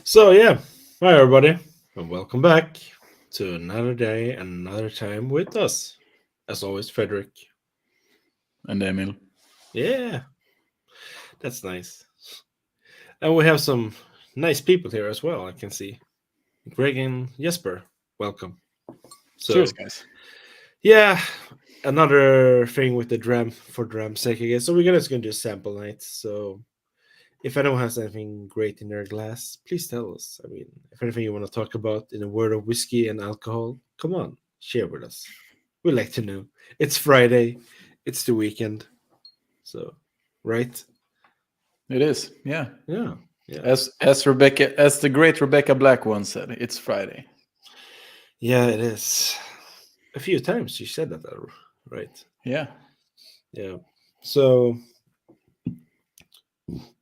So yeah, hi everybody, and welcome back to another day and another time with us. As always, Frederick. And Emil. Yeah, that's nice. And we have some nice people here as well. I can see Greg and Jesper. Welcome. Cheers, So guys. yeah, another thing with the dram for dram's sake, I guess. So we're just gonna do sample nights. So if anyone has anything great in their glass, please tell us. I mean, if anything you want to talk about in the world of whiskey and alcohol, come on, share with us. We like to know. It's Friday, it's the weekend, so right? It is, yeah. Yeah, yeah, As the great Rebecca Black once said, it's Friday. yeah. It is. A few times you said that, right? Yeah. Yeah. So,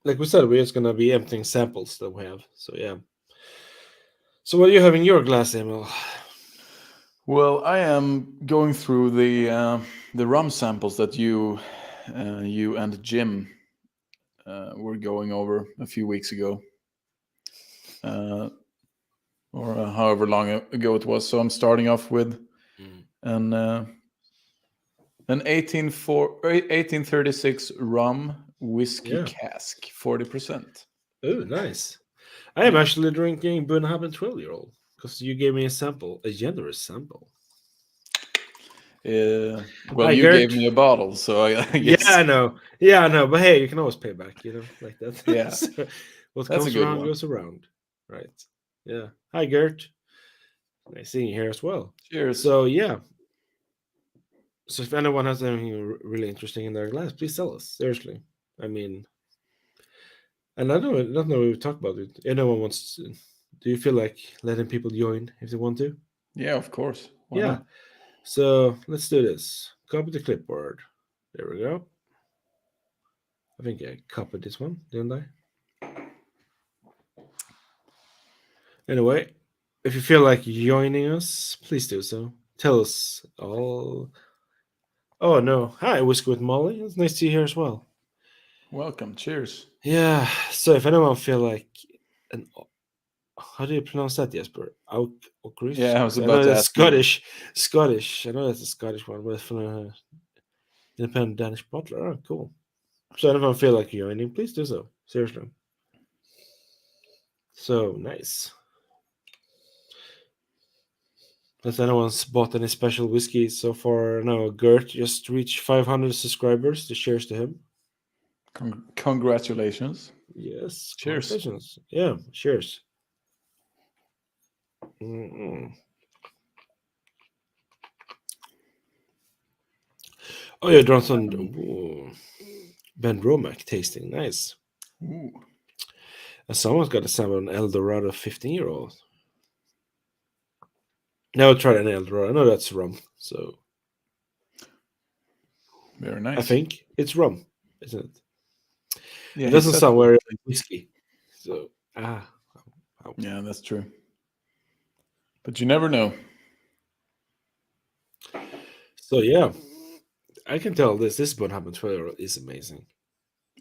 like we said, we're just gonna be emptying samples that we have. So yeah. So what do you have in your glass, Emil? Well, I am going through the rum samples that you and Jim were going over a few weeks ago, uh, or however long ago it was. So I'm starting off with Mm. an uh, an 1836 rum whiskey Yeah. cask, 40%. Oh, nice. I am Yeah. actually drinking Bunnahabhain 12-year-old because you gave me a sample, a generous sample. Well, Hi, you gave Gert. me a bottle, so I Yeah, guess I know. Yeah, I know. But hey, you can always pay back, like that. yeah, So, what that's a comes good around one. goes around, right? Yeah. Hi, Gert. Nice seeing you here as well. Cheers. So yeah. So if anyone has anything really interesting in their glass, please tell us. Seriously. I mean, and I don't know if we talked about it. Anyone wants to, do you feel like letting people join if they want to? Yeah, of course. Why Yeah. not? So let's do this. Copy the clipboard. There we go. I think I copied this one, didn't I? Anyway, if you feel like joining us, please do so. Tell us all. Oh no! Hi, Whiskey with Molly. It's nice to see you here as well. Welcome. Cheers. Yeah. So if anyone feel like an how do you pronounce that, Jesper? Yeah, I was I about know to that's ask you. Scottish. Scottish. I know that's a Scottish one, but it's from an independent Danish bottler. Oh, cool. So if anyone feel like joining, please do so. Seriously. So nice. Has anyone bought any special whiskey so far? No, Gert just reached 500 subscribers. The shares to him. Congratulations. Yes, Cheers. congratulations. Yeah, cheers. Mm-mm. Oh, yeah, Johnson. Ooh. Ben Romack tasting nice. Ooh, And someone's got a sample an Eldorado 15-year-old. Never tried an Eldorado. I know that's rum. So very I nice. think it's rum, isn't it? Yeah, It he doesn't said sound so. very like whiskey. So, ow. Yeah, that's true. But you never know. So yeah, I can tell this Bun Happen 12 is amazing.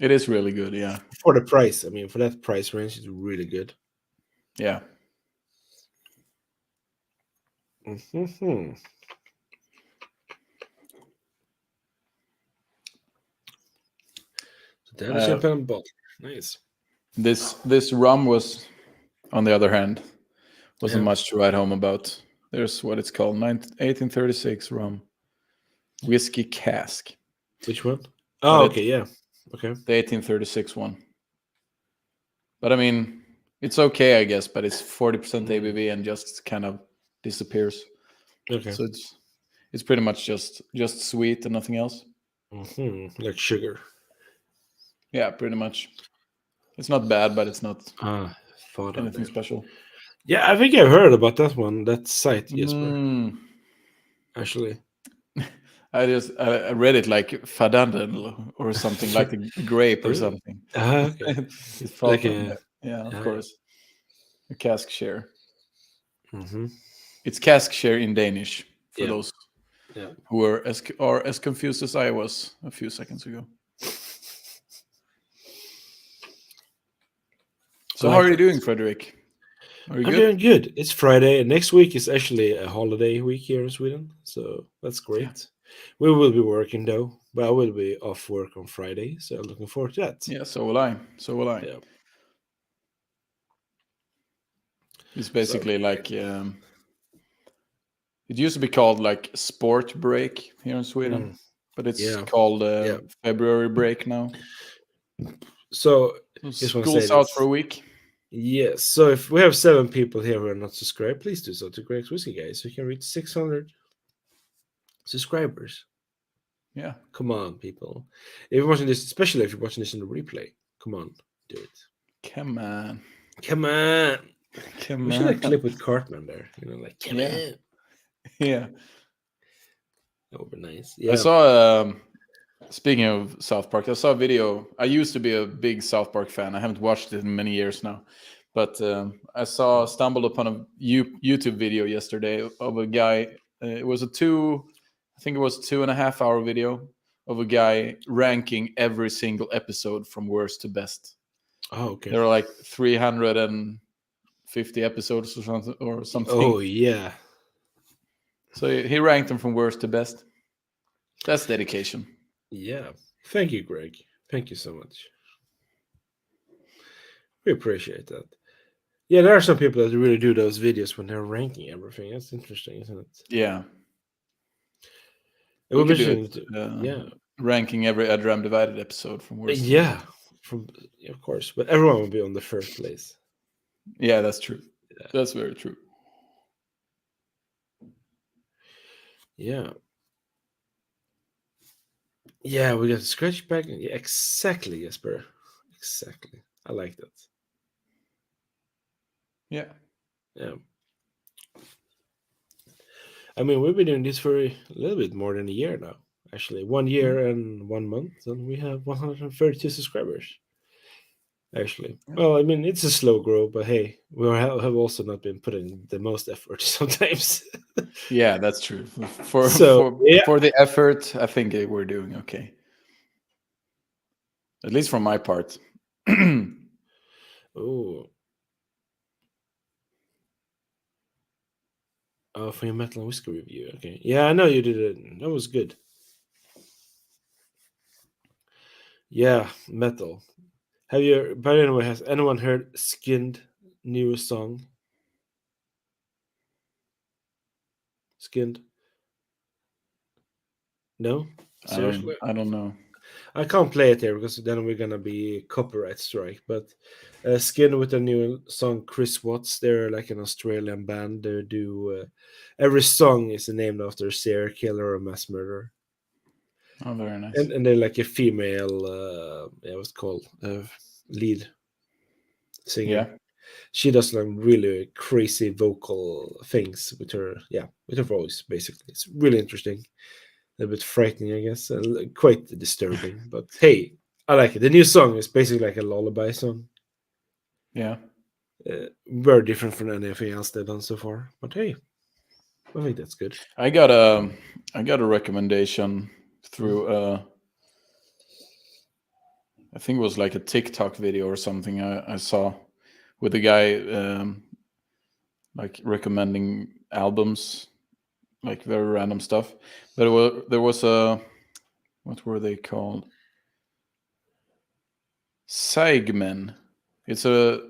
It is really good. Yeah. For the price. I mean, for that price range, it's really good. Yeah. Mm-hmm. So they have a Uh, champagne bottle. Nice. this rum was, on the other hand, wasn't Yeah. much to write home about. There's what it's called, 1836 rum whiskey cask, Which one? but Oh, it okay. Yeah. Okay. the 1836 one. But I mean, it's okay, I guess. But it's 40% Mm, ABV and just kind of disappears. okay. So it's pretty much just sweet and nothing else. Like sugar. Yeah, pretty much. It's not bad, but it's not Ah, thought of anything there. special. Yeah, I think I heard about that one. That site, Jesper. Mm. Actually. I read it like fadandel or something like a grape or Oh. something. Okay. It's Like Falkland. a. Yeah, of Yeah. course. A cask share. Mm-hmm. It's cask share in Danish for Yeah. those Yeah. who are as confused as I was a few seconds ago. I So how like are you that. doing, Frederick? Are you I'm good? doing good. It's Friday, and next week is actually a holiday week here in Sweden, so that's Yeah. great. We will be working though, but I will be off work on Friday, so I'm looking forward to that. Yeah. So will I. So will I. Yeah. It's So basically like it used to be called like sport break here in Sweden, mm, but it's yeah, called yeah. February break now. So So just want to say school's out for a this. week. Yes. So if we have 7 people here who are not subscribed, please do so to Greg's Whiskey Guys. So we can reach 600 subscribers. Yeah. Come on, people. If you're watching this, especially if you're watching this in the replay, come on, do it. Come on. Come on. Come We should have on. clip with Cartman there. Like, come Yeah. on. Yeah. That would be nice. I Yeah. saw speaking of South Park, I saw a video. I used to be a big South Park fan. I haven't watched it in many years now. But I stumbled upon a YouTube video yesterday of a guy. It was I think it was 2.5 hour video of a guy ranking every single episode from worst to best. Oh, okay. There are like 350 episodes or something. Oh, yeah. So he ranked them from worst to best. That's dedication. Yeah. Thank you, Greg. Thank you so much. We appreciate that. Yeah, there are some people that really do those videos when they're ranking everything. That's interesting, isn't it? Yeah. It We would be could do it. interesting to, yeah. Ranking every Dram Divided episode from worst to Yeah. best. Of course. But everyone will be on the first place. Yeah, that's true. Yeah. That's very true. Yeah. Yeah, we got a scratch back. Yeah, exactly, Jesper. Exactly. I like that. Yeah. Yeah. I mean, we've been doing this for a little bit more than a year now. Actually, 1 year and 1 month, and we have 132 subscribers. Actually, Yeah. well, I mean, it's a slow grow, but hey, we have also not been putting the most effort sometimes. Yeah, that's true. For So yeah. for the effort, I think we're doing okay. At least from my part. Oh. Oh, for your metal and whiskey review. Okay. Yeah, I know you did it. That was good. Yeah, metal. Have you, by the way, has anyone heard Skinned newest song? Skinned? No? Seriously? I don't know. I can't play it here because then we're gonna be copyright strike. But Skin with a new song, Chris Watts. They're like an Australian band. They do every song is named after a serial killer or a mass murderer, Oh, very nice. and they're like a female. What's it called lead singer. Yeah. She does like really crazy vocal things with her. Yeah, with her voice. Basically, it's really interesting. A bit frightening, I guess, quite disturbing. But hey, I like it. The new song is basically like a lullaby song. Yeah. Very different from anything else they've done so far. But hey, I think that's good. I got a recommendation through I think it was like a TikTok video or something I saw with a guy like recommending albums, like very random stuff. But there was a, what were they called? Seigmen. It's a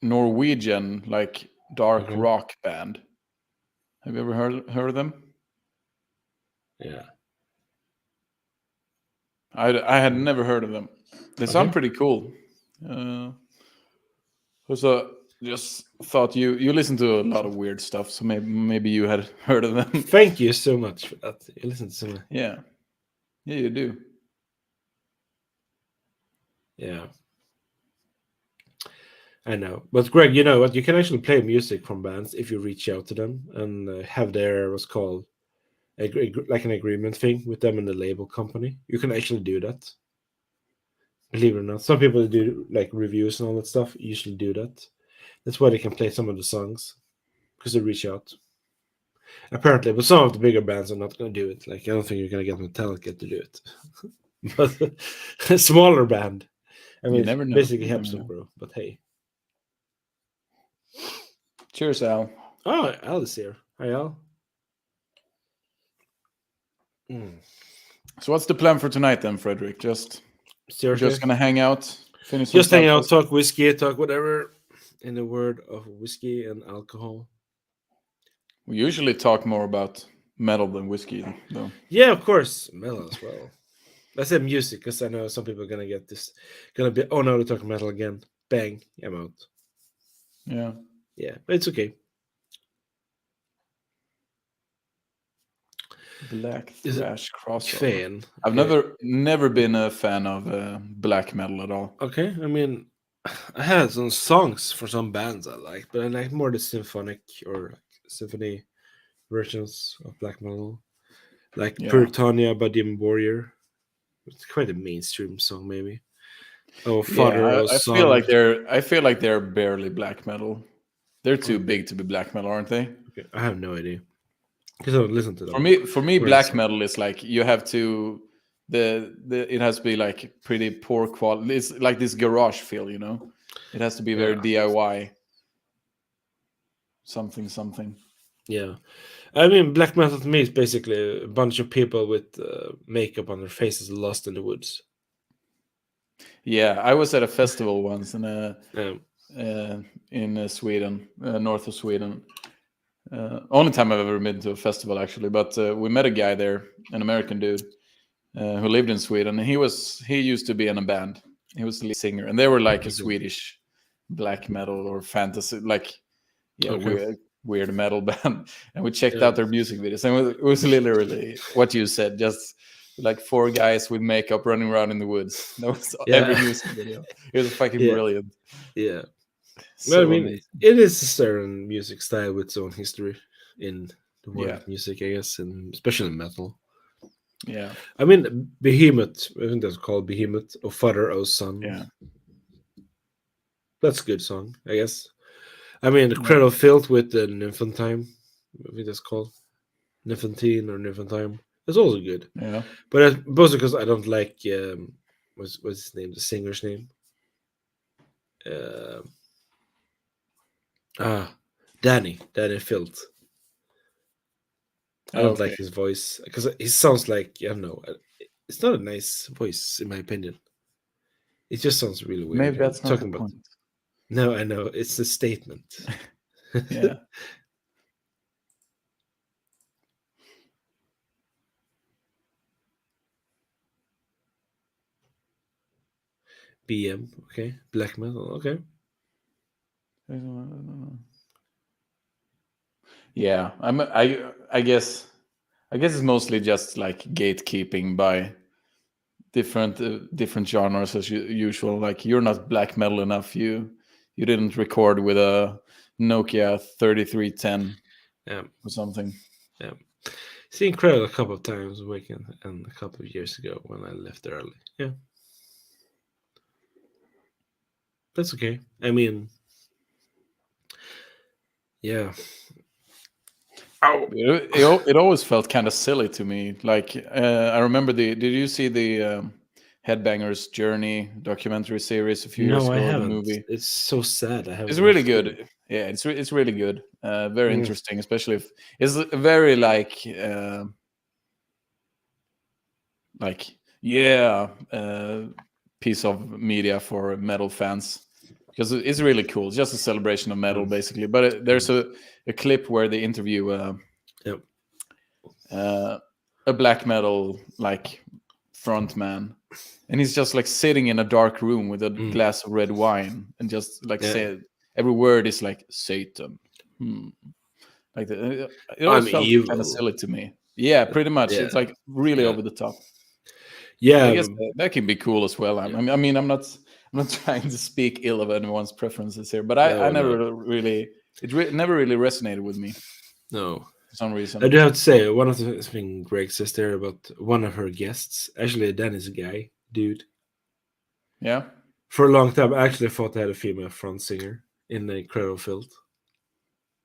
Norwegian like dark Okay. rock band. Have you ever heard of them? Yeah. I had never heard of them. They sound Okay. pretty cool. So just thought you listen to a lot of weird stuff, so maybe you had heard of them. Thank you so much for that. You listen to some. Yeah, you do. Yeah. I know. But Greg, you know what? You can actually play music from bands if you reach out to them and have their what's called like an agreement thing with them and the label company. You can actually do that. Believe it or not, some people do like reviews and all that stuff. Usually do that. That's why they can play some of the songs because they reach out. Apparently, but some of the bigger bands are not going to do it. Like I don't think you're going to get Metallica to do it. But a smaller band, I You mean, never know. basically You helps never them know. grow. But hey, Cheers, Al. Oh, Al is here. Hi, Al. Mm. So what's the plan for tonight then, Frederick? We're Seriously? just gonna hang out, finish some Just hang out, samples. talk whiskey, talk whatever. In the word of whiskey and alcohol. We usually talk more about metal than whiskey, though. Yeah, of course. Metal as well. I said music because I know some people are gonna get this. Gonna be, oh no, they're talking metal again. Bang, I'm out. Yeah. Yeah, but it's okay. Black Is it thrash crossover. fan? I've Okay. never been a fan of black metal at all. Okay, I mean, I had some songs for some bands I like, but I like more the symphonic or like symphony versions of black metal, like Yeah. Puritania by Demon Warrior. It's quite a mainstream song, maybe. Oh, Yeah, Father, oh I feel Son. like they're barely black metal. They're too Okay, big to be black metal, aren't they? okay. I have no idea because I don't listen to them. For me, What I black say? metal is like you have to the it has to be like pretty poor quality. It's like this garage feel, you know. It has to be very Yeah, DIY. Something. yeah. I mean, black metal to me is basically a bunch of people with makeup on their faces lost in the woods. Yeah, I was at a festival once Um, in Sweden, north of Sweden. Only time I've ever been to a festival, actually. But we met a guy there, an American dude, who lived in Sweden. And he used to be in a band. He was the lead singer, and they were like a okay. Swedish black metal or fantasy, like Okay. weird metal band. And we checked Yeah. out their music videos, and it was literally what you said, just like four guys with makeup running around in the woods. That was every Yeah. music video. It was fucking Yeah. brilliant. Yeah. Well, I So mean, amazing. it is a certain music style with its own history in the world Yeah, of music, I guess, and especially metal. yeah, I mean, Behemoth, I think that's called Behemoth, or Father, O Son. yeah, That's a good song, I guess. I mean, the yeah, Cradle Filth with the Nymphantine, I think that's called Nymphantine or Nymphantine. That's also good. yeah. But mostly because I don't like, what's his name, the singer's name? Uh, Danny Filth. I don't like Okay. his voice because he sounds like, I don't know. It's not a nice voice, in my opinion. It just sounds really weird. Maybe that's not the Talking about, point. no, I know it's a statement. Yeah. BM, okay, black metal, okay. Yeah. I guess it's mostly just like gatekeeping by different genres as usual. Like you're not black metal enough. You didn't record with a Nokia 3310 Yeah, or something. yeah. Seen Cradle a couple of times weekend and a couple of years ago when I left early. Yeah, that's okay. I mean, yeah. Oh It always felt kind of silly to me. Like I remember did you see the Headbangers Journey documentary series a few years no, I ago, or the haven't. movie? It's so sad. I It's haven't really watched it. good. Yeah, it's really good. Very Mm, interesting, especially if it's a very like yeah piece of media for metal fans, because it's really cool. It's just a celebration of metal mm, basically. But there's a clip where they interview yep. a black metal like front man, and he's just like sitting in a dark room with a Mm, glass of red wine and just like yeah. say every word is like Satan. Like it I'm always felt kind of evil. silly to me. Yeah, pretty much. Yeah, It's like really yeah, over the top. But I yeah. guess that can be cool as well. Yeah. I mean, I'm not trying to speak ill of anyone's preferences here, but I No, no, never really never really resonated with me no. for some I reason. do have to say one of the thing Greg says there about one of her guests. Actually, Dan is a guy, dude. Yeah. For a long time, I actually thought they had a female front singer in the Cradle Filth.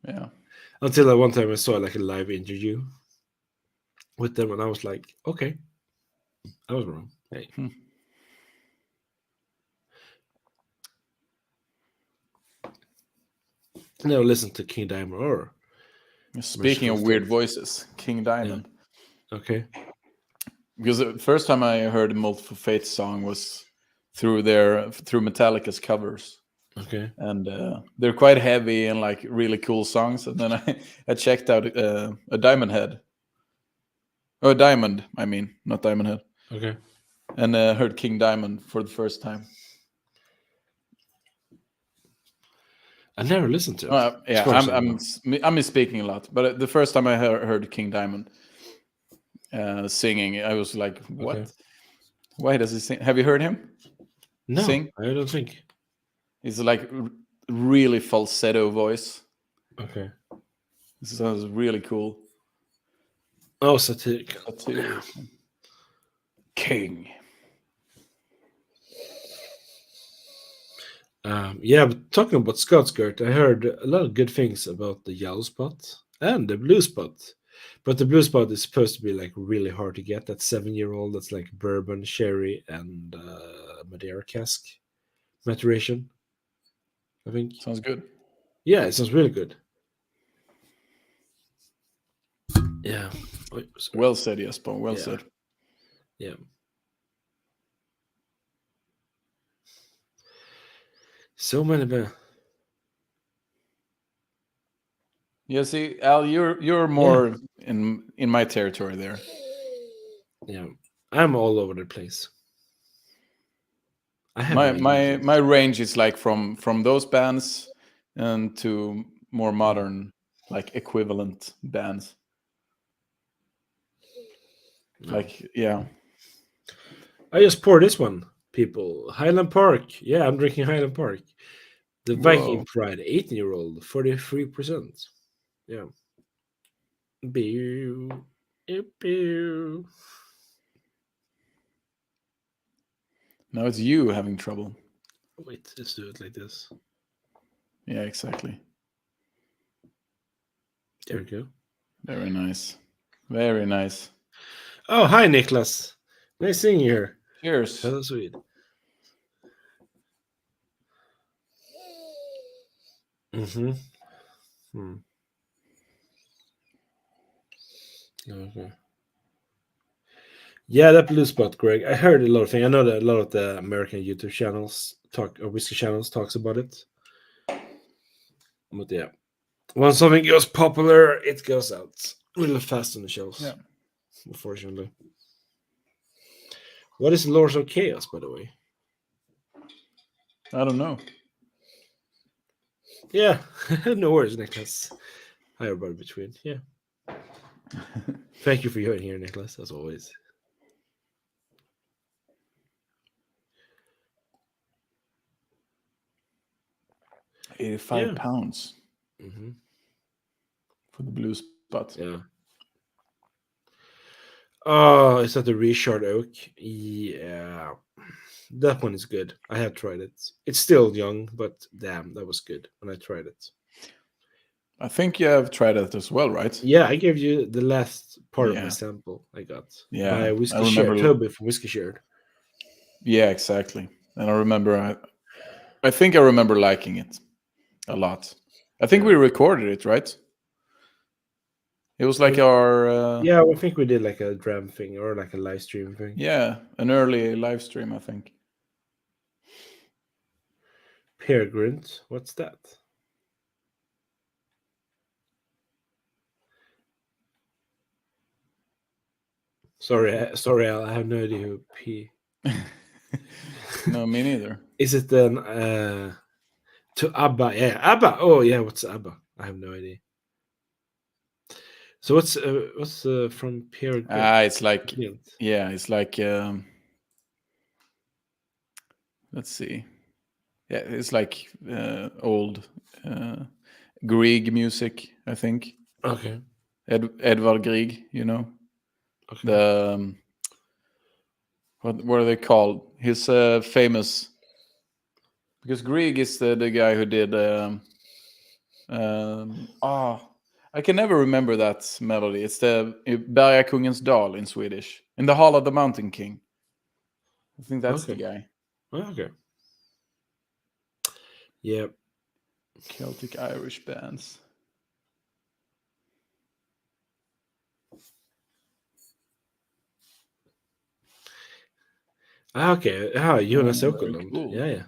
Yeah. Until one time I saw like a live interview with them, and I was like, okay, I was wrong. Hey, Hmm. never listened to King Diamond or Speaking Merciful of weird Fate. voices, King Yeah. Diamond. Okay. Because the first time I heard a Multiple Fate song was through Metallica's covers, Okay. and they're quite heavy and like really cool songs. And then I checked out a Diamond Head, oh Diamond, I mean, not Diamond Head, Okay. and heard King Diamond for the first time. I never listened to it. As Yeah, far as I I'm know. I'm misspeaking a lot, but the first time I heard King Diamond singing, I was like, Okay. "What? Why does he sing? Have you heard him No, sing? I don't think. He's like really falsetto voice. Okay. This sounds really cool. Oh, satiric. Satiric. King. Yeah, but talking about Scott Skirt, I heard a lot of good things about the yellow spot and the blue spot. But the blue spot is supposed to be like really hard to get. That 7-year-old that's like bourbon, sherry, and Madeira cask maturation. I think. Sounds good. Yeah, it sounds really good. Yeah. Wait, sorry. Well said, Jesper. Well Yeah. said. Yeah. So many. Yeah, see, Al, you're more in my territory there. Yeah, I'm all over the place. I have My no my idea. my range is like from those bands and to more modern like equivalent bands. No. Like yeah. I just poured this one, people. Highland Park. Yeah, I'm drinking Highland Park. The Viking Whoa. Pride, 18-year-old, 43%. Yeah. Beer. Beer. Now it's you having trouble. Wait, let's do it like this. Yeah, exactly. There we go. Very nice. Very nice. Oh, hi, Niklas. Nice seeing you here. Cheers. Hello, Swede. Mm-hmm. Okay. Yeah, that blue spot, Greg. I heard a lot of things. I know that a lot of the American YouTube channels talk, or whiskey channels talks about it. But yeah, when something goes popular, it goes out really fast on the shelves. Yeah. Unfortunately. What is Lords of Chaos, by the way? I don't know. Yeah, no worries, Nicholas. Hi, everybody between. Yeah. Thank you for joining here, Nicholas, as always. 85 pounds for the blue spot. Yeah. Oh, is that the Richard Oak? Yeah. That one is good. I have tried it. It's still young, but damn, that was good when I tried it. I think you have tried it as well, right? Yeah, I gave you the last part of my sample I got by Whiskey Shared. Toby from Whiskey Shared. Yeah, exactly. And I remember, I think I remember liking it a lot. I think we recorded it, right? It was like our... yeah, I think we did like a Dram thing or like a live stream thing. Yeah, an early live stream, I think. Peregrine, what's that? Sorry, Al, I have no idea who P. No, me neither. Is it then to ABBA? Yeah, ABBA. Oh yeah, what's ABBA? I have no idea. So what's from Peregrine? It's like it's like let's see. Yeah, it's like old Grieg music, I think. Okay. Edvard Grieg, you know. Okay. The what are they called? He's famous because Grieg is the guy who did I can never remember that melody. It's the Berga Kungens Dal in Swedish. In the Hall of the Mountain King. I think that's the guy. Okay. Yeah. Celtic Irish bands. Okay. Jonas Very Åkerlund. cool. Yeah.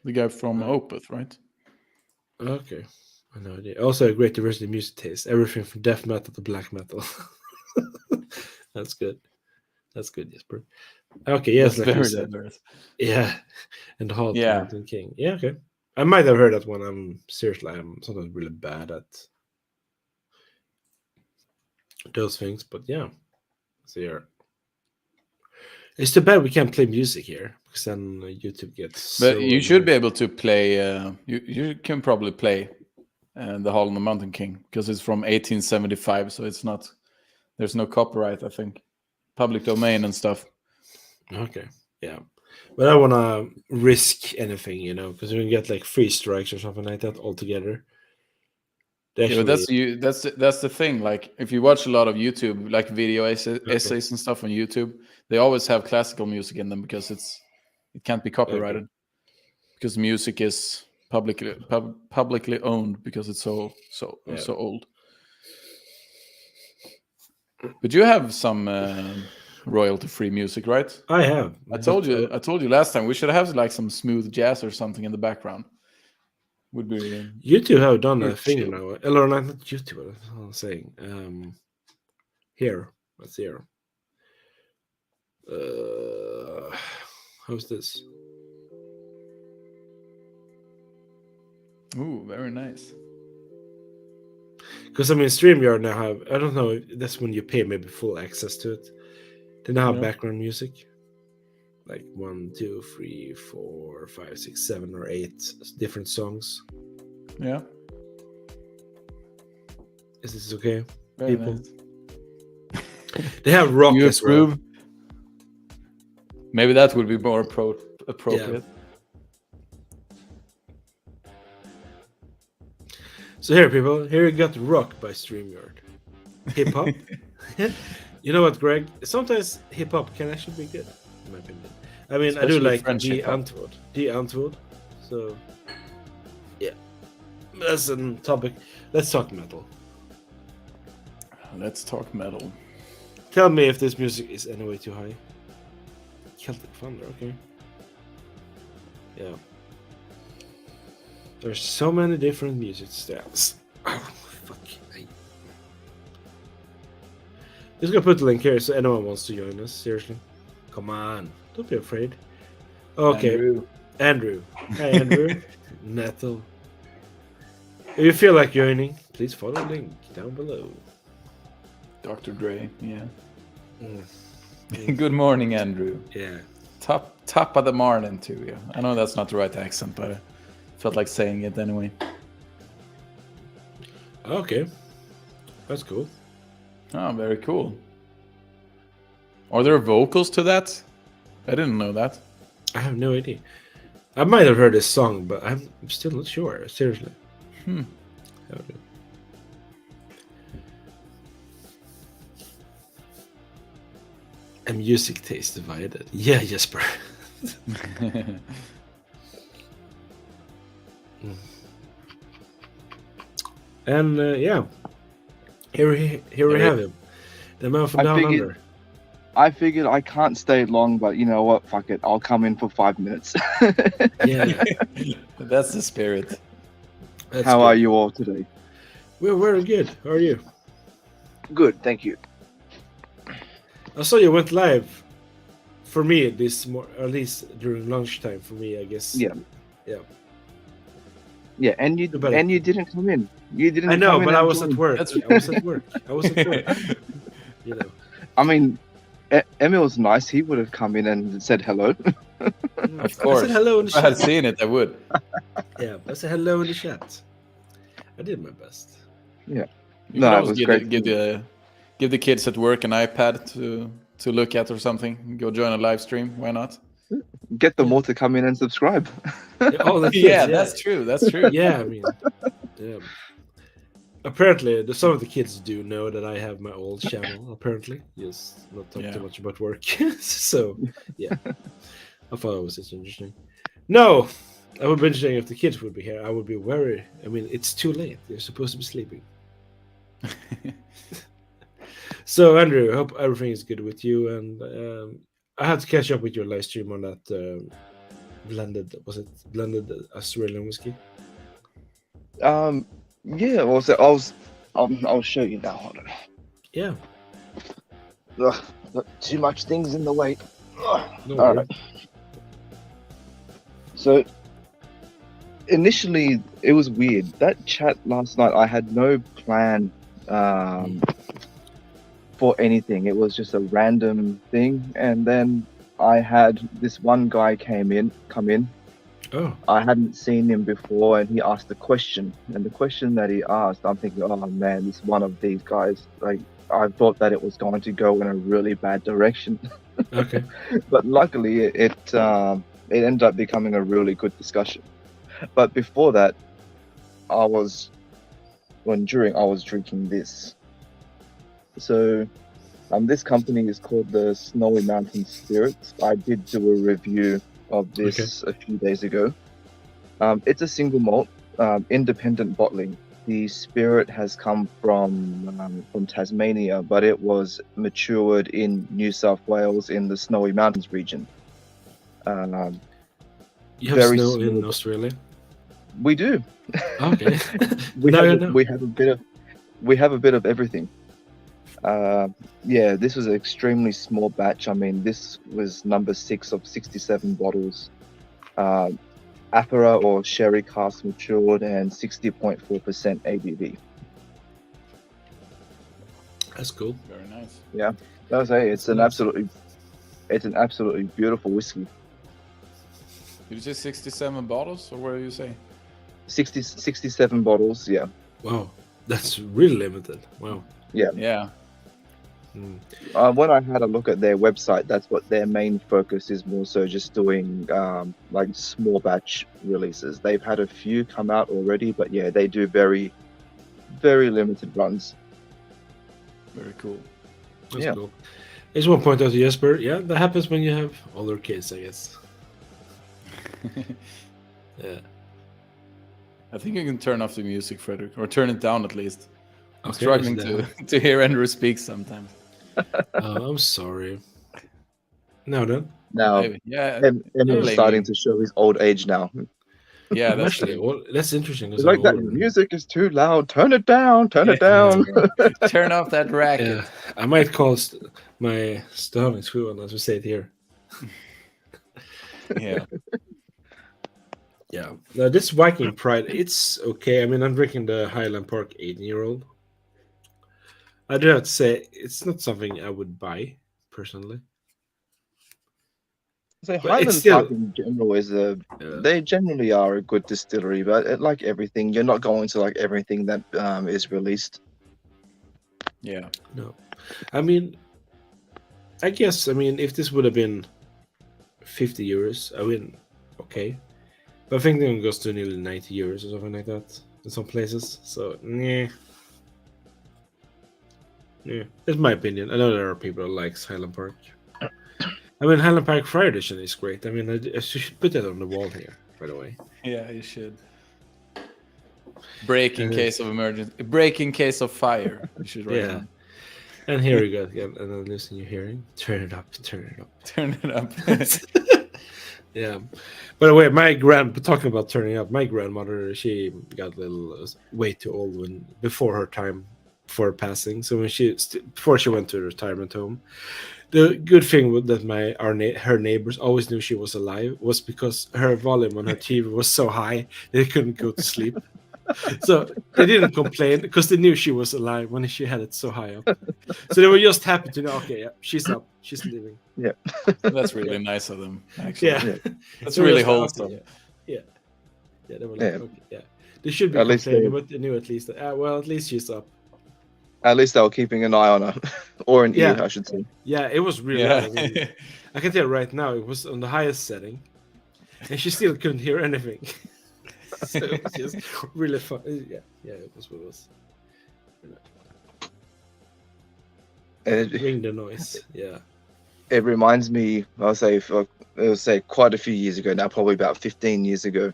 The guy from Opeth, right? Okay. I know idea. Also, a great diversity of music taste. Everything from death metal to black metal. That's good. That's good, Jesper. Okay, yes, That's like you very said. diverse. Yeah. And Halt Yeah. Mountain King. Yeah, okay. I might have heard that one. I'm sometimes really bad at those things, but yeah. So yeah. It's too bad we can't play music here because then YouTube gets But so you should annoyed. be able to play. You can probably play the Hall of the Mountain King because it's from 1875, so it's not. There's no copyright, I think, public domain and stuff. Okay. Yeah. But I don't want to risk anything, because we can get like 3 strikes or something like that altogether. They Yeah, but actually, that's the thing. Like, if you watch a lot of YouTube, like video essays and stuff on YouTube, they always have classical music in them because it can't be copyrighted because music is publicly owned because it's so old. But you have some royalty-free music, right? I have. I told you last time we should have like some smooth jazz or something in the background. Would be YouTube have done a thing chill. now. Or not YouTube, that's what I'm saying. Here. Let's see here. How's this? Ooh, very nice. Because I mean, StreamYard now have, I don't know, that's when you pay maybe full access to it. They now have background music. Like 1, 2, 3, 4, 5, 6, 7, or 8 different songs. Yeah. Is this okay, Very people? nice. They have rock You as well. approve? Maybe that would be more appropriate. So here, people, here you got Rock by StreamYard. Hip hop. You know what, Greg? Sometimes hip hop can actually be good, in my opinion. I mean, I do Especially like French the hip-hop. Antwoord. So, yeah, that's a topic. Let's talk metal. Let's talk metal. Tell me if this music is anyway too high. Celtic Thunder, okay. Yeah. There's so many different music styles. Oh, fuck. Just gonna put the link here so anyone wants to join us. Seriously. Come on. Don't be afraid. Okay. Andrew. Hi, Andrew. Metal. If you feel like joining, please follow the link down below. Dr. Dre, yeah. Mm. Good morning, Andrew. Yeah. Top of the morning to you. I know that's not the right accent, but I felt like saying it anyway. Okay. That's cool. Oh, very cool. Are there vocals to that? I didn't know that. I have no idea. I might have heard this song, but I'm still not sure. Seriously. A music taste divided. Yeah, Jesper. And yeah, here we have him, the man from Down Under. I figured I can't stay long, but you know what? Fuck it. I'll come in for 5 minutes. Yeah, that's the spirit. How are you all today? We're very good. How are you? Good, thank you. I saw you went live. For me, at least during lunchtime. For me, I guess. Yeah. Yeah. Yeah, and you didn't come in. You didn't. I know, come in but I was join. at work. I was at work. You know. I mean, Emil's nice. He would have come in and said hello. Of course. I said hello in the if I chat. had seen it, I would. Yeah, I said hello in the chat. I did my best. Yeah. You No, could it always was give great. give the kids at work an iPad to look at or something. Go join a live stream. Why not? Get them all to come in and subscribe. Yeah, all the kids, Yeah, that's true. That's true. Yeah, I mean, yeah. Apparently, some of the kids do know that I have my old channel. Apparently, just not talk too much about work. So, yeah, I thought it was just interesting. No, I would be interesting if the kids would be here. I would be worried. I mean, it's too late. They're supposed to be sleeping. So, Andrew, I hope everything is good with you. And I had to catch up with your live stream on that blended Australian whiskey? Yeah. I'll show you now. Hold on. Yeah. Ugh, got too much things in the way. Ugh. No All worry. right. So initially, it was weird. That chat last night, I had no plan for anything. It was just a random thing, and then I had this one guy come in. Oh. I hadn't seen him before, and he asked a question. And the question that he asked, I'm thinking, oh man, this is one of these guys. Like, I thought that it was going to go in a really bad direction. Okay. But luckily, it ended up becoming a really good discussion. But before that, I was drinking this. So, this company is called the Snowy Mountain Spirits. I did do a review of this a few days ago. It's a single malt, independent bottling. The spirit has come from Tasmania, but it was matured in New South Wales in the Snowy Mountains region. You have very snow in small- Australia? We do. Okay. We Now have, you know. we have a bit of everything. Yeah, this was an extremely small batch. I mean, this was number 6 of 67 bottles. Apera or sherry cask matured and 60.4% ABV. That's cool. Very nice. Yeah, that was it's an nice. absolutely beautiful whiskey. Did you say 67 bottles, or what did you say? 67 bottles. Yeah. Wow. That's really limited. Wow. Yeah. When I had a look at their website, that's what their main focus is, more so just doing like small batch releases. They've had a few come out already, but yeah, they do very, very limited runs. Very cool. That's Yeah. cool. I just want to point out to Jesper, yeah, that happens when you have older kids, I guess. Yeah. I think you can turn off the music, Frederick, or turn it down at least. I'm Okay, struggling it's to hear Andrew speak sometimes. Oh, I'm sorry. Now then. Now, Maybe. Yeah. Emil's blaming starting you. to show his old age now. Yeah, I'm that's actually, true. well, that's interesting. It's 'cause like I'm that older. music is too loud. Turn it down. Turn it Yeah, down. Turn off that racket. Yeah, I might call my Stone Squirrel, as we say it here. Yeah. Yeah. Now, this Viking Pride, it's okay. I mean, I'm drinking the Highland Park 18-year-old. I do have to say, it's not something I would buy, personally. So it's Highland still- Park in general they generally are a good distillery, but like everything, you're not going to like everything that is released. Yeah. No. I mean, I guess, if this would have been 50 euros, I mean, okay. But I think it goes to nearly 90 euros or something like that in some places. So, yeah. Yeah, that's my opinion. I know there are people that likes Highland Park. I mean, Highland Park Fire Edition is great. I mean, I should put that on the wall here, by the way. Yeah, you should. Break in case of emergency. Break in case of fire. You should write Yeah. down. And here we go again. And then listen, your hearing. Turn it up. Turn it up. Turn it up. Yeah. By the way, talking about turning up, my grandmother, she got a little way too old before her time for passing. So before she went to the retirement home, the good thing that her neighbors always knew she was alive was because her volume on her TV was so high they couldn't go to sleep. So they didn't complain because they knew she was alive when she had it so high up. So they were just happy to know, okay, yeah, she's up, she's living. That's really nice of them, actually. Yeah, That's So really they were wholesome. okay, yeah. They were like, Yeah. okay, yeah. They should be At least complaining, but they knew at least at least she's up. At least they were keeping an eye on her, or an ear, Yeah. I should say. Yeah, it was really Yeah. loud. I mean, I can tell right now it was on the highest setting, and she still couldn't hear anything. So it was just really fun. Yeah, it was what it was. And Ring the noise. Yeah. it reminds me, I'll say quite a few years ago now, probably about 15 years ago.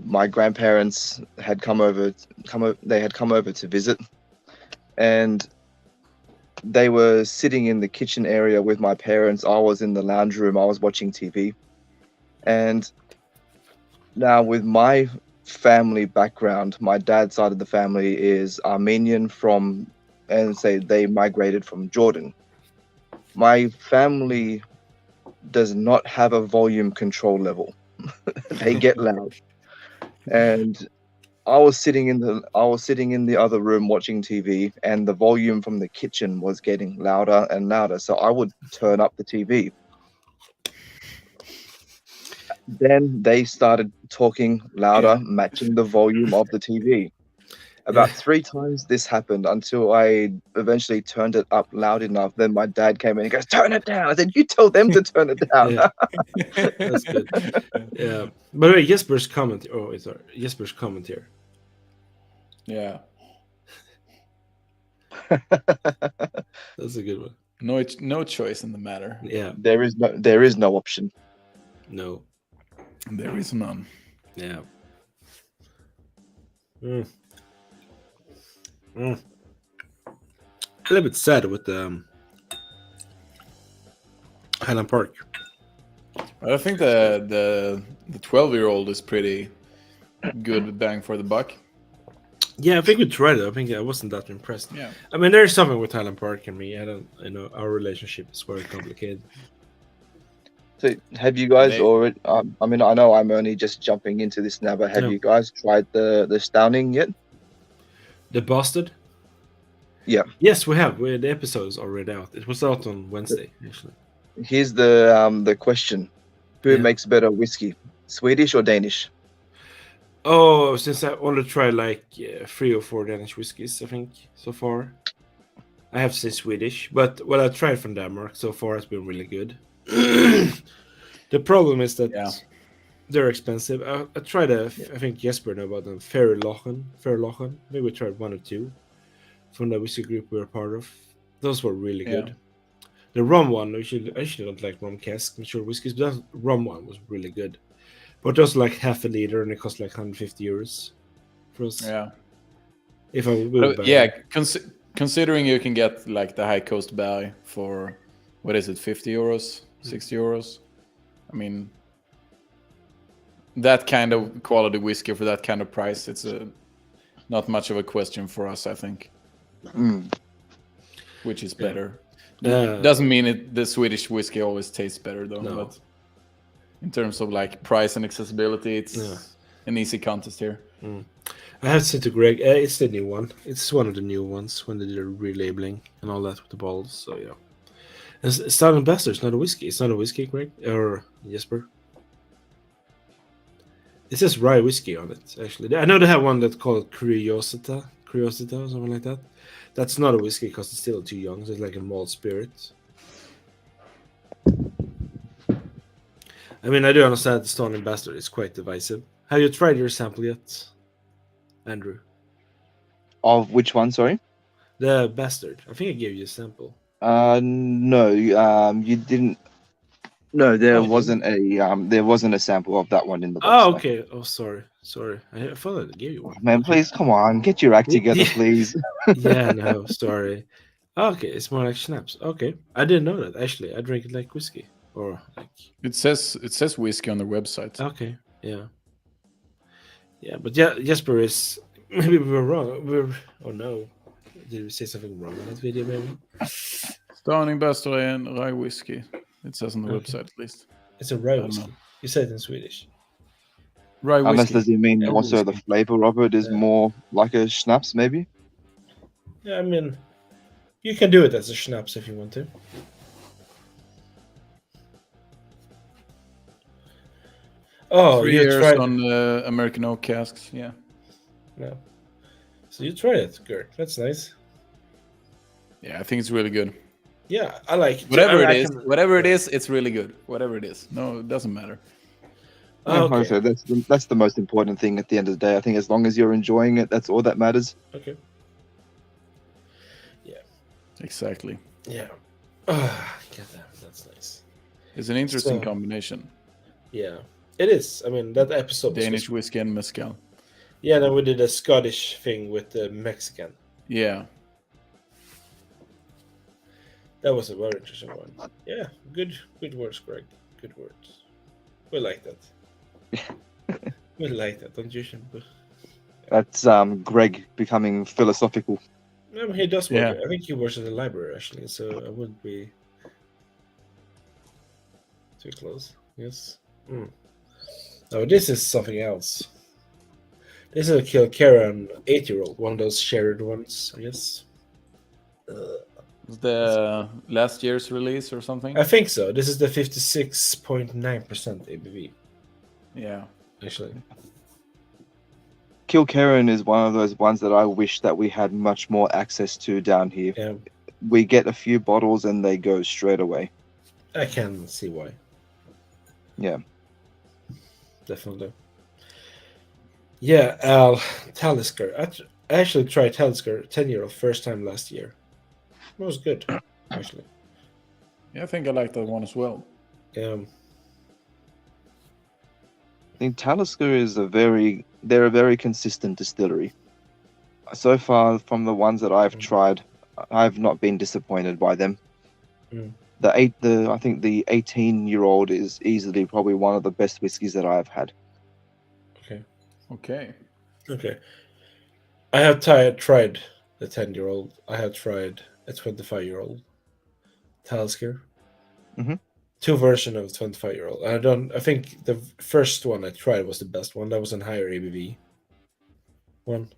My grandparents had come over to visit, and they were sitting in the kitchen area with my parents. I was in the lounge room. I was watching TV. And now, with my family background, my dad's side of the family is Armenian and say they migrated from Jordan. My family does not have a volume control level. They get loud. And I was sitting in the other room watching TV, and the volume from the kitchen was getting louder and louder. So I would turn up the TV. Then they started talking louder, matching the volume of the TV. About 3 times this happened until I eventually turned it up loud enough. Then my dad came in and goes, "Turn it down." I said, "You tell them to turn it down." Yeah. That's good. Yeah. By the way, Jesper's comment. Oh, it's Jesper's comment here. Yeah. That's a good one. No choice in the matter. Yeah. There is no option. No. There is none. Yeah. A little bit sad with Highland Park. I think the 12-year-old is pretty good bang for the buck. Yeah, I think we tried it. I think I wasn't that impressed. Yeah. I mean, there's something with Highland Park and me. I know our relationship is very complicated. So have you guys already? I mean, I know I'm only just jumping into this now, but have you guys tried the Stowning yet? The Bastard? Yeah. Yes, we have. The episode is already out. It was out on Wednesday, actually. Here's the question: Who makes better whiskey, Swedish or Danish? Oh, since I only tried like 3 or 4 Danish whiskeys, I think so far. I have to say Swedish, but what I tried from Denmark so far has been really good. The problem is that they're expensive. I tried I think Jesper know about them. Fairlochen. Maybe we tried 1 or 2 from the whiskey group we were part of. Those were really good. The rum one, I actually don't like rum cask mature whiskeys, but that rum one was really good. But just like half a liter, and it cost like 150 euros for us. Yeah. If I would considering you can get like the High Coast Berry for what is it, 50 euros, 60 euros? I mean, that kind of quality whiskey for that kind of price, it's not much of a question for us, I think. Which is better. Doesn't mean the Swedish whiskey always tastes better though. No. But in terms of like price and accessibility, it's an easy contest here. I have to say to Greg, it's the new one. It's one of the new ones when they did the relabeling and all that with the bottles. So yeah, it's not an Bastard. It's not a whiskey. It's not a whiskey, Greg or Jesper. It says rye whiskey on it. Actually, I know they have one that's called Curiosita or something like that. That's not a whiskey because it's still too young. So it's like a malt spirit. I mean, I do understand the Stone Bastard is quite divisive. Have you tried your sample yet, Andrew? Of which one? Sorry. The Bastard. I think I gave you a sample. No. You didn't. No, there wasn't a sample of that one in the box. Oh, okay. Oh, sorry. I thought I gave you one. Man, please come on, get your act together, please. Yeah, no, sorry. Okay, it's more like schnapps. Okay, I didn't know that. Actually, I drink it like whiskey or like. It says whiskey on their website. Okay, yeah, but yeah, Jesper is. Maybe we were wrong. Oh no, did we say something wrong in that video? Maybe. Stowning Bastard and rye whiskey. It says on the website at least. It's a rye whiskey. You said it in Swedish. Rye whiskey. Unless does it mean also the flavor of it is more like a schnapps, maybe? Yeah, I mean, you can do it as a schnapps if you want to. Oh, 3 years on the American oak casks, yeah. So you tried it, Gert. That's nice. Yeah, I think it's really good. Yeah, I like it. Whatever it is, it's really good. Whatever it is. No, it doesn't matter. Okay. So that's the most important thing at the end of the day. I think as long as you're enjoying it, that's all that matters. Okay. Yeah. Exactly. Yeah. Goddamn, that's nice. It's an interesting So, combination. yeah, it is. I mean, that episode was Danish good. whiskey and mezcal. Yeah, then we did a Scottish thing with the Mexican. Yeah. That was a very interesting one. Yeah, good words, Greg. Good words. We like that. We like that, don't you, Shimbu? That's Greg becoming philosophical. I mean, he does work. Yeah. I think he works at the library actually, so I wouldn't be too close. Yes. No, this is something else. This is a Kilkerran 8-year-old, one of those shared ones, I guess. Was the last year's release or something? I think so. This is the 56.9% ABV, Yeah. actually. Kilkerran is one of those ones that I wish that we had much more access to down here. Yeah, We get a few bottles and they go straight away. I can see why. Yeah. Definitely. Yeah, Talisker. I actually tried Talisker 10-year-old first time last year. It was good, actually. Yeah, I think I like that one as well. I think Talisker is they're a very consistent distillery. So far, from the ones that I've tried, I've not been disappointed by them. I think the 18-year-old is easily probably one of the best whiskeys that I've had. Okay. I have tried the 10-year-old. I have tried a 25-year-old Talisker. Mhm. Two versions of 25-year-old. I think the first one I tried was the best one. That was a higher ABV one.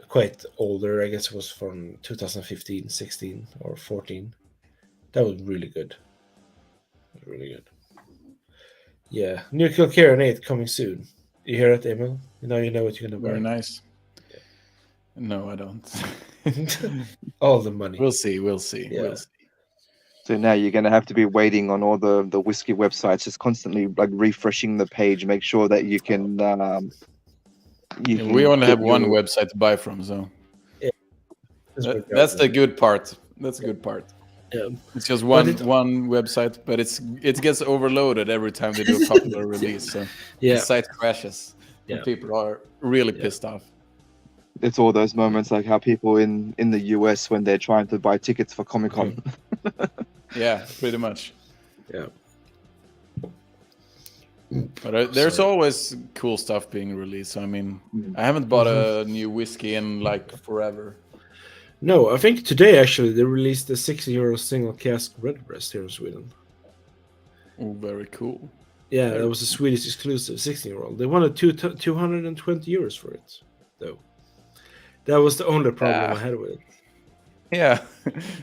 Quite older, I guess it was from 2015, 16, or 14. That was really good. Really good. Yeah. New Kilkerran 8 coming soon. You hear it, Emil? Now you know what you're going to buy. Very nice. No, I don't. All the money. We'll see. Yeah. We'll see. So now you're going to have to be waiting on all the whiskey websites, just constantly like refreshing the page, make sure that you can. We only have one website to buy from, so that's the good part. That's a good part. Yeah. It's just one website, but it gets overloaded every time they do a popular release. So the site crashes. Yeah. And people are really pissed off. It's all those moments like how people in the US when they're trying to buy tickets for Comic-Con. Yeah, pretty much. Yeah. But there's always cool stuff being released. So, I mean, I haven't bought a new whiskey in like forever. No, I think today actually they released the 60-euro single cask Redbreast here in Sweden. Oh, very cool. Yeah, that was a Swedish exclusive 16-year-old. They wanted 220 euros for it, though. That was the only problem I had with it. Yeah.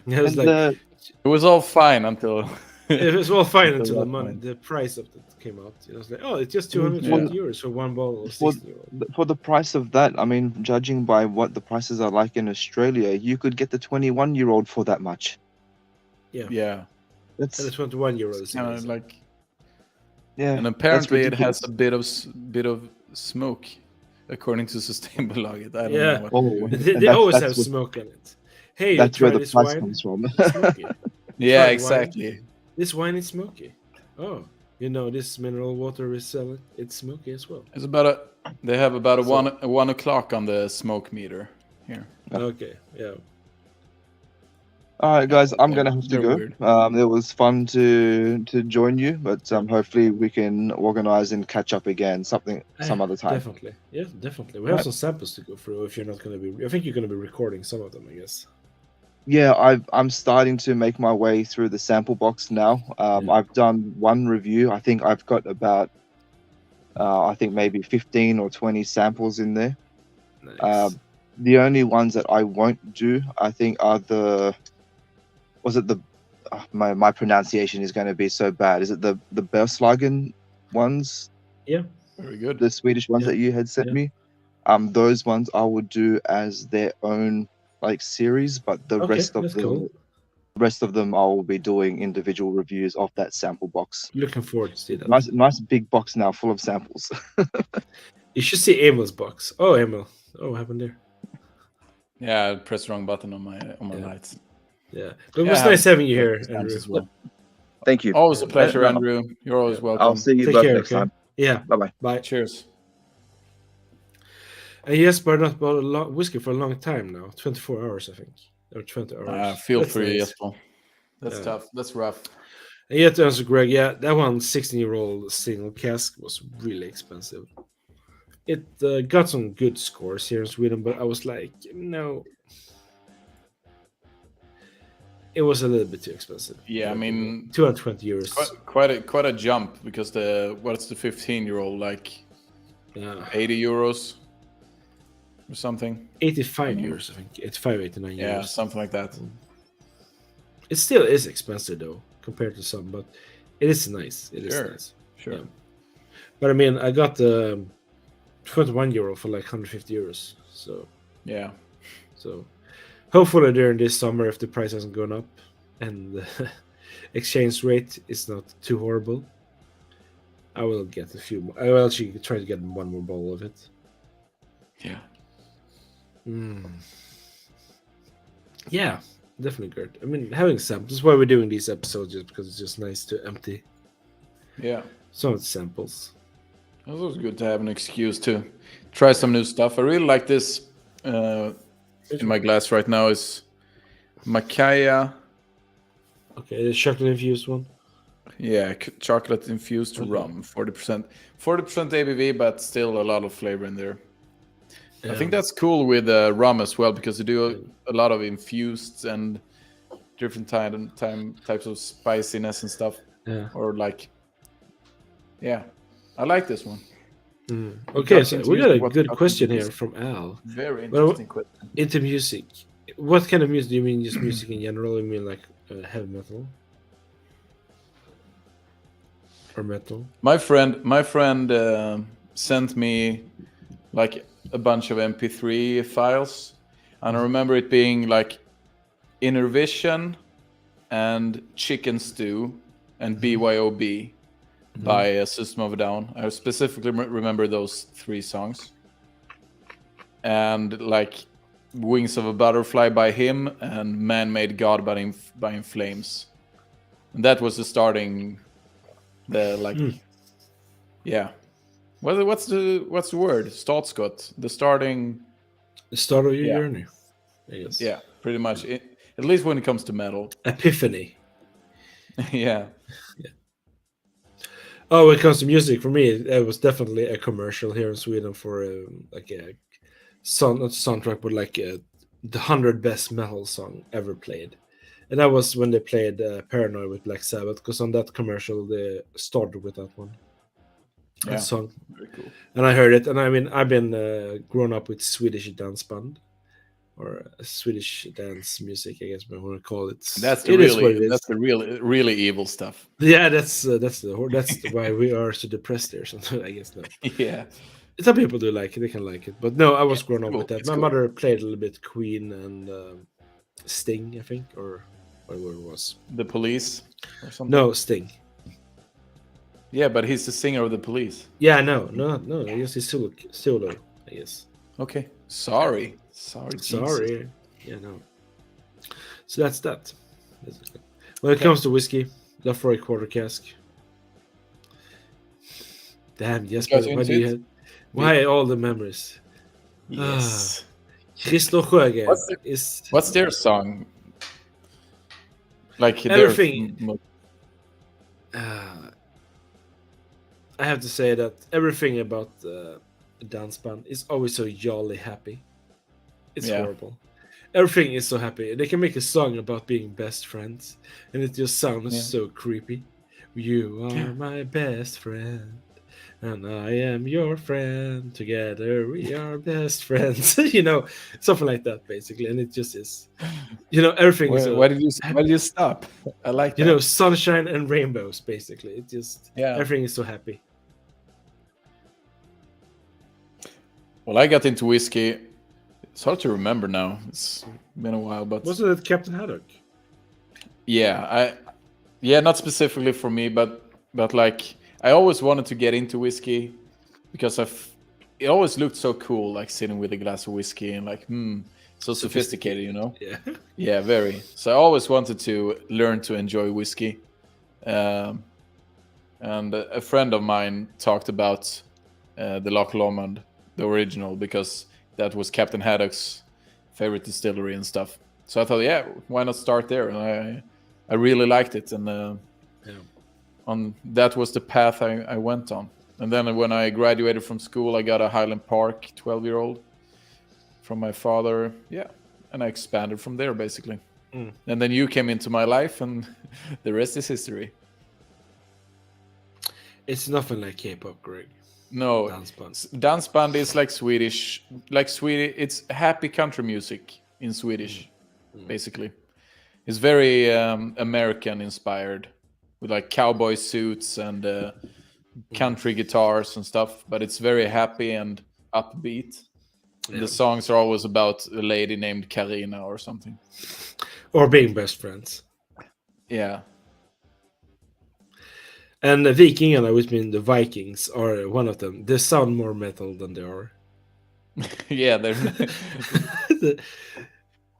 It was like it was all fine until it was all fine until the price of it came out. It was like, oh, it's just 220 euros for one bottle of 16-year-old. For the price of that, I mean, judging by what the prices are like in Australia, you could get the 21-year-old for that much. Yeah. That's the 21 euros. Kind of like. Yeah. And apparently it has a bit of smoke, according to Systembolaget. I don't know what. They always have smoke in it. Hey, that's where the price comes from. Yeah, exactly. Wine. This wine is smoky. Oh, this mineral water is selling. It's smoky as well. It's they have about a 1 o'clock on the smoke meter here. Okay, yeah. All right, guys, I'm gonna have to go. It was fun to join you, but hopefully we can organize and catch up again some other time. Definitely, yeah, definitely. We have some samples to go through. If you're not gonna be, I think you're gonna be recording some of them, I guess. Yeah, I'm starting to make my way through the sample box now. I've done one review. I think I've got about, I think maybe 15 or 20 samples in there. Nice. The only ones that I won't do, I think, are my pronunciation is going to be so bad. Is it the Bergslagen ones? Yeah, very good. The Swedish ones that you had sent me. Those ones I would do as their own like series, but the rest of them I will be doing individual reviews of that sample box. Looking forward to see that. Nice big box now full of samples. You should see Emil's box. Oh, Emil. Oh, what happened there? Yeah, I pressed the wrong button on my lights. Yeah, but it was nice having you here, Andrew. As well. Thank you. Always a pleasure, Andrew. You're always welcome. I'll see you Take both care, next okay? time. Yeah. Bye-bye. Bye. Cheers. And yes, but not bought whiskey for a long time now. 24 hours, I think, or 20 hours. Feel That's free, nice. Jesper. That's tough. That's rough. And yet to answer Greg, yeah, that one 16-year-old single cask was really expensive. It got some good scores here in Sweden, but I was like, no, it was a little bit too expensive. Yeah, I mean, 220 euros. Quite a jump, because what's the 15-year-old like? 80 euros or something. 85 euros, I think. 85, 89 euros. Yeah, something like that. It still is expensive though, compared to some, but it is nice. It is nice. Sure. Yeah. But I mean, I got the 21 euro for like 150 euros. So yeah. So hopefully during this summer, if the price hasn't gone up and the exchange rate is not too horrible, I will get a few more. I will actually try to get one more bottle of it. Yeah. Yeah, definitely good. I mean, having samples. That's why we're doing these episodes, just because it's just nice to empty some of the samples. It was good to have an excuse to try some new stuff. I really like this in my glass right now is Macaya. Okay, the chocolate infused one. Yeah, chocolate infused rum, 40% ABV, but still a lot of flavor in there. I think that's cool with rum as well, because they do a lot of infused and different types of spiciness and stuff. Yeah. Or like, yeah, I like this one. Okay, so we got a good question here from Al. Very interesting question. Into music, what kind of music do you mean? Just music in general? You mean like heavy metal or metal? My friend sent me like a bunch of MP3 files, and I remember it being like Inner Vision and Chicken Stew and BYOB by System of a Down. I specifically remember those 3 songs, and like Wings of a Butterfly by him and Man-Made God by In Flames. And that was the starting. Yeah. What's the word? Startskott. The start of your journey, I guess. Yeah, pretty much. At least when it comes to metal. Epiphany. Yeah. Oh, when it comes to music, for me, it was definitely a commercial here in Sweden for like a soundtrack, but like the 100 best metal song ever played. And that was when they played Paranoid with Black Sabbath, because on that commercial, they started with that one. That song. Very cool. And I heard it, and I mean, I've been grown up with Swedish dance band, or Swedish dance music, I guess we want to call it. That's the really evil stuff. Yeah, that's why we are so depressed there. Something, I guess. No. Yeah. Some people do like it; they can like it. But no, I was grown up with that. My mother played a little bit Queen and Sting, I think, or whatever it was. The Police or something. No, Sting. Yeah, but he's the singer of the Police. Yeah, no. I guess he's solo. I guess. Okay. Sorry. Yeah, no. So that's that. When it comes to whiskey, love for a quarter cask. Damn, yes, but why all the memories? Yes. Christer Sjögren What's their song? Like everything. I have to say that everything about the dance band is always so jolly happy. It's horrible. Everything is so happy. They can make a song about being best friends, and it just sounds so creepy. You are my best friend, and I am your friend. Together we are best friends. Something like that, basically. And it just is. Everything is. Why did you stop? I like that. Sunshine and rainbows, basically. It just everything is so happy. Well, I got into whiskey. It's hard to remember now. It's been a while, but wasn't it Captain Haddock? Yeah, not specifically for me, but like I always wanted to get into whiskey because it always looked so cool, like sitting with a glass of whiskey and like, so sophisticated, you know? Yeah. Yeah, very. So I always wanted to learn to enjoy whiskey. And a friend of mine talked about the Loch Lomond, the original, because that was Captain Haddock's favorite distillery and stuff. So I thought, yeah, why not start there? And I really liked it, and that was the path I went on. And then when I graduated from school, I got a Highland Park 12-year-old from my father. Yeah, and I expanded from there, basically. And then you came into my life, and the rest is history. It's nothing like K-pop, Greg. No, dansband is like Swedish, It's happy country music in Swedish, basically. It's very American inspired, with like cowboy suits and country guitars and stuff. But it's very happy and upbeat. The songs are always about a lady named Karina or something, or being best friends. Yeah. And the Vikingarna, which mean the Vikings, are one of them. They sound more metal than they are. Yeah, they're.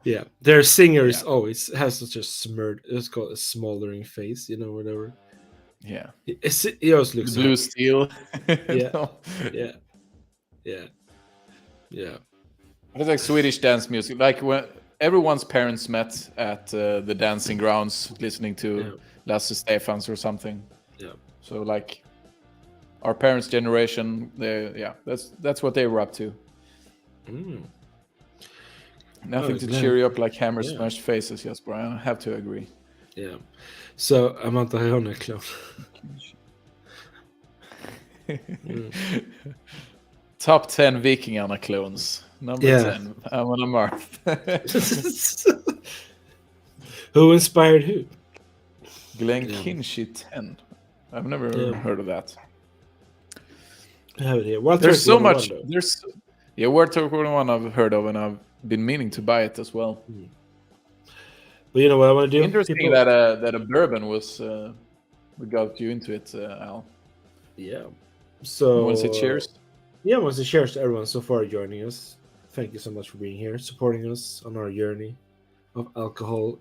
Yeah, their singers always has such a it's called a smoldering face, you know, whatever. Yeah, he always looks blue steel. Yeah, yeah. It's like Swedish dance music, like when everyone's parents met at the dancing grounds, listening to Lasse Stefans or something. Yeah. So like our parents' generation, that's what they were up to. Nothing to cheer you up like hammer smashed faces, Jesper. I have to agree. Yeah. So Amanda Rona clone. Top 10 Vikingarna clones. Number 10. Amanda Marth. Who inspired who? Glenn Kinchy 10. I've never heard of that. I have it here. There's so much. Word Talk 101 I've heard of, and I've been meaning to buy it as well. But you know what I want to do? Interesting that a bourbon was we got you into it, Al. Yeah. So you want to say cheers? Yeah, I want to say cheers to everyone so far joining us. Thank you so much for being here, supporting us on our journey of alcohol.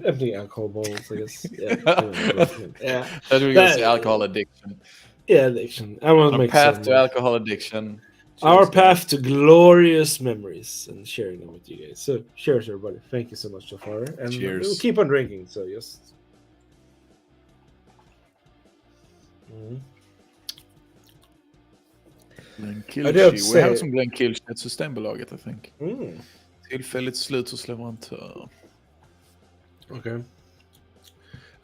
Empty alcohol bottles, I guess. Yeah. That we gonna say alcohol addiction. Yeah, addiction. I want to make path to alcohol addiction. Our path to glorious memories and sharing them with you guys. So, cheers, everybody. Thank you so much so far. And cheers. We'll keep on drinking. So, just. Glenkill. We have some Glenkill at Systembolaget, I think. Tillfälligt slut hos leverantör. Okay.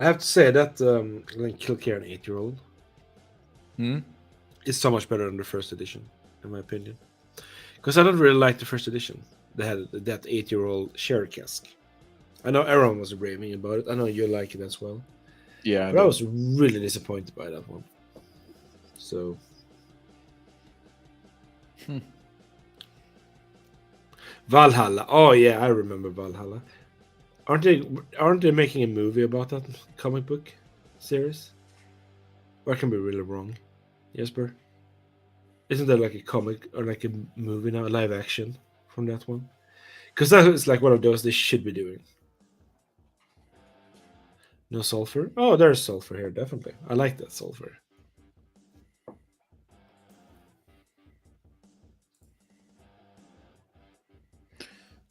I have to say that Glenkill Care, an 8-year-old, is so much better than the first edition, in my opinion. Because I don't really like the first edition. They had that 8-year-old sherry cask. I know everyone was raving about it. I know you like it as well. Yeah. But I was really disappointed by that one. So. Valhalla. Oh yeah, I remember Valhalla. Aren't they making a movie about that comic book series? Or I can be really wrong. Jesper? Isn't there like a comic or like a movie now, a live action from that one? Because that is like one of those they should be doing. No sulfur? Oh, there's sulfur here, definitely. I like that sulfur.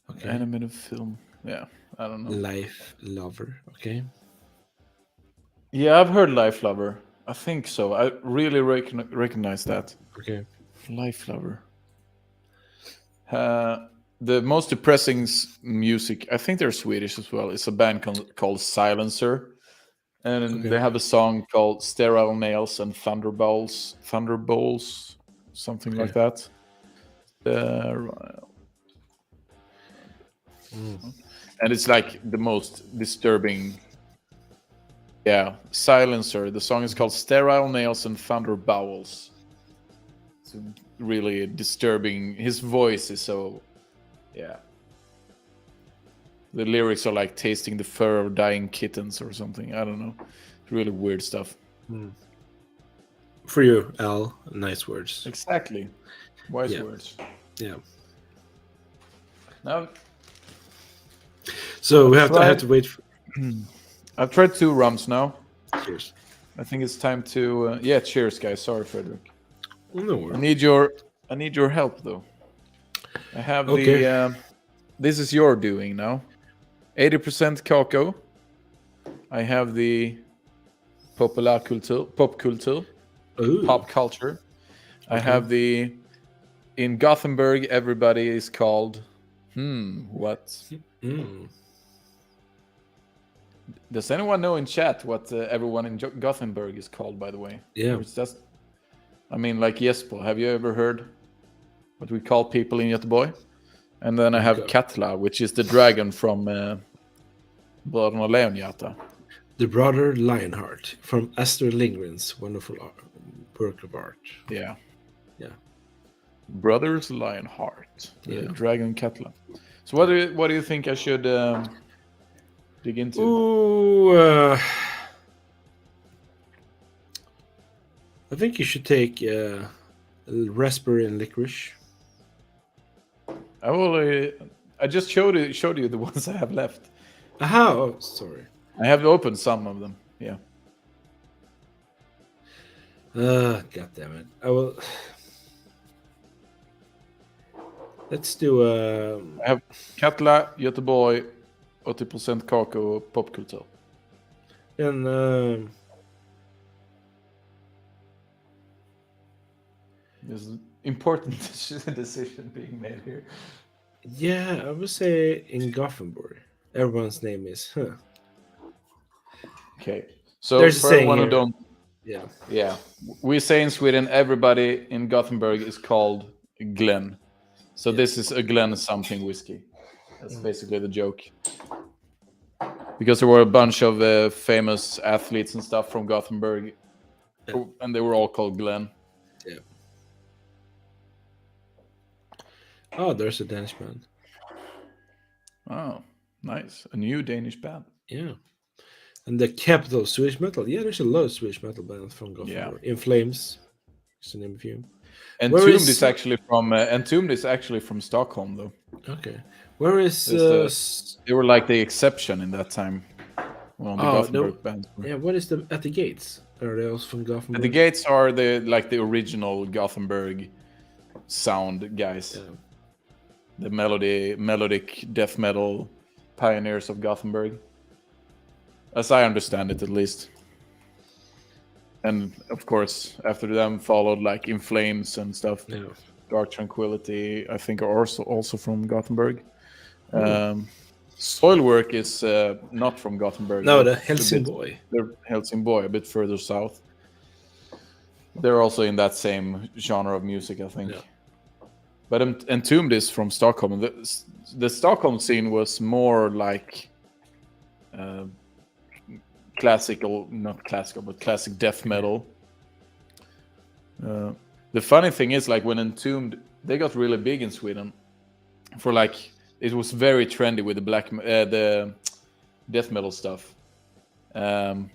Okay. Animated film. Yeah, I don't know. Life Lover, okay. Yeah, I've heard Life Lover. I think so. I really recognize that. Okay. Life Lover. The most depressing music, I think they're Swedish as well. It's a band called Silencer. And they have a song called Sterile Nails and Thunderbolts, something like that. And it's like the most disturbing. Yeah, Silencer. The song is called Sterile Nails and Thunder Bowels. It's really disturbing. His voice is so. Yeah. The lyrics are like tasting the fur of dying kittens or something. I don't know. It's really weird stuff. For you, Al, nice words. Exactly. Wise Yeah. words. Yeah. Now, So I tried- have to wait. I've tried 2 rums now. Cheers. I think it's time to. Cheers, guys. Sorry, Frederick. No I worries. need your help though. I have Okay. the. This is your doing now. 80% cocoa. I have the pop culture. Ooh. Pop culture. I Okay. have the. In Gothenburg, everybody is called. What? Mm. Does anyone know in chat what everyone in Gothenburg is called? By the way, Yeah. Or it's just. I mean, like Jesper. Have you ever heard what we call people in Göteborg? And then I have Okay. Katla, which is the dragon from Bröderna Lejonhjärta. The brother Lionheart from Astrid Lindgren's wonderful work of art. Yeah. Yeah. Brothers Lionheart, the Yeah. dragon Katla. So what do you think I should dig into? Ooh. I think you should take raspberry and licorice. I just showed you the ones I have left. Aha! Oh, sorry. I have opened some of them. Yeah. God damn it! I will. Let's do. I have Katla, Göteborg, 80% kakao, popkultur. And There's an important decision being made here. yeah, I would say in Gothenburg, everyone's name is. Okay. So There's a for saying everyone who here. don't. Yeah. Yeah, we say in Sweden everybody in Gothenburg is called Glenn. So this is a Glenn something whiskey. That's basically the joke. Because there were a bunch of famous athletes and stuff from Gothenburg, Yeah. and they were all called Glenn. Yeah. Oh, there's a Danish band. Oh, nice. A new Danish band. Yeah. And the capital of Swedish metal. Yeah, there's a lot of Swedish metal bands from Gothenburg. In Flames, just to name a few. Entombed is actually from Stockholm, though. Okay. Where is? They were like the exception in that time. Well, the Gothenburg bands. Yeah. What is the at the gates? Are they also from Gothenburg? The Gates are the original Gothenburg sound guys. Yeah. The melodic death metal pioneers of Gothenburg. As I understand it, at least. And of course, after them followed like In Flames and stuff. Yeah. Dark Tranquility, I think, are also from Gothenburg. Soilwork is not from Gothenburg. No, the Helsingborg. They're Helsingborg, a bit further south. They're also in that same genre of music, I think. Yeah. But Entombed is from Stockholm. The Stockholm scene was more like classic death metal. The funny thing is, like when Entombed, they got really big in Sweden. For like, it was very trendy with the death metal stuff. And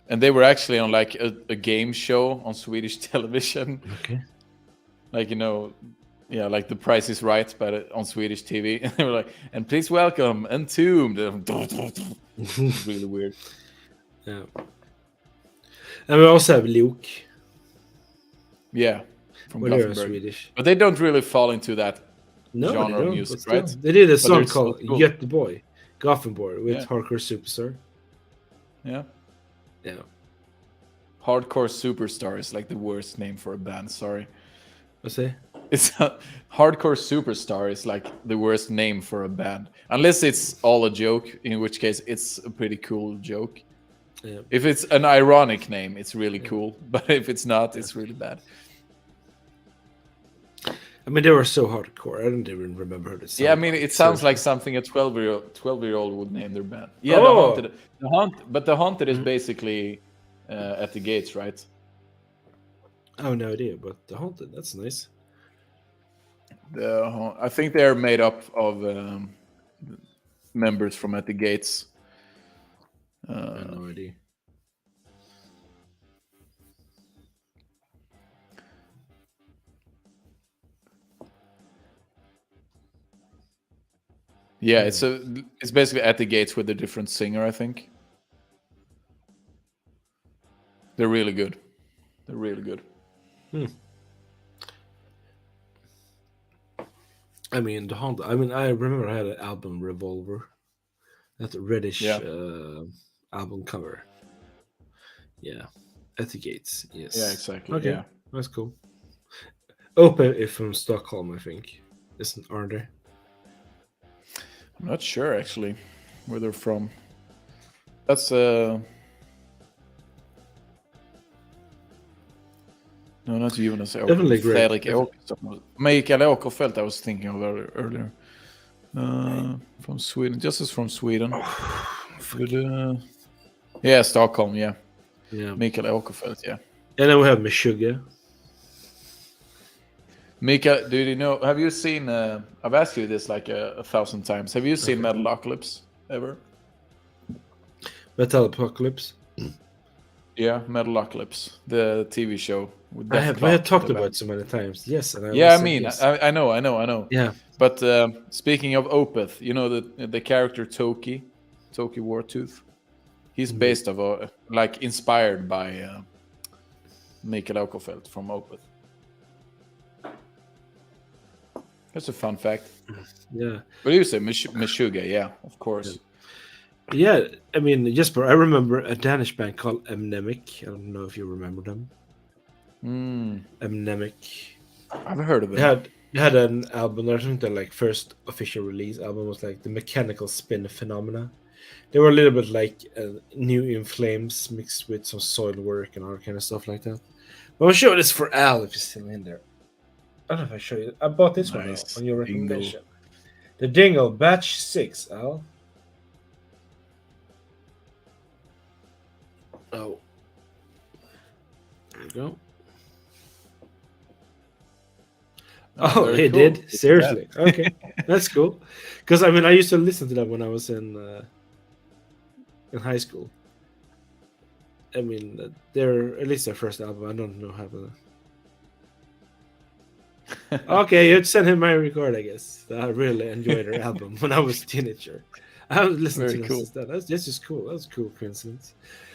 they were actually on like a game show on Swedish television. Okay. Like, like The Price is Right, but on Swedish TV. And they were like, and please welcome Entombed. Really weird. Yeah. And we also have Luke. Yeah, from Well, they're Gothenburg. Swedish. But they don't really fall into that genre they of don't, music, but right? still. They did a But song they're so called cool. Göteborg, Gothenburg, with Yeah. Hardcore Superstar. Yeah. Yeah. Hardcore Superstar is like the worst name for a band, sorry. What's that? It's Hardcore Superstar is like the worst name for a band. Unless it's all a joke, in which case it's a pretty cool joke. Yeah. If it's an ironic name, it's really cool. But if it's not, it's really bad. I mean, they were so hardcore. I don't even remember how to say. Yeah, I mean, it sounds like something a 12-year-old would name their band. Yeah, Oh. The Haunted is basically at the Gates, right? I have no idea, but the Haunted, that's nice. I think they're made up of members from At the Gates. I have no idea. Yeah, it's basically At the Gates with a different singer, I think. They're really good. They're really good. I mean, the Honda. I mean, I remember I had an album Revolver, that reddish Yeah. album cover. Yeah, At the Gates. Yes. Yeah, exactly. Okay, Yeah. that's cool. Open is from Stockholm, I think. Aren't they? I'm not sure actually where they're from. That's no, not Jonas Åkerfeldt. Definitely great. Fredrik Åkerfeldt. Mikael Åkerfeldt I was thinking of earlier. From Sweden. Just as from Sweden. With, yeah, Stockholm, yeah. Yeah. Mikael Åkerfeldt, yeah. And then we have Meshuggah. Mika, do you know? Have you seen? I've asked you this like a thousand times. Have you seen Metalocalypse ever? Metalocalypse. Yeah, Metalocalypse, the TV show. With I have talked about it so many times. Yes, and I mean, yes. I know. Yeah. But speaking of Opeth, you know the character Toki Wartooth. He's based of like inspired by Mikael Åkerfeldt from Opeth. That's a fun fact. Yeah. What do you say? Meshuggah, yeah, of course. Yeah, I mean, Jesper, I remember a Danish band called Emnemic. I don't know if you remember them. Emnemic. I've heard of it. They had an album. I think their like first official release album was like the Mechanical Spin Phenomena. They were a little bit like New In Flames mixed with some Soilwork and all kind of stuff like that. But I'll show this for Al if he's still in there. I don't know if I show you. I bought this one on your recommendation. The Dingle Batch 6, Al. Oh. There you go. Oh, he cool. did? Seriously? Okay. That's cool. Because, I mean, I used to listen to them when I was in high school. I mean, they're at least their first album. I don't know how to... Okay, you'd send him my record, I guess. I really enjoyed their album when I was a teenager. I haven't listened to them since then. That's just cool. That was a cool coincidence.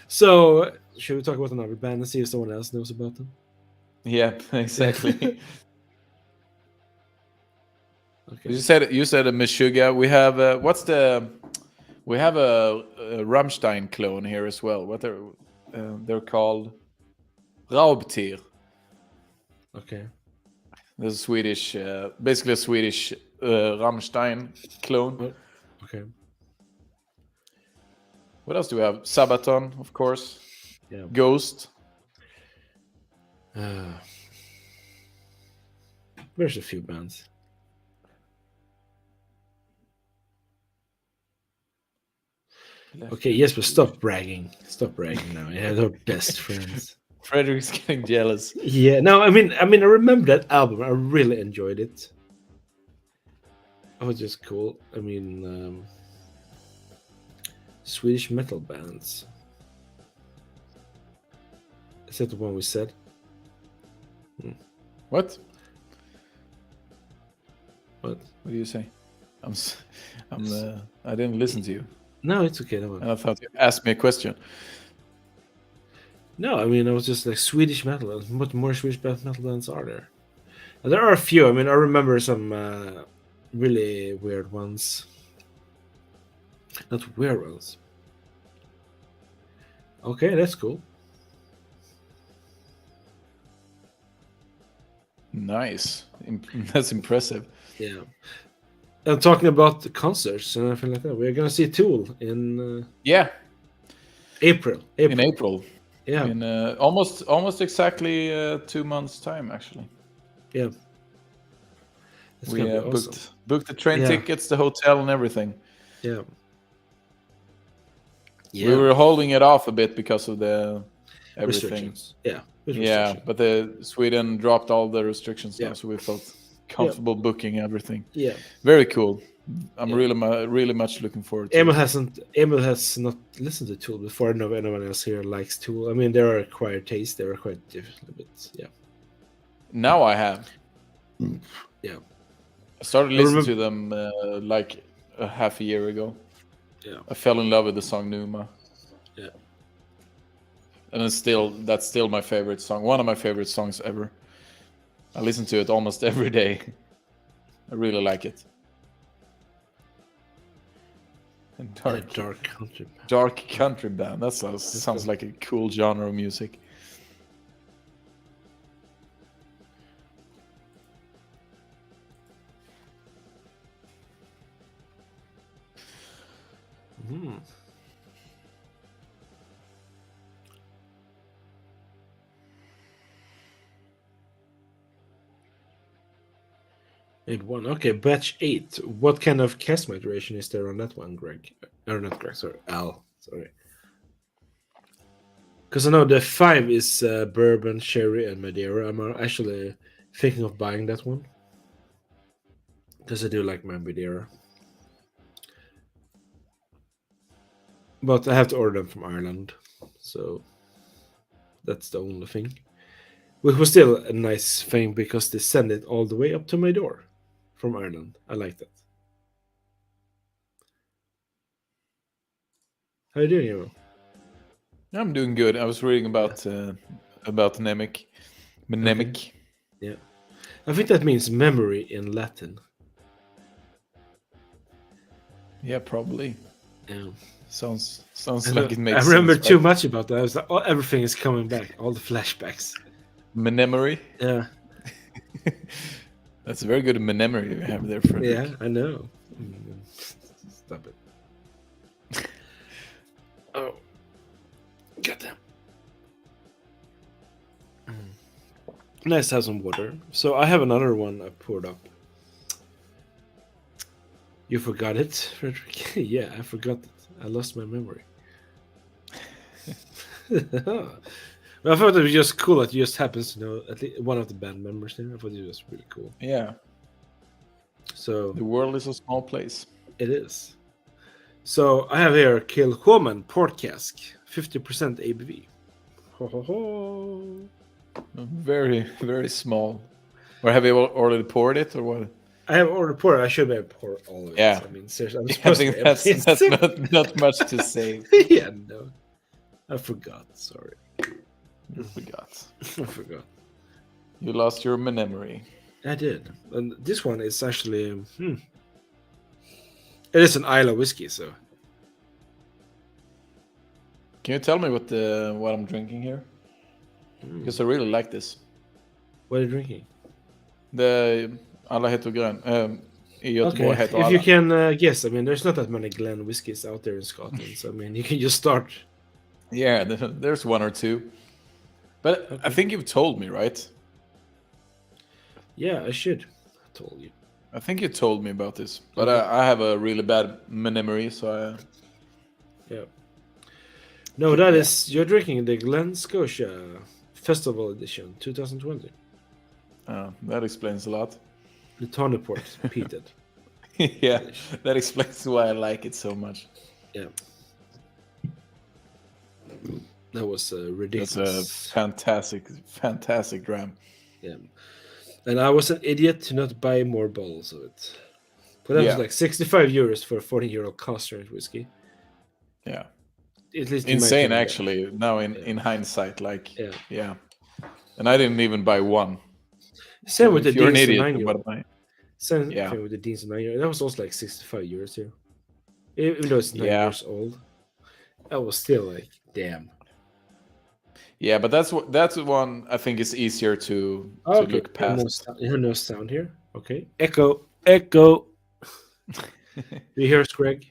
So, should we talk about another band and see if someone else knows about them? Yeah, exactly. Okay. You said a Meshuggah. We have we have a Rammstein clone here as well. What they're called Raubtier. Okay. There's a Swedish, basically a Swedish Rammstein clone. Oh, okay. What else do we have? Sabaton, of course. Yeah. Ghost. There's a few bands. Okay, yes, but stop bragging. Stop bragging now. Yeah, they're best friends. Fredrik's getting jealous. Yeah, no, I mean, I remember that album. I really enjoyed it. It was just cool. I mean, Swedish metal bands. Is that the one we said? What? What? What do you say? I didn't listen to you. No, it's okay. No, I thought you asked me a question. No, I mean, it was just like Swedish metal. What more Swedish metal bands are there? There are a few. I mean, I remember some really weird ones. Not weird ones. Okay, that's cool. Nice. That's impressive. Yeah. And talking about the concerts and everything like that, we're gonna see Tool in April. In April. Yeah. In almost exactly 2 months' time, actually. Yeah. That's We awesome. booked the train tickets, the hotel, and everything. Yeah. We were holding it off a bit because of the everything. Yeah. But Sweden dropped all the restrictions now, so we felt comfortable booking everything. Yeah. Very cool. I'm really much looking forward to it. Emil has not listened to Tool before. I don't know if anyone else here likes Tool. I mean, they're acquired taste. They're quite different, but yeah. Now I have. Yeah. I started listening to them like a half a year ago. Yeah. I fell in love with the song Numa. Yeah. And that's still my favorite song. One of my favorite songs ever. I listen to it almost every day. I really like it. And Dark country. Dark country band. That sounds like a cool genre of music. Hmm. It won. Okay, batch 8. What kind of cast maturation is there on that one, Greg? Or not Greg, sorry. Al. Sorry. Because I know the 5 is bourbon, sherry, and Madeira. I'm actually thinking of buying that one. Because I do like my Madeira. But I have to order them from Ireland. So that's the only thing. Which was still a nice thing because they send it all the way up to my door from Ireland. I like that. How you doing, Emil? I'm doing good. I was reading about Mnemonic. Okay. Yeah. I think that means memory in Latin. Yeah, probably. Yeah. Sounds like it makes I remember sense, too right? much about that. I was like, oh, everything is coming back. All the flashbacks. Memory. Yeah. That's a very good memory you have there, Fredrik. Yeah, I know. Stop it. Oh. Goddamn. Nice to have some water. So I have another one I poured up. You forgot it, Frederick? Yeah, I forgot it. I lost my memory. But I thought it was just cool that you just happens to know at least one of the band members there. I thought it was really cool. Yeah. So The world is a small place. it is. So I have here Kilchoman Port Cask, 50% ABV. Ho ho ho. Very, very small. Or have you already poured it, or what? I have already poured. I should have poured all of it. Yeah. I mean, seriously, I'm I supposed think to that's not much to say. Yeah, no. I forgot. Sorry. You forgot. I forgot. You lost your memory. I did. And this one is actually... It is an Isla whiskey, so... Can you tell me what I'm drinking here? Because I really like this. What are you drinking? The Alla heter grön. I Göteborg heter If alla. you can guess, I mean, there's not that many Glen whiskies out there in Scotland, so I mean, you can just start. Yeah, there's one or two. But Okay. I think you've told me, right? Yeah, I should. I told you. I think you told me about this. But Okay. I have a really bad memory, so Yeah. No, that is... You're drinking the Glen Scotia Festival Edition 2020. that explains a lot. The Tawny Port, peated. Yeah, that explains why I like it so much. Yeah. That was That's ridiculous. a fantastic dram. Yeah. And I was an idiot to not buy more bottles of it. But that was like 65 euros for a 14-year-old Coster whiskey. Yeah. At least in my Insane, opinion. actually, now in hindsight. Like, Yeah. yeah. And I didn't even buy one. Same So with the if you're an Dean's idiot, 9-year-old. but Same Yeah. thing with the Dean's 9-year-old. That was also like 65 euros too. Even though it's 9 Yeah. years old. That was still like, damn. Yeah, but that's one I think is easier to look past. No sound here. Okay. Echo. Do you hear us, Greg?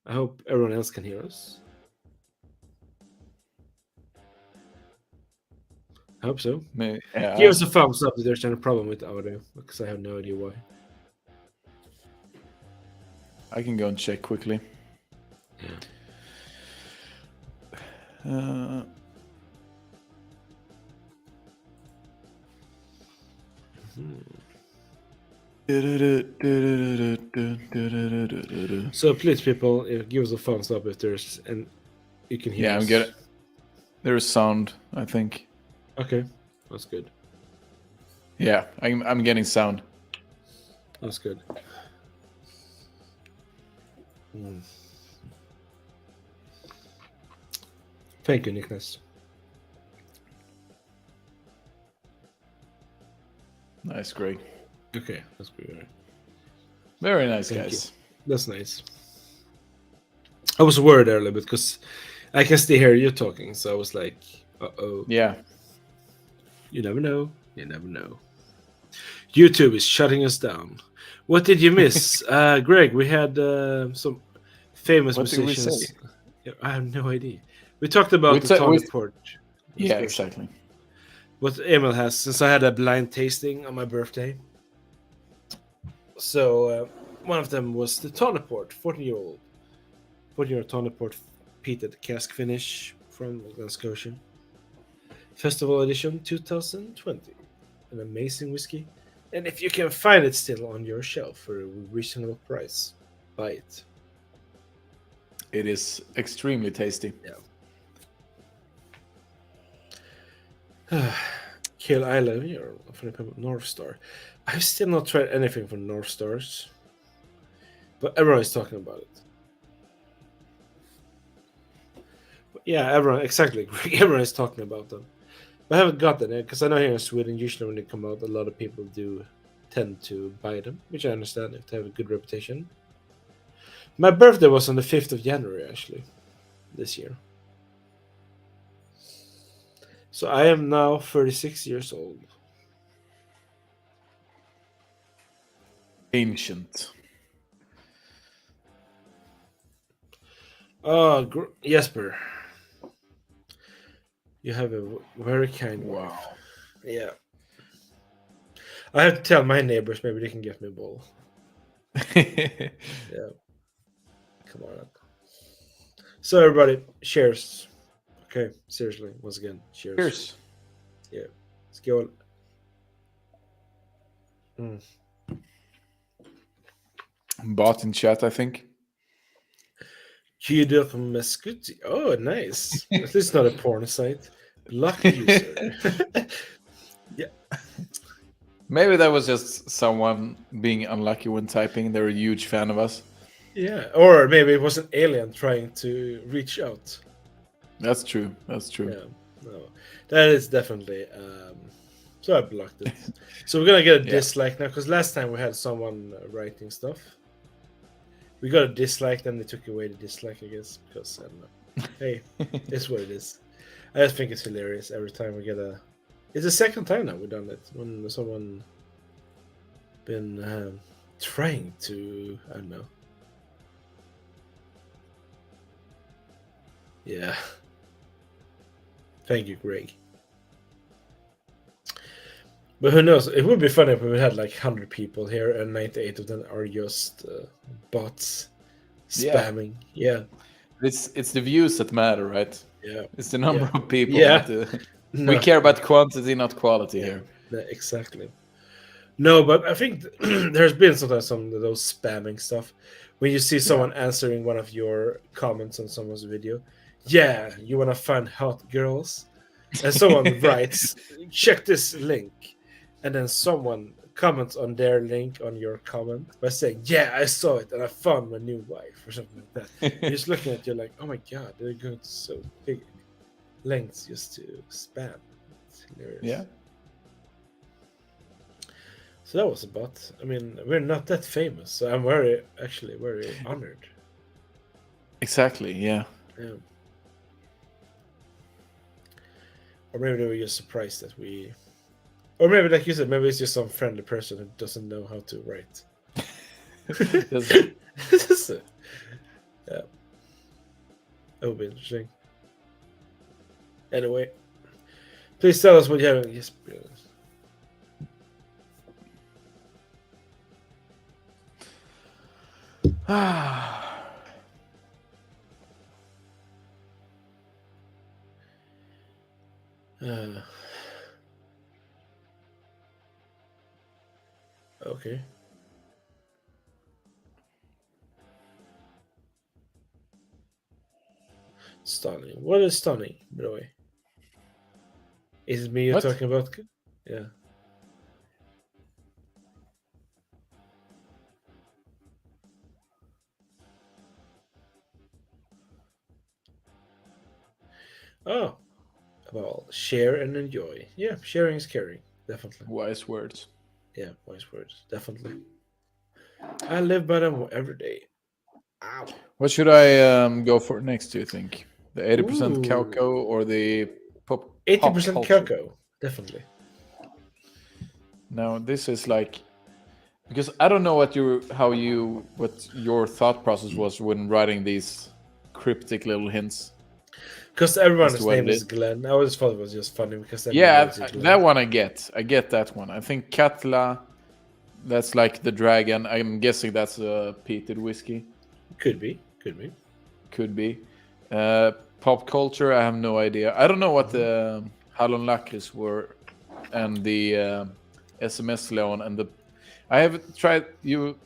I hope everyone else can hear us. I hope so. Yeah, Give us a thumbs up if there's any problem with the audio, because I have no idea why. I can go and check quickly. So please, people, give us a thumbs up if there's, and you can hear us. I'm getting. There's sound, I think. Okay, that's good. Yeah, I'm getting sound. That's good. Mm. Thank you, Nicholas. Nice, Greg. Okay, that's good. Very nice, Thank guys. That's nice. I was worried earlier because I can still hear you talking, so I was like, "Uh-oh." Yeah. You never know. You never know. YouTube is shutting us down. What did you miss, Greg? We had some famous What did we say? musicians. Yeah, I have no idea. We talked about the Tawny Port. Yeah, exactly. What Emil has, since I had a blind tasting on my birthday. So one of them was the Tawny Port, 14-year-old Tawny Port peated cask finish from Glen Scotia. Festival edition 2020. An amazing whiskey. And if you can find it still on your shelf for a reasonable price, buy it. It is extremely tasty. Yeah. Kill Island or North Star. I've still not tried anything from North Stars, but everyone is talking about it. But yeah, everyone exactly. Everyone is talking about them. I haven't gotten it because I know here in Sweden, usually when they come out, a lot of people do tend to buy them, which I understand if they have a good reputation. My birthday was on the 5th of January, actually, this year. So I am now 36 years old. Ancient. Oh, Jesper. You have a very kind wife. Wow. Yeah. I have to tell my neighbors, maybe they can get me a bowl. Yeah. Come on. So everybody, cheers. Okay, seriously, once again, cheers. Cheers. Yeah. Skål. Mm. Bought in chat, I think. Kyder Mescuti. Oh, nice. At least not a porn site. Lucky user. Yeah. Maybe that was just someone being unlucky when typing. They're a huge fan of us. Yeah. Or maybe it was an alien trying to reach out. That's true. That's true. Yeah. No. That is definitely. So I blocked it. So we're gonna get a dislike now because last time we had someone writing stuff. We got a dislike, then they took away the dislike, I guess, because I don't know. Hey, it's what it is. I just think it's hilarious every time we get a. It's the second time now we've done it when someone been trying to. I don't know. Yeah. Thank you, Greg. But who knows? It would be funny if we had like 100 people here and 98 of them are just bots spamming. Yeah. It's the views that matter, right? Yeah. It's the number of people. Yeah. We care about quantity, not quality here. Exactly. No, but I think there's been sometimes some of those spamming stuff. When you see someone answering one of your comments on someone's video, yeah, you want to find hot girls? And someone writes, check this link. And then someone comments on their link on your comment by saying, yeah, I saw it and I found my new wife or something like that. You're just looking at you like, oh my god, they're going to so big lengths just to spam. It's hilarious. Yeah. So that was a bot. I mean, we're not that famous, so I'm very honored. Exactly, yeah. Yeah. Or maybe they were just surprised that we. Or maybe, like you said, maybe it's just some friendly person who doesn't know how to write. Yeah. That would be interesting. Anyway, please tell us what you have. Yes, okay. Stunning. What is stunning, by the way? Is it me you're talking about? Yeah. Oh, well, share and enjoy. Yeah, sharing is caring. Definitely. Wise words. Yeah, wise words. Definitely. I live by them every day. Ow. What should I go for next? Do you think the 80% Ooh. cocoa or the pop 80% culture? cocoa. Definitely. Now this is like because I don't know what your thought process was when writing these cryptic little hints Because as to everyone's what name it is is. Glenn. I always thought it was just funny because everyone Yeah, names it Glenn. that one I get. I get that one. I think Katla, that's like the dragon. I'm guessing that's a peated whiskey. Could be. Could be. Could be. Pop culture, I have no idea. I don't know what the Hallon Lakris were and the SMS Leon and the. I have tried you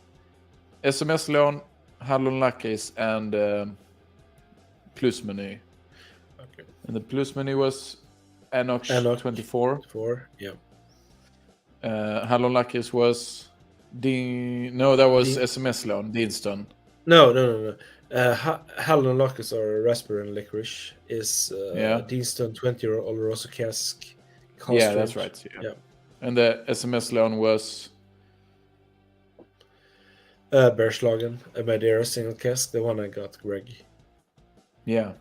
SMS Leon, Hallon Lakris, and Plus Menu. Okay. And the Plus Menu was Enoch Enoch 24. 4. Yeah. Hallon Lakris was no, that was The SMS Leon, Deanston. no. Hal and Locus or raspberry and licorice is Yeah. Deanston 20 or Oloroso cask. Yeah, that's right. Yeah. And the SMS Leon was Bergslagen, a Madeira single cask, the one I got, Greg. yeah.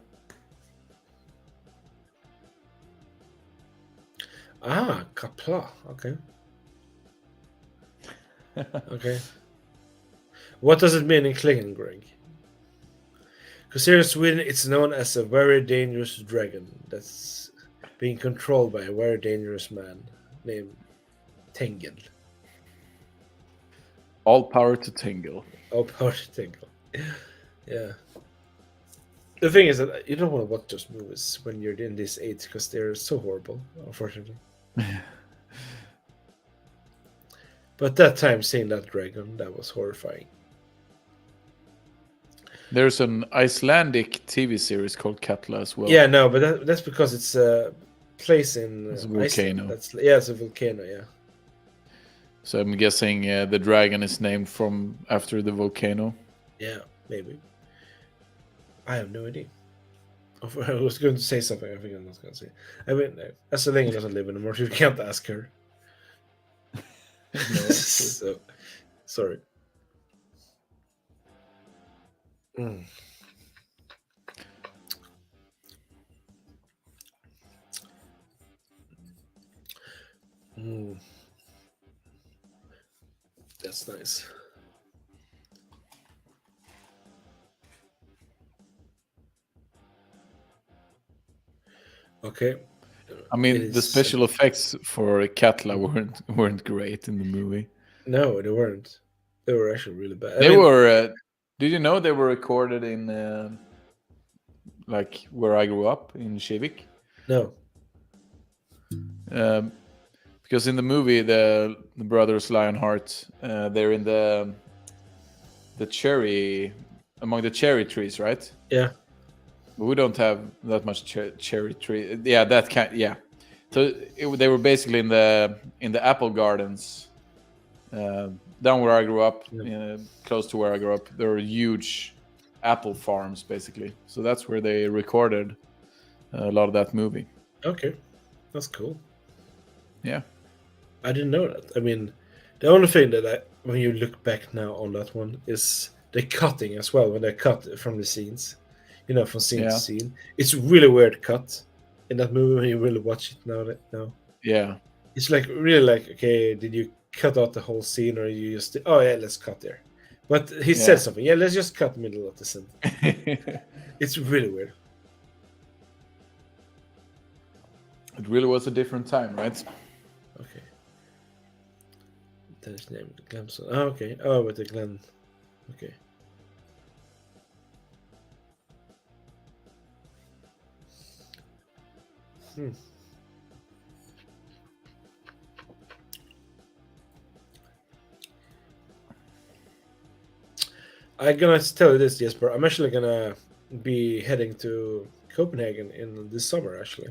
Ah, Kapla. Okay. Okay. What does it mean in Klingon, Greg? Because here in Sweden, it's known as a very dangerous dragon that's being controlled by a very dangerous man named Tengel. All power to Tingle. All power to Tengel. Yeah. The thing is that you don't want to watch those movies when you're in this age because they're so horrible, unfortunately. But that time, seeing that dragon, that was horrifying. There's an Icelandic TV series called Katla as well. Yeah, no, but that's because it's a place in It's a volcano. Iceland. It's a volcano. Yeah. So I'm guessing the dragon is named from after the volcano. Yeah, maybe. I have no idea. I was going to say something. I think I'm not going to say. I mean, Astrid doesn't live anymore. So you can't ask her. No, So, sorry. Mm. Mm. That's nice. Okay. I mean, the special effects for Katla weren't great in the movie. No, they weren't. They were actually really bad. They were. Did you know they were recorded in like where I grew up in Kivik? No. Because in the movie, the brothers Lionheart, they're in the cherry among the cherry trees, right? Yeah. But we don't have that much cherry tree. Yeah, that kind. Yeah, so they were basically in the apple gardens down where I grew up, close to where I grew up. There were huge apple farms, basically. So that's where they recorded a lot of that movie. Okay, that's cool. Yeah, I didn't know that. I mean, the only thing that when you look back now on that one is the cutting as well. When they cut from the scenes, from scene to scene, it's really weird cut in that movie when you really watch it now. Yeah, it's like really like, okay, did you cut out the whole scene or you just let's cut there? But he said something. Yeah, let's just cut the middle of the sentence. It's really weird. It really was a different time, right? Okay. That's name Glamson. Oh, okay. Oh, with the Glen. Okay. I'm gonna tell you this, Jesper. I'm actually gonna be heading to Copenhagen in this summer, actually.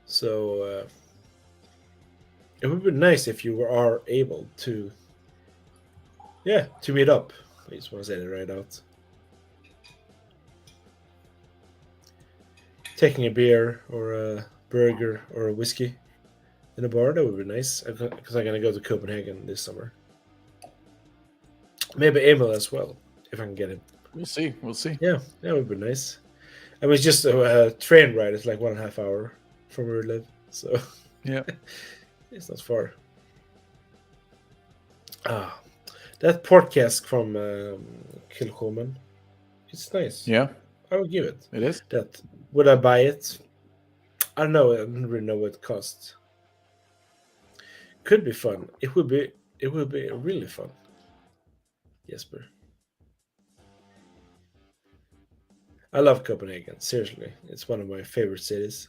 So it would be nice if you are able to, to meet up. I just want to say that right out. taking a beer or a burger or a whiskey in a bar. That would be nice because I'm gonna go to Copenhagen this summer. Maybe EMIL as well if I can get him. We'll see. We'll see. Yeah, that would be nice. I mean, it's just a train ride. It's like 1.5 hour from where we live, so Yeah. it's not far. Ah, that port cask from Kilchoman, it's nice. Yeah. I would give it It is. that. Would I buy it? I don't know. I don't really know what it costs. Could be fun. It would be. It would be really fun. Jesper. I love Copenhagen. Seriously, it's one of my favorite cities.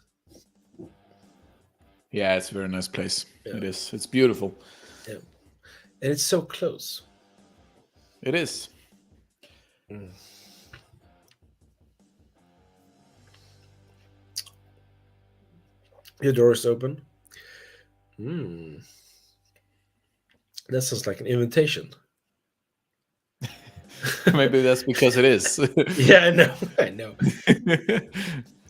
Yeah, it's a very nice place. Yeah. It is. It's beautiful. Yeah, and it's so close. It is. Your door is open. That sounds like an invitation. Maybe that's because it is. Yeah, I know. I know.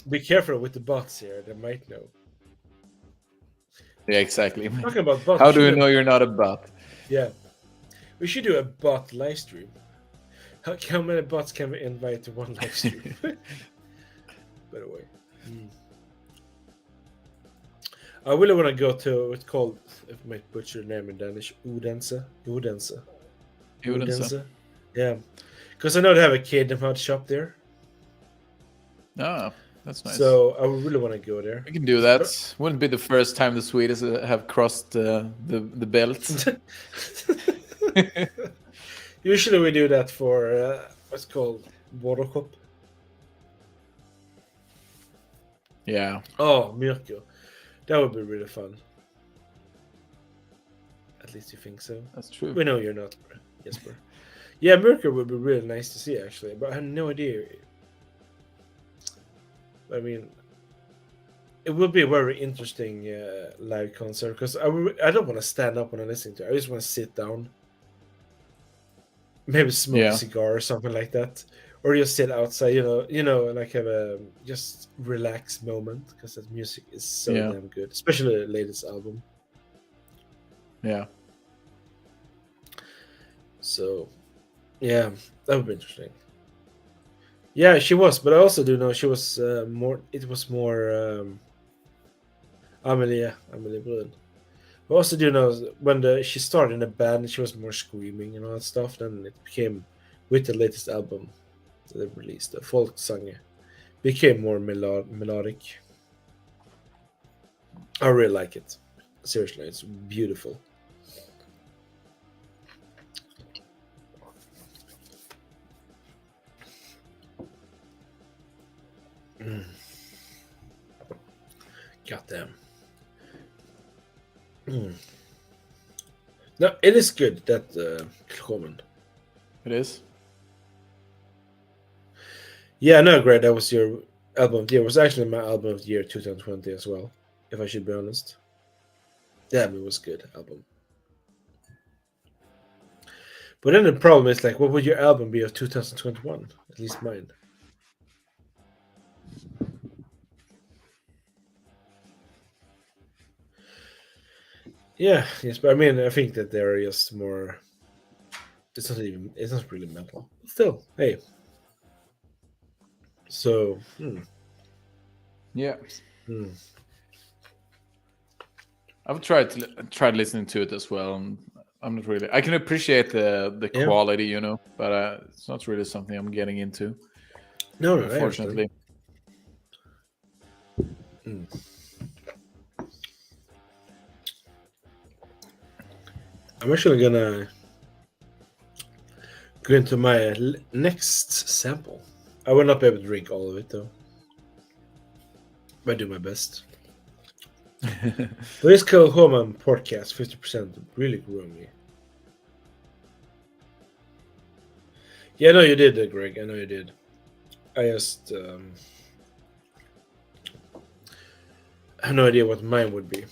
Be careful with the bots here. They might know. Yeah, exactly. Talking about bots. How do you know you're not a bot? Yeah, we should do a bot live stream. How many bots can we invite to one live stream? By the way, I really want to go to what's called. If I might butcher the name in Danish, Odense. Yeah, because I know they have a kingdom heart shop there. Ah, that's nice. So I would really want to go there. We can do that. Wouldn't be the first time the Swedes have crossed the belt. Usually we do that for what's called Borokop. Yeah. Oh, Mirko. That would be really fun. At least you think so. That's true. We know you're not, Jesper. Yeah, Mirko would be really nice to see, actually. But I have no idea. I mean, it would be a very interesting live concert because I don't want to stand up when I listen to it. I just want to sit down. Maybe smoke a cigar or something like that. Or just sit outside, like have a just relaxed moment because that music is so damn good, especially the latest album. Yeah. So, yeah, that would be interesting. Yeah, she was, but I also do know she was more. It was more Amelie Brun. I also do know when she started in the band, she was more screaming and all that stuff. Then it became with the latest album that they released, the folk song, became more melodic. I really like it. Seriously, it's beautiful. Goddamn. No, it is good that Klomen. It is. Yeah, no, great. That was your album of the year. It was actually my album of the year 2020 as well, if I should be honest. Damn, it was good album. But then the problem is, like, what would your album be of 2021? At least mine. Yeah, yes, but I mean, I think that they're just more. It's not really metal. Still, hey. So, yeah. I've tried listening to it as well. And I'm not really. I can appreciate the quality, but it's not really something I'm getting into. No, unfortunately. I'm actually gonna go into my next sample. I will not be able to drink all of it though, but I do my best. But it's called Home Podcast 50%. Really grew on me. Yeah, I know you did, Greg. I know you did. I just I have no idea what mine would be.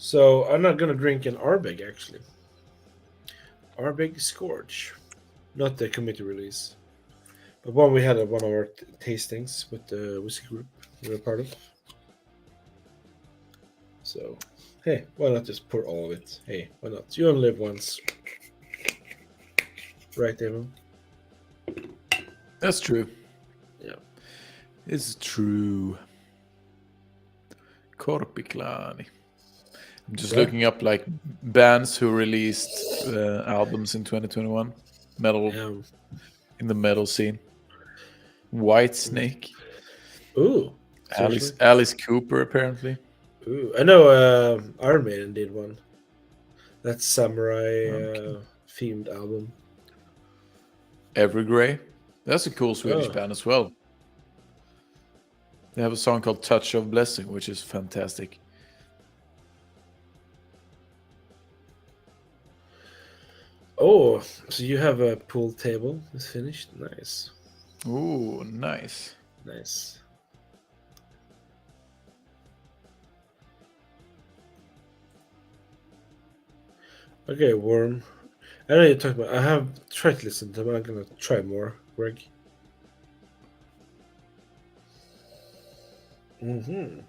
So I'm not gonna drink an Arbeg actually. Arbeg Scourge, not the committee release. But one we had at one of our tastings with the whiskey group we were part of. So, hey, why not just pour all of it? Hey, why not? You only live once. Right, Damon? That's true. Yeah. It's true. Korpiklaani. I'm just Yeah. looking up like bands who released albums in 2021. Metal in the metal scene. White Snake. Ooh. Alice Cooper apparently. Ooh. I know Iron Maiden did one. That samurai themed album. Evergrey. That's a cool Swedish band as well. They have a song called Touch of Blessing, which is fantastic. Oh, so you have a pool table. It's finished. Nice. Ooh, nice. Nice. Okay, Worm. I know you're talking about. I have tried to listen to them. I'm gonna try more, Greg. Mm-hmm.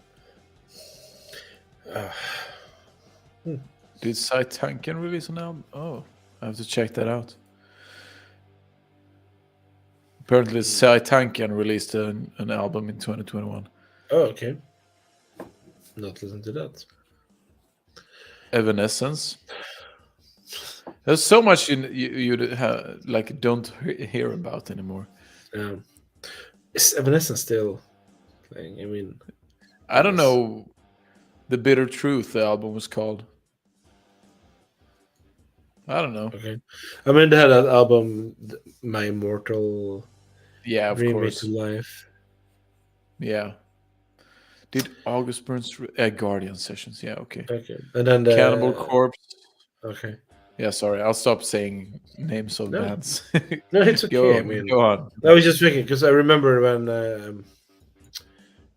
Did Sai Tanken release an album? Oh, I have to check that out. Apparently, Sai Tanken released an album in 2021. Oh, okay. Not listen to that. Evanescence. There's so much you like don't hear about anymore. Is Evanescence still playing? I mean, I don't know. The Bitter Truth, the album was called. I don't know. Okay. I mean, they had that album, My Immortal. Yeah, of Bring course. Me to Life. Yeah. Did August Burns Guardian Sessions? Yeah, okay. Okay, and then Cannibal Corpse. Okay. Yeah, sorry. I'll stop saying names of bands. No, it's okay. Go on. I was just thinking because I remember when the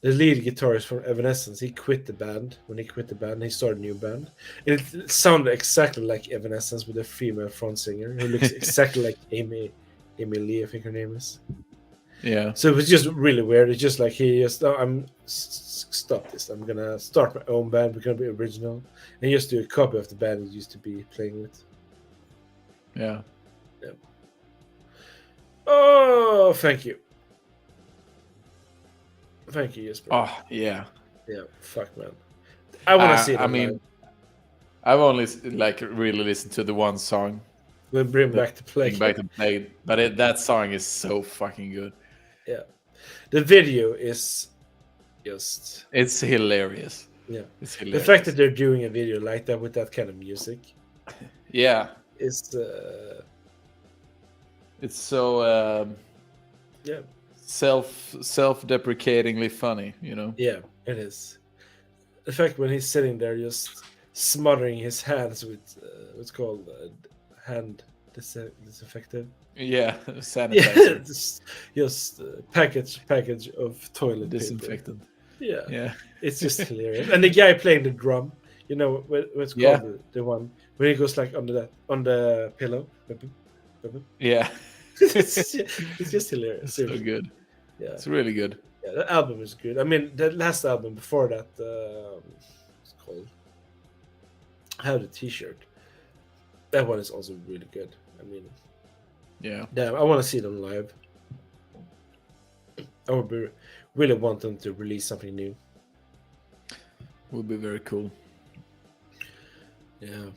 lead guitarist from Evanescence, he quit the band. When he quit the band, he started a new band. It sounded exactly like Evanescence with a female front singer who looks exactly like EMIL, I think her name is. Yeah. So it was just really weird. It's just like stop this. I'm gonna start my own band. We're gonna be original and just do a copy of the band he used to be playing with. Yeah. Oh, thank you. Thank you, Jesper. Oh, yeah. Yeah, fuck, man. I want to see it. I mean, I've only like really listened to the one song. We'll bring back to play. But that song is so fucking good. Yeah, the video is just. It's hilarious. Yeah, it's hilarious. The fact that they're doing a video like that with that kind of music. Yeah, it's so yeah, self-deprecatingly funny, you know. Yeah, it is. The fact when he's sitting there just smothering his hands with what's called hand disinfectant. Yeah, sanitizer. Yeah, just package of toilet disinfectant. Paper. Yeah, it's just hilarious. And the guy playing the drum, you know what's called the one when he goes like on the pillow. Yeah, it's just hilarious. So good. Yeah, it's really good. Yeah, that album is good. I mean, the last album before that, it's called "How the T-Shirt." That one is also really good. I mean, yeah, damn, I want to see them live. I would really want them to release something new. Would be very cool. Yeah,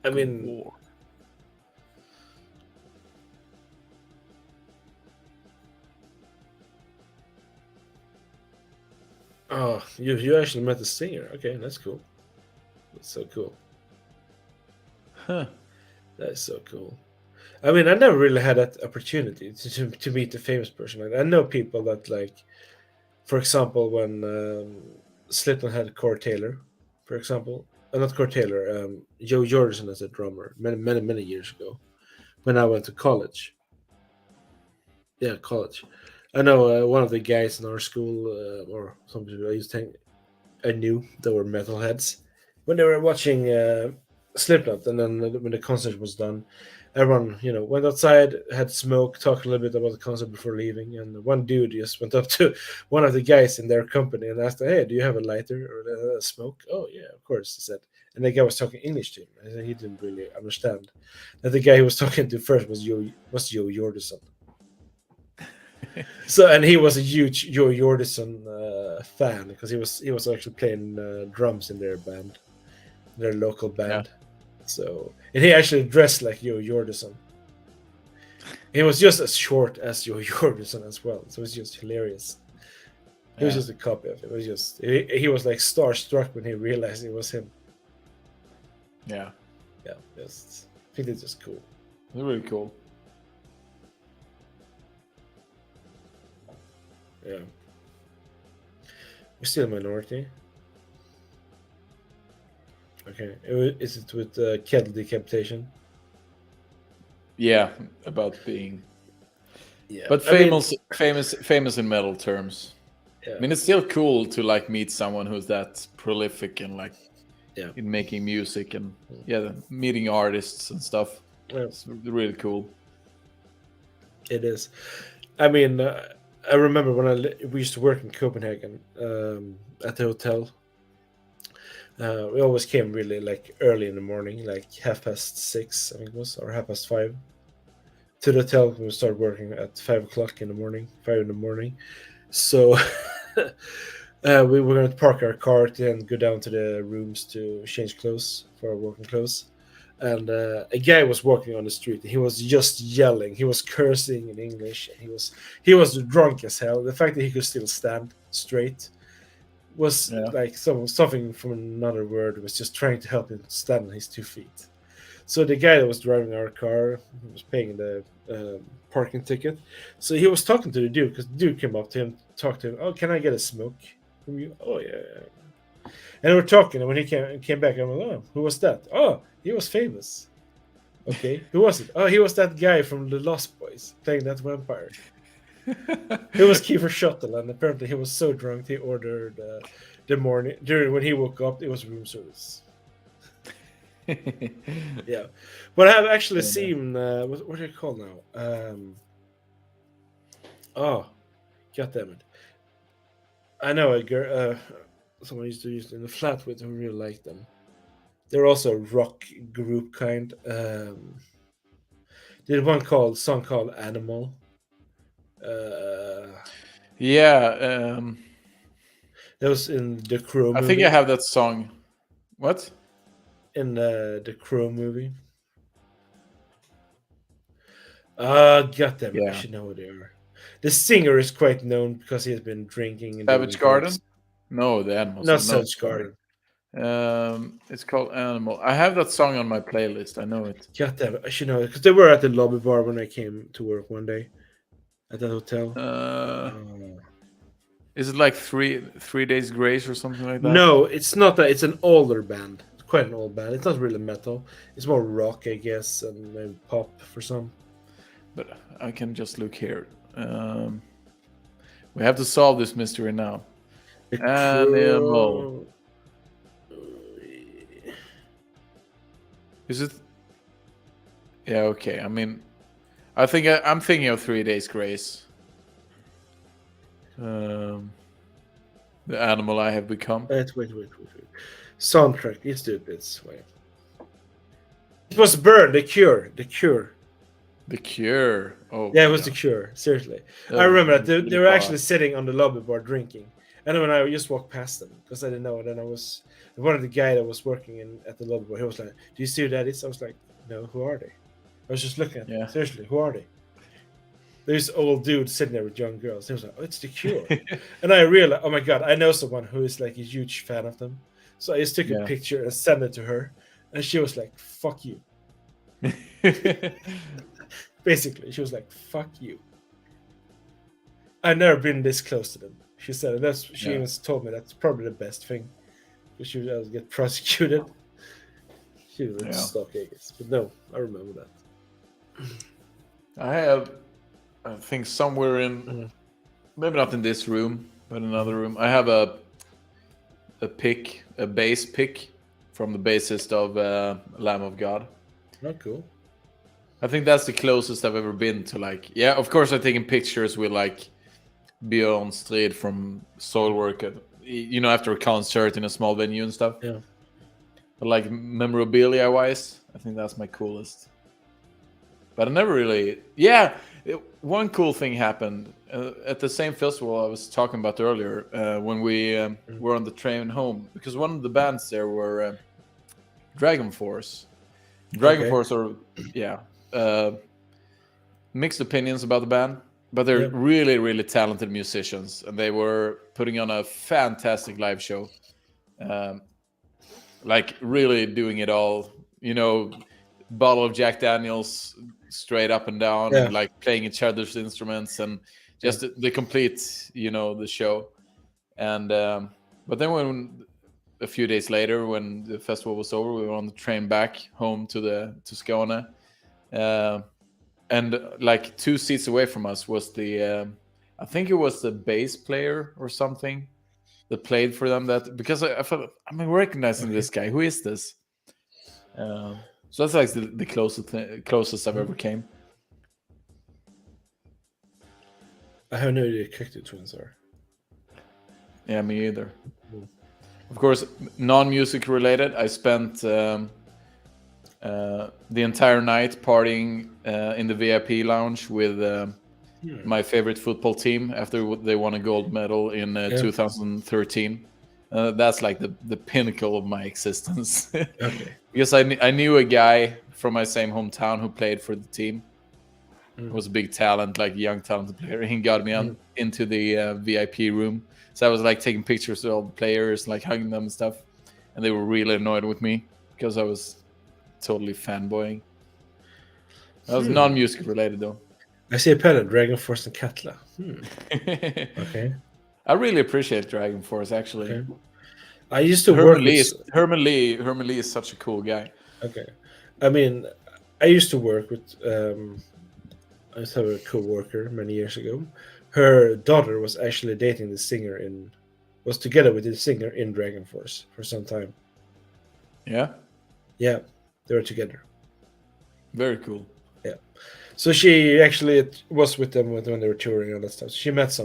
I mean. Oh, you actually met the singer. Okay, that's cool. That's so cool. Huh. That's so cool. I mean, I never really had that opportunity to meet a famous person. Like, I know people that, like, for example, when Slipknot had Corey Taylor, for example, not Corey Taylor, Joe Jordison as a drummer many years ago, when I went to college. Yeah, college. I know one of the guys in our school, or some people I knew that were metalheads when they were watching Slipknot, and then when the concert was done, everyone, went outside, had smoke, talked a little bit about the concert before leaving, and one dude just went up to one of the guys in their company and asked, "Hey, do you have a lighter or a smoke?" "Oh yeah, of course," he said. And the guy was talking English to him. I said he didn't really understand that the guy he was talking to first was Joe Jordison. So, and he was a huge Joe Jordison fan because he was actually playing drums in their band, their local band. So, and he actually dressed like Joe Jordison. He was just as short as Joe Jordison as well, so it's just hilarious. He was just a copy of him. It was just he was like starstruck when he realized it was him. Yeah, Just I think it's just cool. it's really cool. Yeah, we're still a minority. Okay, is it with kettle decapitation? Yeah, about being, Yeah, but famous in metal terms. Yeah. I mean, it's still cool to like meet someone who's that prolific and like in making music and meeting artists and stuff. Yeah. It's really cool. It is. I mean, I remember when we used to work in Copenhagen at the hotel. We always came really like early in the morning, like 6:30, I think it was, or 5:30, to the hotel. We started working at 5 in the morning. So we were going to park our car and go down to the rooms to change clothes for our working clothes. And a guy was walking on the street. He was just yelling. He was cursing in English, and he was drunk as hell. The fact that he could still stand straight was like something from another word. Was just trying to help him stand on his 2 feet. So the guy that was driving our car was paying the parking ticket. So he was talking to the dude because the dude came up to him, talked to him. "Oh, can I get a smoke from you?" "Oh yeah." And we were talking, and when he came back, I'm like, "Oh, who was that?" "Oh, he was famous." "Okay, who was it?" "Oh, he was that guy from the Lost Boys playing that vampire." It was Kiefer Sutherland. Apparently, he was so drunk he ordered the morning when he woke up. It was room service. Yeah, but I've actually seen what are they called now? Oh, god damn it! I know a girl. Someone used to use in the flat with who really liked them. They're also a rock group kind. Did one song called Animal. Yeah, That was in the Crow movie. I think I have that song. What? In the Crow movie. God damn it! Yeah. I should know who they are. The singer is quite known because he has been drinking and Savage doing Garden? drugs. No, the Animals. Not No, Savage sorry. Garden. It's called Animal. I have that song on my playlist. I know it. God damn it! I should know it because they were at the lobby bar when I came to work one day at that hotel. Is it like 3 Days Grace or something like that? No, it's not that. It's an older band. It's quite an old band. It's not really metal. It's more rock, I guess, and maybe pop for some. But I can just look here. We have to solve this mystery now. Animal. Is it? Yeah, okay. I mean, I'm thinking of 3 Days Grace. The Animal I Have Become. Wait. Soundtrack. Let's do it this way. It was Burn, The Cure. The Cure. The Cure. Oh, yeah, it was The Cure. Seriously, I remember that they were actually sitting on the lobby bar drinking, and then when I just walked past them because I didn't know, and then I was one of the guy that was working at the lobby bar. He was like, "Do you see who that is?" I was like, "No, who are they?" I was just looking at them. Seriously, who are they? There's old dude sitting there with young girls. He was like, "Oh, it's The Cure," and I realized, oh my god, I know someone who is like a huge fan of them. So I just took a picture and sent it to her, and she was like, "Fuck you." Basically, she was like, "Fuck you." I've never been this close to them. She said, and she even told me that's probably the best thing, because she would get prosecuted. She was stuck, I guess. But no, I remember that. I think somewhere in, maybe not in this room, but another room, I have a bass pick from the bassist of Lamb of God. Oh, cool. I think that's the closest I've ever been to like. Yeah, of course I've taken pictures with like Björn Strid from Soilwork, after a concert in a small venue and stuff. Yeah. But like memorabilia wise, I think that's my coolest. But I never really. Yeah, one cool thing happened at the same festival I was talking about earlier when we were on the train home, because one of the bands there were Dragon Force. Dragon Force are mixed opinions about the band, but they're really, really talented musicians, and they were putting on a fantastic live show. Like really doing it all, bottle of Jack Daniels straight up and down, and like playing each other's instruments, and just the complete, the show. And but then when a few days later, when the festival was over, we were on the train back home to Skåne, and like 2 seats away from us was the I think it was the bass player or something that played for them. That because I felt I'm recognizing this guy. Who is this? So that's like the closest I've ever came. I have no idea who Cactus Twins are. Yeah, me either. Of course, non-music related. I spent the entire night partying in the VIP lounge with my favorite football team after they won a gold medal in 2013. That's like the pinnacle of my existence. Because I knew a guy from my same hometown who played for the team. Was a big talent, like young talented player. He got me into the VIP room. So I was like taking pictures with all the players, like hugging them and stuff. And they were really annoyed with me because I was totally fanboying. That was non-music related though. I see a pattern, Dragon Force and Katla. Okay. I really appreciate Dragon Force actually. Okay. I used to work with Herman Lee is such a cool guy. Okay. I mean, I used to work with I used to have a co-worker many years ago. Her daughter was actually dating the singer was together with the singer in Dragon Force for some time. Yeah? Yeah, they were together. Very cool. Yeah. So she actually was with them when they were touring and all that stuff. She met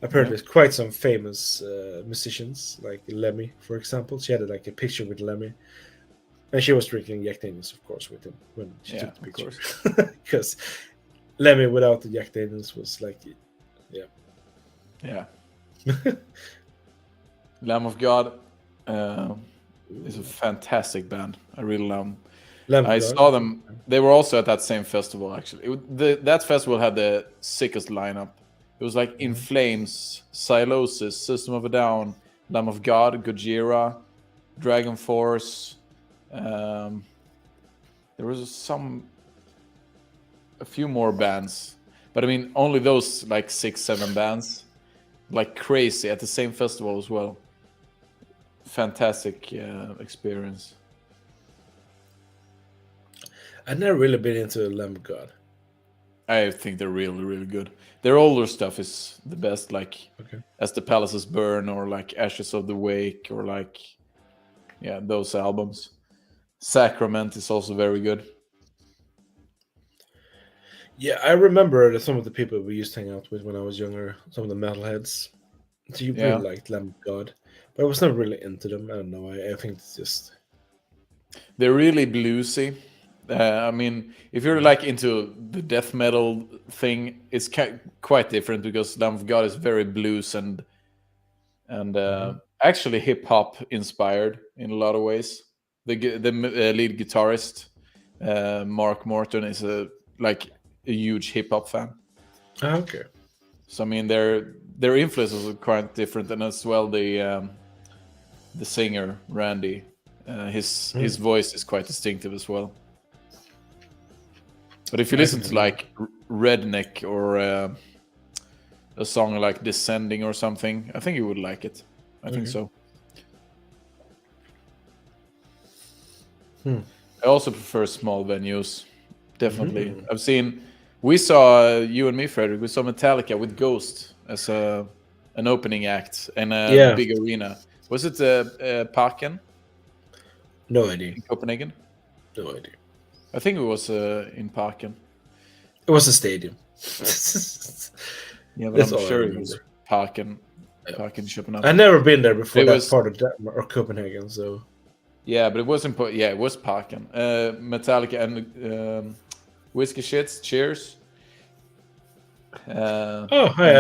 apparently quite some famous musicians, like Lemmy, for example. She had like a picture with Lemmy. And she was drinking Jack Daniels, of course, with him when she took the picture. Because Lemmy without the Jack Daniels was like, yeah. Lamb of God is a fantastic band. I really love them. I saw them. They were also at that same festival, actually. That festival had the sickest lineup. It was like In Flames, Silosis, System of a Down, Lamb of God, Gojira, Dragon Force. There was a few more bands, but I mean only those like 6-7 bands, like crazy at the same festival as well. Fantastic experience. I've never really been into Lamb of God. I think they're really, really good. Their older stuff is the best, like As the Palaces Burn or like Ashes of the Wake or like those albums. Sacrament is also very good. Yeah, I remember that some of the people we used to hang out with when I was younger, some of the metalheads, so you really liked Lamb of God, but I was not really into them. I don't know. I think it's just they're really bluesy. I mean, if you're like into the death metal thing, it's quite different because Lamb of God is very blues and actually hip hop inspired in a lot of ways. The lead guitarist Mark Morton is a huge hip hop fan. Okay. So I mean, their influences are quite different, and as well the singer Randy, his voice is quite distinctive as well. But if you listen to like Redneck or a song like Descending or something, I think you would like it. I think so. I also prefer small venues. Definitely. We saw, you and me, Frederick, we saw Metallica with Ghost as an opening act in a big arena. Was it Parken? No idea. In Copenhagen? No idea. I think it was in Parken. It was a stadium. Yeah, but That's I'm all I sure it was remember. Parken. Yeah. Parken Köpenhamn. I've never been there before It that was- part of Denmark or Copenhagen, so Yeah, but it wasn't. Yeah, it was Parken. Metallica and Whiskey Shits. Cheers. oh, hi and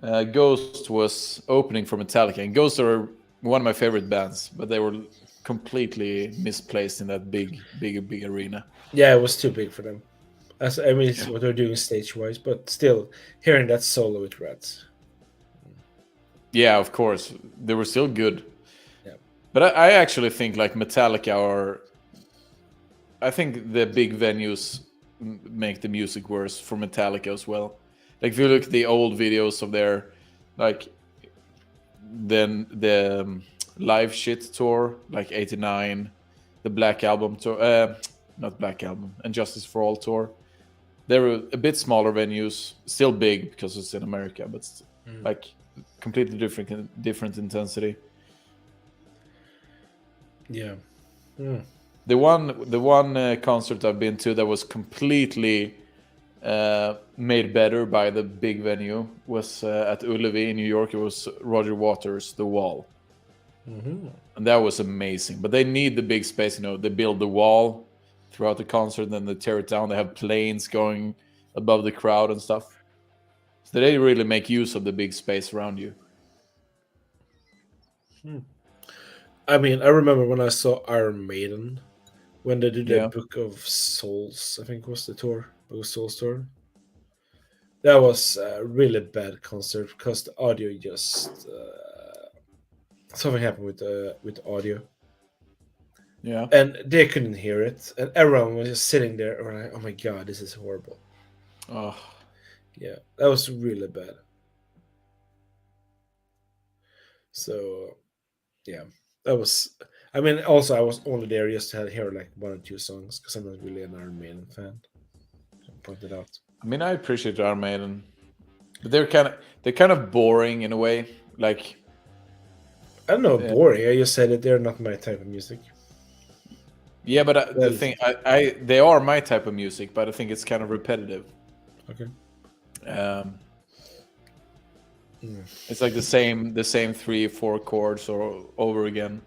Adam. Ghost was opening for Metallica, and Ghost are one of my favorite bands, but they were completely misplaced in that big arena. Yeah, it was too big for them. As I mean, it's what they're doing stage-wise, but still, hearing that solo with Rats. Yeah, of course, they were still good. Yeah. But I actually think like Metallica are. I think the big venues make the music worse for Metallica as well. Like if you look at the old videos of their, like, then the live shit tour, like '89, the Black Album tour, not Black Album, and Justice for All tour. They were a bit smaller venues, still big because it's in America, but like completely different intensity. Yeah. The one concert I've been to that was completely made better by the big venue was at Ullevi in New York. It was Roger Waters' The Wall, and that was amazing. But they need the big space. You know, they build the wall throughout the concert, then they tear it down. They have planes going above the crowd and stuff. So they really make use of the big space around you. I mean, I remember when I saw Iron Maiden when they did Yeah. the Book of Souls. I think was the tour, Book of Souls tour. That was a really bad concert because the audio just something happened with the audio, Yeah. and they couldn't hear it, and everyone was just sitting there and like, "Oh my god, this is horrible." Oh. Yeah, that was really bad. So, yeah, that was. I mean, also I was only there just to hear like one or two songs because I'm not really an Iron Maiden fan. I pointed out. I mean, I appreciate Iron Maiden, but they're kind of boring in a way. Like, I don't know, boring. I just said that they're not my type of music. yeah, but the thing, they are my type of music, but I think it's kind of repetitive. Okay. It's like the same 3-4 chords or over again.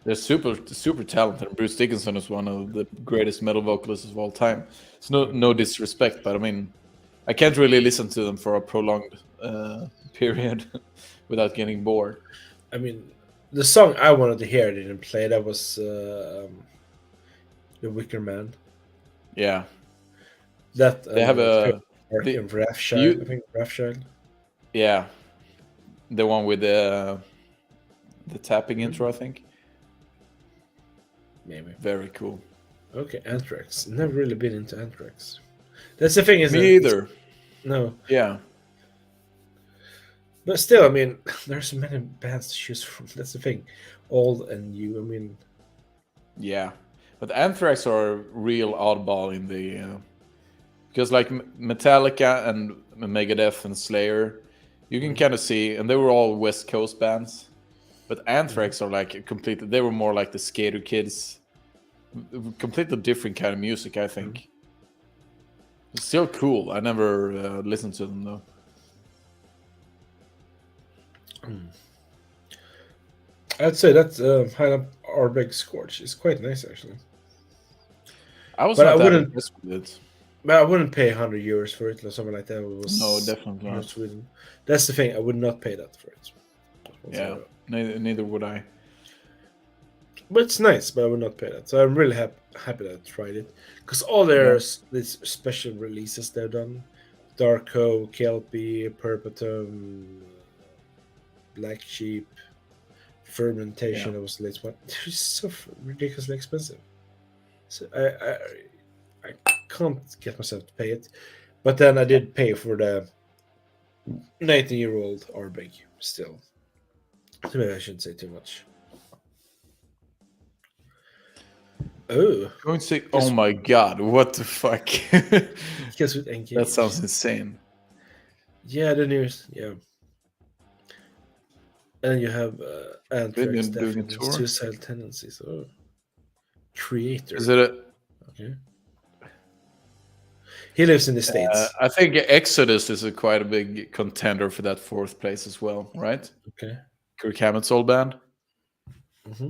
They're super talented. Bruce Dickinson is one of the greatest metal vocalists of all time. It's no disrespect, but I mean, I can't really listen to them for a prolonged period without getting bored. I mean, the song I wanted to hear didn't play. That was The Wicker Man. Yeah, That they have a Wrathchild. I think Wrathchild. Yeah, the one with the tapping intro, I think. Maybe. Very cool. Okay, Anthrax. Never really been into Anthrax. That's the thing, is Me either. No, Yeah. but still, I mean, there's many bands to choose from. That's the thing, old and new. I mean, Yeah, but Anthrax are a real oddball in the because like Metallica and Megadeth and Slayer, you can kind of see, and they were all West Coast bands, but Anthrax are like completely. They were more like the Skater Kids, completely different kind of music. I think. It's still cool. I never listened to them though. I'd say that Highland Ardbeg Scorch is quite nice actually. I was But not I that wouldn't- impressed with it. But I wouldn't pay €100 for it or something like that. It was No, definitely not. Sweden. That's the thing. I would not pay that for it. Yeah, neither would I. But it's nice, but I would not pay that. So I'm really happy that I tried it. Because all these special releases they've done, Darko, Kelpie, Perpetuum, Black Sheep, Fermentation, that was the latest one. They're so ridiculously expensive. So I can't get myself to pay it. But then I did pay for the 19-year-old Ardbeg still. So maybe I shouldn't say too much. Oh, Going to say, oh my god, what the fuck? guess with Engage. That sounds insane. Yeah, the news. Yeah. And you have Anthrax, Doing a definitely tour? suicidal tendencies. Oh. Creator. Is it Okay. He lives in the States. I think Exodus is quite a big contender for that 4th place as well, right? Okay. Kirk Hammett's old band. Hmm.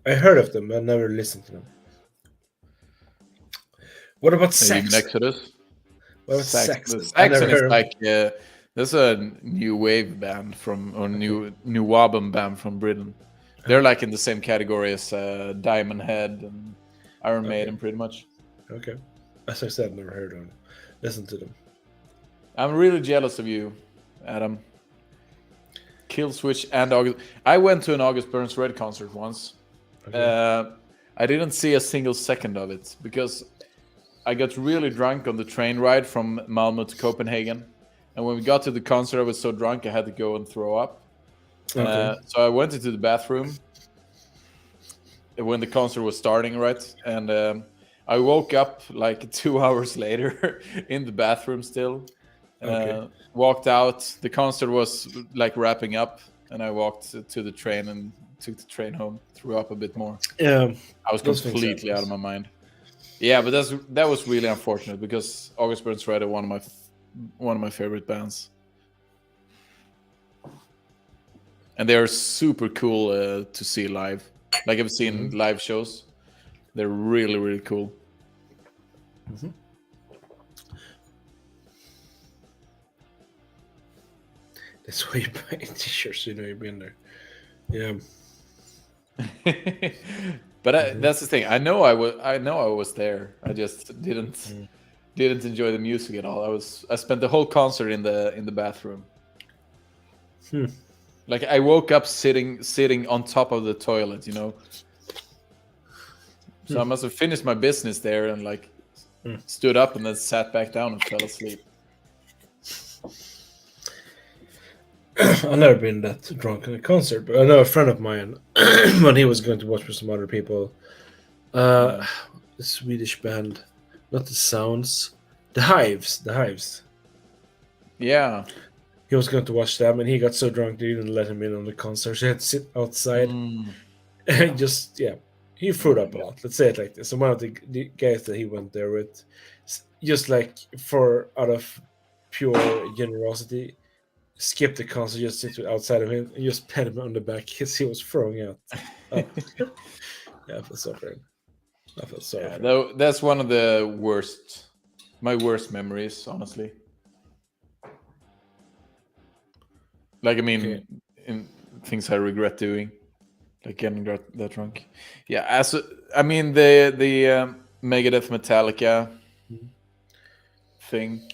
I heard of them, but never listened to them. What about Even Saxon? Exodus. What about Saxon. Saxon? I never Saxon is heard of like there's a new wave band new album band from Britain. They're like in the same category as Diamond Head and Iron Maiden, pretty much. Okay. As I said, never heard of them. Listen to them. I'm really jealous of you, Adam. Killswitch and August. I went to an August Burns Red concert once. Okay. I didn't see a single second of it because I got really drunk on the train ride from Malmö to Copenhagen. And when we got to the concert, I was so drunk I had to go and throw up. Okay. So I went into the bathroom when the concert was starting, right? And I woke up like 2 hours later in the bathroom still. Okay. Walked out. The concert was like wrapping up, and I walked to the train and took the train home. Threw up a bit more. Yeah. I was completely out of my mind. Yeah, but that was really unfortunate because August Burns Red are one of my favorite bands, and they are super cool to see live. Like I've seen live shows. They're really, really cool. Mm-hmm. That's why you buy t-shirts, you know you've been there. Yeah. But that's the thing. I know I was there. I just didn't enjoy the music at all. I spent the whole concert in the bathroom. Like I woke up sitting on top of the toilet, you know. So I must have finished my business there and like stood up and then sat back down and fell asleep. I've never been that drunk at a concert, but I know a friend of mine when he was going to watch with some other people. The Swedish band, not the Sounds, the Hives. Yeah. He was going to watch them, and he got so drunk they didn't let him in on the concert. So he had to sit outside, and he threw up a lot. Let's say it like this. And one of the guys that he went there with, just like out of pure generosity, skipped the concert, just sit outside of him, and just pat him on the back because he was throwing out. Yeah, I feel so for him. I feel sorry. Yeah, that's one of my worst memories, honestly. Like, I mean, in things I regret doing, like getting that drunk. Yeah, the Megadeth Metallica thing.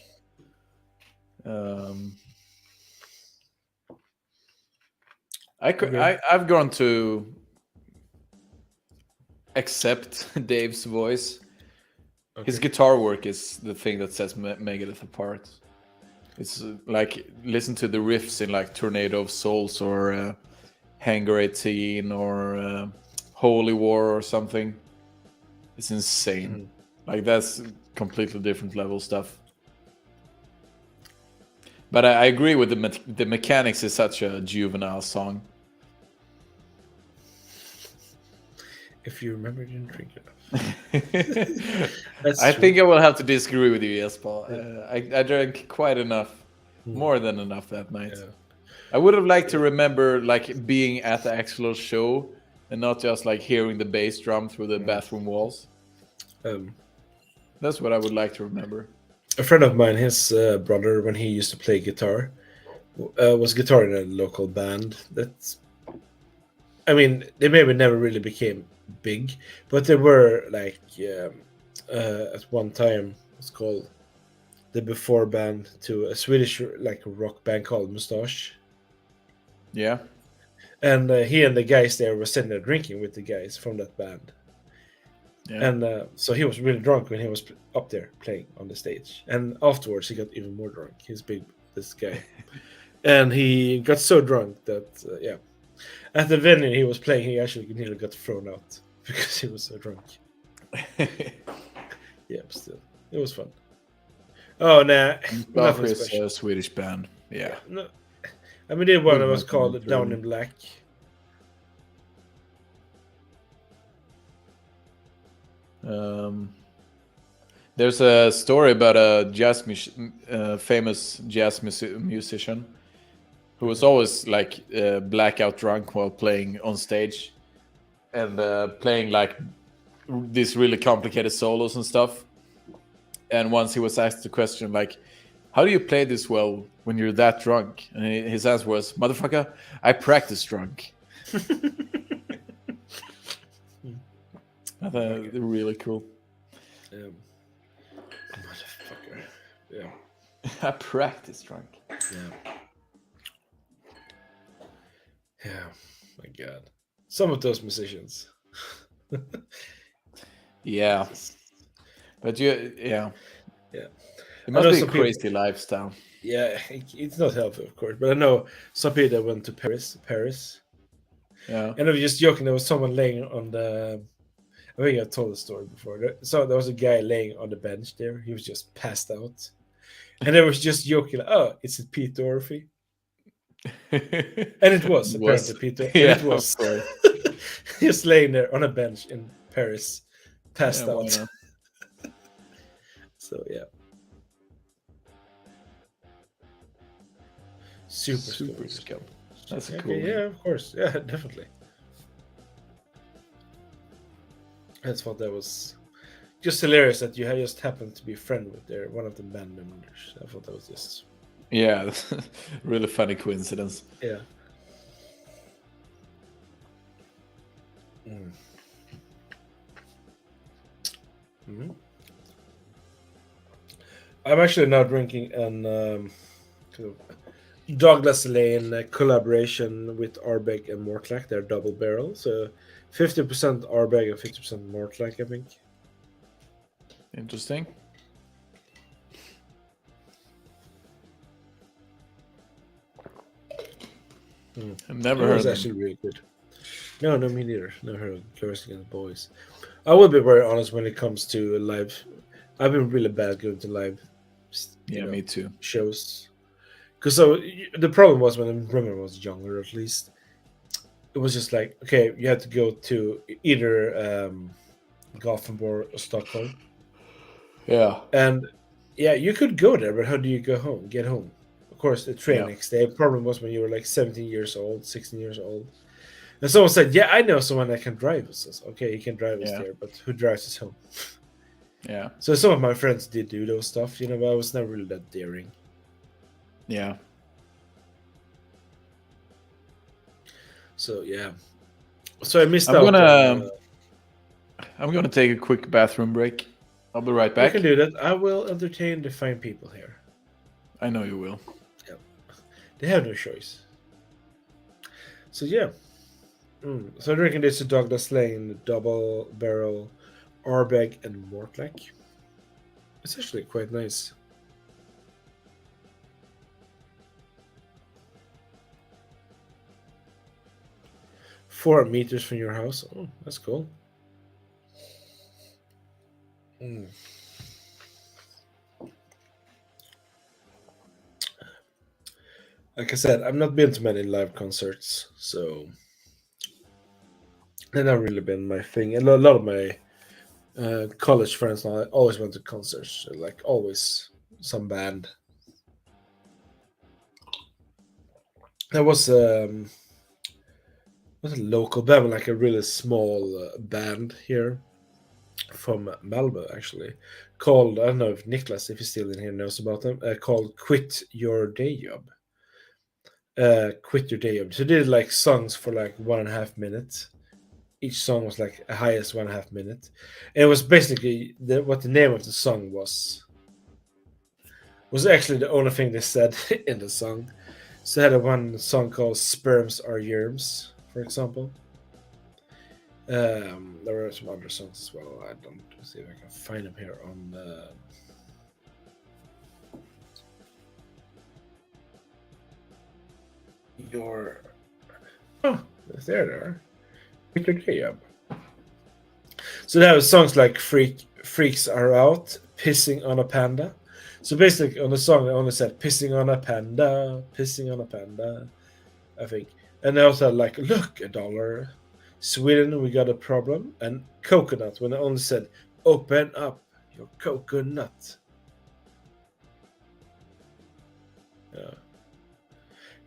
I've gone to accept Dave's voice. Okay. His guitar work is the thing that sets Megadeth apart. It's like listen to the riffs in like Tornado of Souls or Hangar 18 or Holy War or something. It's insane. Like that's completely different level stuff. But I agree with the Mechanics is such a juvenile song. If you remember, you didn't drink enough. I think I will have to disagree with you, Jesper. I drank quite enough, more than enough that night. Yeah. I would have liked to remember like being at the actual show and not just like hearing the bass drum through the bathroom walls. That's what I would like to remember. A friend of mine, his brother, when he used to play guitar, was guitar in a local band. They maybe never really became big, but they were like at one time it's called the before band to a Swedish like rock band called Mustache. Yeah, and he and the guys there were sitting there drinking with the guys from that band. Yeah. And so he was really drunk when he was up there playing on the stage, and afterwards he got even more drunk. This guy, and he got so drunk that at the venue he was playing, he actually nearly got thrown out because he was so drunk. Yeah, but still, it was fun. Oh, nah. Nothing special. A Swedish band. Yeah. No, they did one that was called Down in Black. There's a story about a famous jazz musician who was always like blackout drunk while playing on stage and playing like these really complicated solos and stuff. And once he was asked the question like, how do you play this well when you're that drunk? And his answer was, motherfucker, I practice drunk. I thought they're really cool. Motherfucker. Yeah. I practice drunk. Yeah. Yeah. My God. Some of those musicians. Yeah. But yeah. Yeah. It must be a crazy lifestyle. Yeah, it's not healthy, of course. But I know some people that went to Paris. Yeah. And I was just joking. There was someone laying on the. I think I told the story before. So there was a guy laying on the bench there. He was just passed out, and I was just joking. Like, oh, it's a Pete Doherty, and it was apparently Pete. Yeah, it was. Just laying there on a bench in Paris, passed out. So yeah. Super scum. That's okay, cool. Yeah, of course. Yeah, definitely. I just thought that was just hilarious that you just happened to be a friend with one of the band members. I thought that was just really funny coincidence. Yeah. Mm-hmm. I'm actually now drinking an Douglas Lane collaboration with Ardbeg and Mortlach. They're double barrel, so 50% Ardbeg and 50% Mortlach, I think. Interesting. I've never heard of them. Actually really good. No, me neither. Never heard of Girls Against Boys. I will be very honest when it comes to live. I've been really bad going to live. Me too. Shows. Because the problem was when I remember I was younger, at least. It was just like, okay, you had to go to either Gothenburg or Stockholm. Yeah. And yeah, you could go there, but how do you get home? Of course, the train next day. The problem was when you were like 17 years old, 16 years old. And someone said, yeah, I know someone that can drive us. I said, okay, he can drive us there, but who drives us home? Yeah. So some of my friends did do those stuff, but I was never really that daring. Yeah. So yeah. So I missed out. I'm gonna take a quick bathroom break. I'll be right back. I can do that. I will entertain the fine people here. I know you will. Yeah. They have no choice. So yeah. So I'm drinking this Douglas Lane double barrel Ardbeg and Mortlach. It's actually quite nice. $4 meters from your house. Oh, that's cool. Like I said, I've not been to many live concerts, so they've not really been my thing. And a lot of my college friends now always went to concerts, like always some band. There was a local band, like a really small band here from Malmö, actually, called, I don't know if Niklas, if he's still in here, knows about them, called Quit Your Day Job. Quit Your Day Job. So they did like songs for like 1.5 minutes. Each song was like a highest 1.5 minute. And it was basically what the name of the song was actually the only thing they said in the song. So they had one song called Sperms Are Yerms, for example. There were some other songs as well. I don't see if I can find them here on your. Oh, there they are. Peter Day. So they have songs like Freaks Are Out, Pissing on a Panda. So basically on the song they only said pissing on a panda, I think. And they also had like Look, $1, Sweden, we got a problem, and Coconut when they only said Open up your coconut.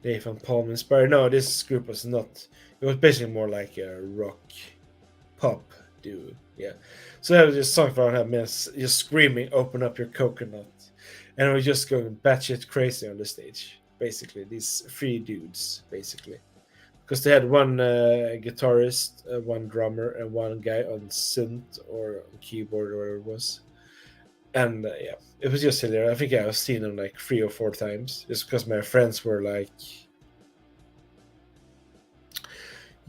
Nathan Palm inspired. No, this group was not. It was basically more like a rock pop duo. Yeah. So that was just song for him just screaming, "Open up your coconut," and we just going batshit crazy on the stage. Basically, these three dudes, basically, because they had one guitarist, one drummer, and one guy on synth or on keyboard or whatever it was. And yeah, it was just hilarious. I think I've seen them like 3 or 4 times, just because my friends were like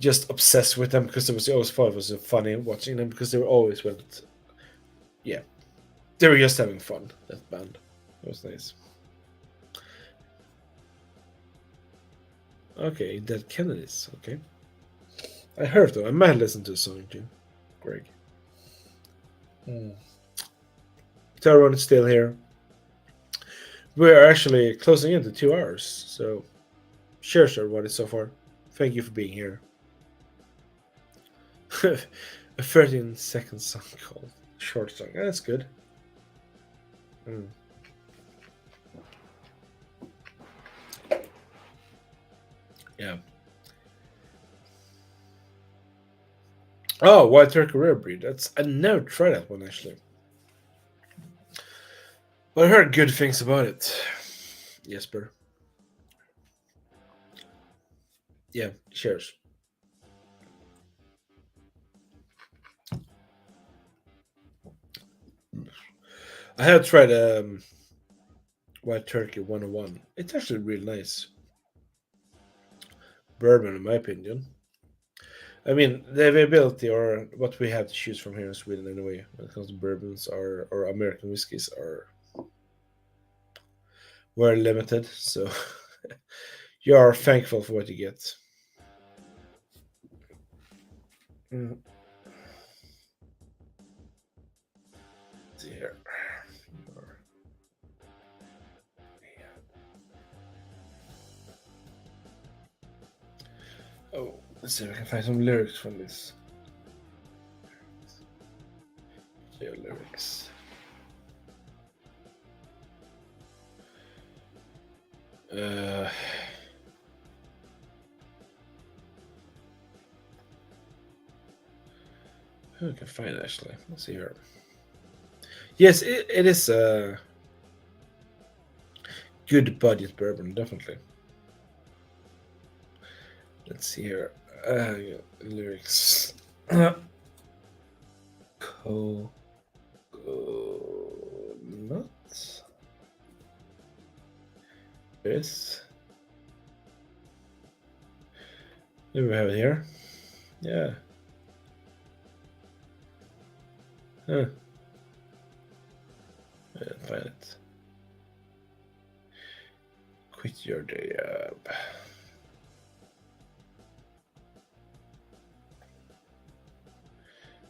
just obsessed with them because it was always thought it was funny watching them because they were always went, yeah, they were just having fun. That band, it was nice. Okay, Dead Kennedys. Okay, I heard them. I might listen to a song too. Greg. So everyone is still here. We are actually closing into 2 hours. So, cheers everybody so far. Thank you for being here. A 13-second song called short song. Yeah, that's good. Yeah. Oh, White Turkey Rare Breed. I never tried that one actually. But I heard good things about it. Jesper. Yeah, cheers. I have tried White Turkey 101. It's actually really nice. Bourbon, in my opinion. I mean, the availability or what we have to choose from here in Sweden anyway, when it comes to bourbons or American whiskeys, are very limited. So you are thankful for what you get. See here. Oh, let's see if I can find some lyrics from this. Yeah, lyrics. Who can find it actually? Let's see here. Yes, it is a good budget bourbon, definitely. Let's see here. Yeah, lyrics. Coconut. This. Do we have it here? Yeah. Huh. I didn't find it. Quit your day job.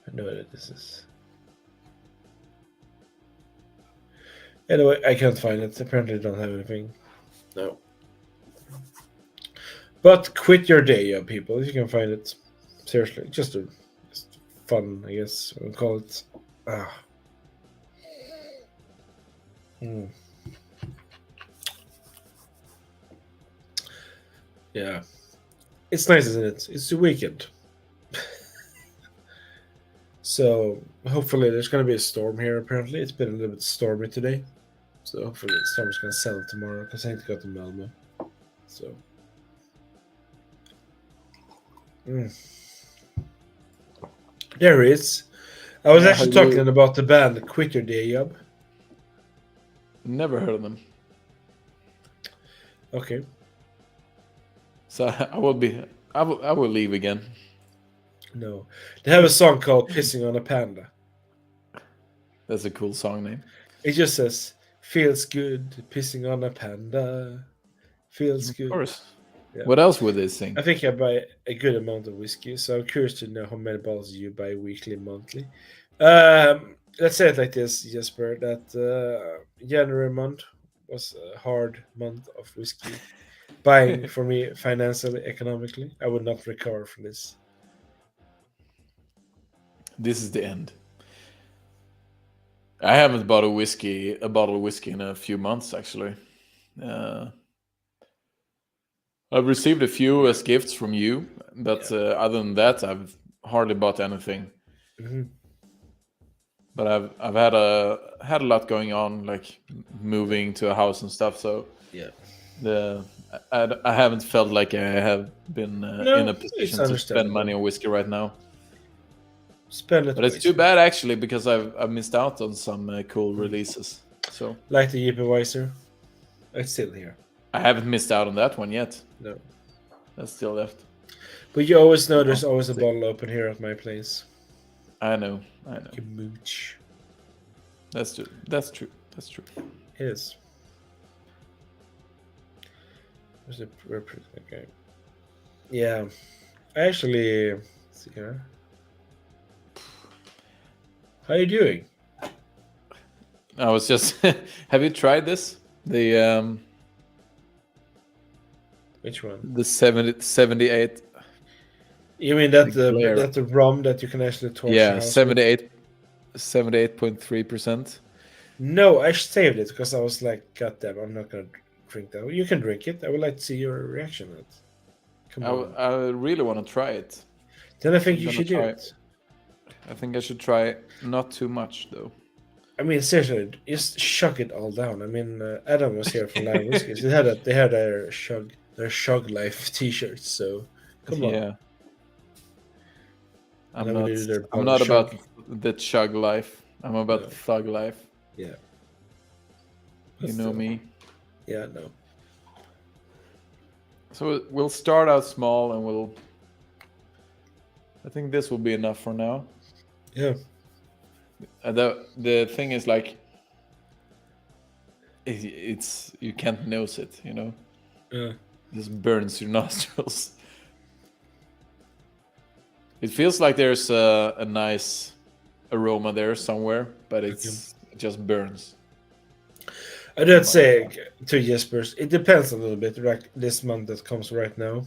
I know what this is. Anyway, I can't find it. Apparently, I don't have anything. No. But quit your day job, people. If you can find it. Seriously, just fun, I guess we'll call it. Yeah. It's nice, isn't it? It's the weekend. So hopefully there's going to be a storm here, apparently. It's been a little bit stormy today. So hopefully the storm is going to settle tomorrow because I need to go to Malmo. So. There it is. I was actually talking about the band Quit Your Day Job. Never heard of them. Okay. So I will leave again. No. They have a song called Pissing on a Panda. That's a cool song name. It just says, feels good, pissing on a panda. Feels good. Of course. Yeah. What else would they sing? I think I buy a good amount of whiskey, so I'm curious to know how many bottles you buy weekly, monthly. Let's say it like this, Jesper, that January month was a hard month of whiskey. Buying for me financially, economically. I would not recover from this. This is the end. I haven't bought a bottle of whiskey in a few months actually. I've received a few as gifts from you, but other than that, I've hardly bought anything. Mm-hmm. But I've had a lot going on, like moving to a house and stuff. So Yeah. I haven't felt like I have been in a It's position to spend understandable. money on whiskey right now. Spend it. But it's too bad actually because I've missed out on some cool releases. So Like the Yippee Weiser. It's still here. I haven't missed out on that one yet. No. That's still left. But you always know there's always a bottle open here at my place. I know. You mooch. That's true. It is. Was it okay? Yeah. I actually. Let's see here. How are you doing? I was just. Have you tried this? The Which one? The 78. You mean that Glare. the rum that you can actually torch? Yeah, your house with? 78.3%. No, I saved it because I was like, God damn, I'm not gonna drink that. You can drink it. I would like to see your reaction on it. Come on. I really want to try it. Then I think I'm you gonna should do try it. I think I should try not too much though. I mean, seriously, just chug it all down. I mean, Adam was here for Live Whiskies. They had their Shug Life T-shirts. So come on. Yeah. I'm And I will do their not chug. about the chug life. I'm about No. the thug life. Yeah. You know me. Yeah, no. So we'll start out small and I think this will be enough for now. Yeah. The thing is like it's you can't nose it, you know. Yeah. It just burns your nostrils. It feels like there's a nice aroma there somewhere, but it just burns. I did say to Jespers, it depends a little bit. Like this month that comes right now,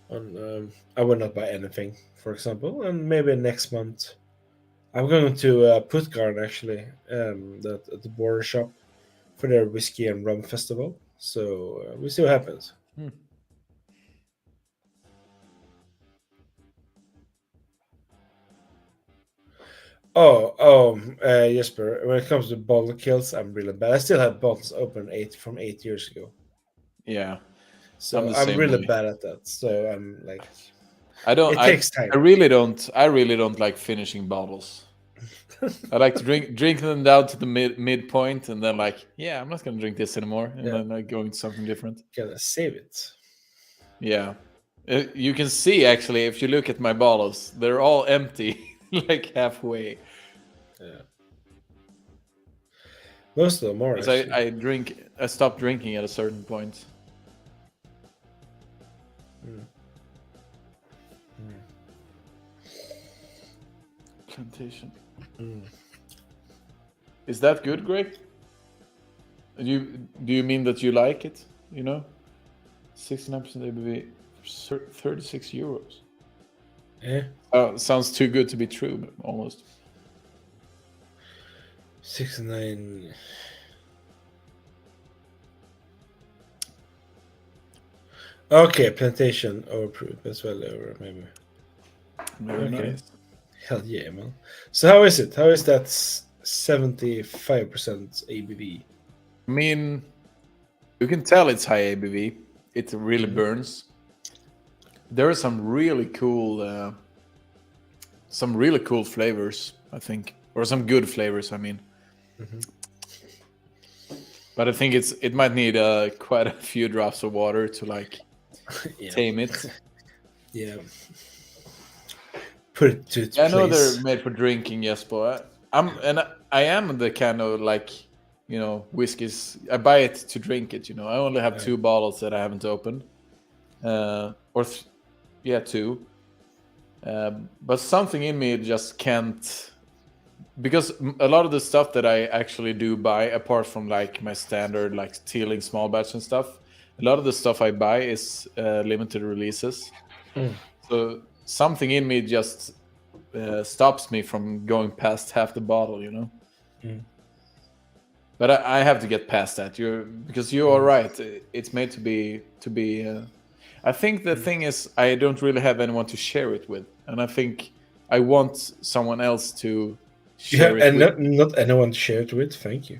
I will not buy anything, for example, and maybe next month I'm going to Puttgarden actually, at the border shop for their whiskey and rum festival. So we'll see what happens. Jesper, when it comes to bottle kills, I'm really bad. I still have bottles open from 8 years ago. Yeah. So I'm really bad at that. So I'm like, it takes time. I really don't like finishing bottles. I like to drink them down to the midpoint and then like, yeah, I'm not gonna drink this anymore, and then like going to something different. Gotta save it. Yeah. You can see actually if you look at my bottles, they're all empty, like halfway. Yeah. Most of them are. I stopped drinking at a certain point. Plantation. Is that good, Greg? Do you mean that you like it? You know, 69% ABV, 36 euros. Yeah. Sounds too good to be true, but almost. 69. Okay, plantation overproof as well over maybe. Very nice. Hell yeah, man. So how is it? How is that 75% ABV? I mean, you can tell it's high ABV. It really burns. There are some really cool flavors, I think, or some good flavors. I mean, but I think it might need quite a few drops of water to like tame it. Yeah. Put it to its I know place. they're made for drinking, yes, but I am the kind of like, you know, whiskeys. I buy it to drink it. You know, I only have 2 bottles that I haven't opened, two. But something in me just can't, because a lot of the stuff that I actually do buy, apart from like my standard like Teeling small batch and stuff, a lot of the stuff I buy is limited releases. So something in me just stops me from going past half the bottle, you know. Mm. But I have to get past that. Because you are right. It's made to be. I think the thing is, I don't really have anyone to share it with, and I think I want someone else to share it and with. not anyone to share it with. Thank you.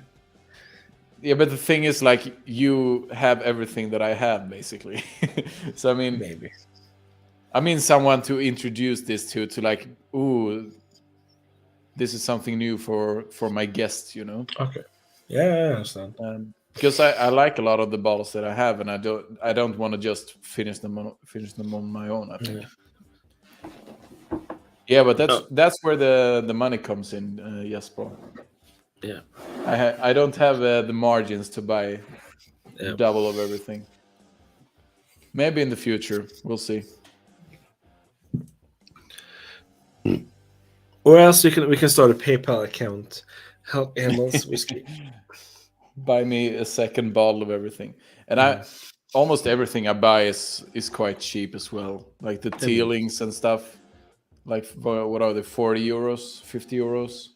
Yeah, but the thing is, like, you have everything that I have, basically. So Maybe. I mean, someone to introduce this to, like, ooh, this is something new for my guests, you know. Okay. Yeah, I understand. Because I like a lot of the bottles that I have, and I don't want to just finish them on my own. I think. Yeah, but that's where the money comes in, Jesper. Yeah. I don't have the margins to buy Yeah. double of everything. Maybe in the future, we'll see. Or else we can start a PayPal account. Help EMIL's whiskey. Buy me a second bottle of everything, and I almost everything I buy is quite cheap as well. Like the tealings and stuff. Like what are they? 40 euros, 50 euros,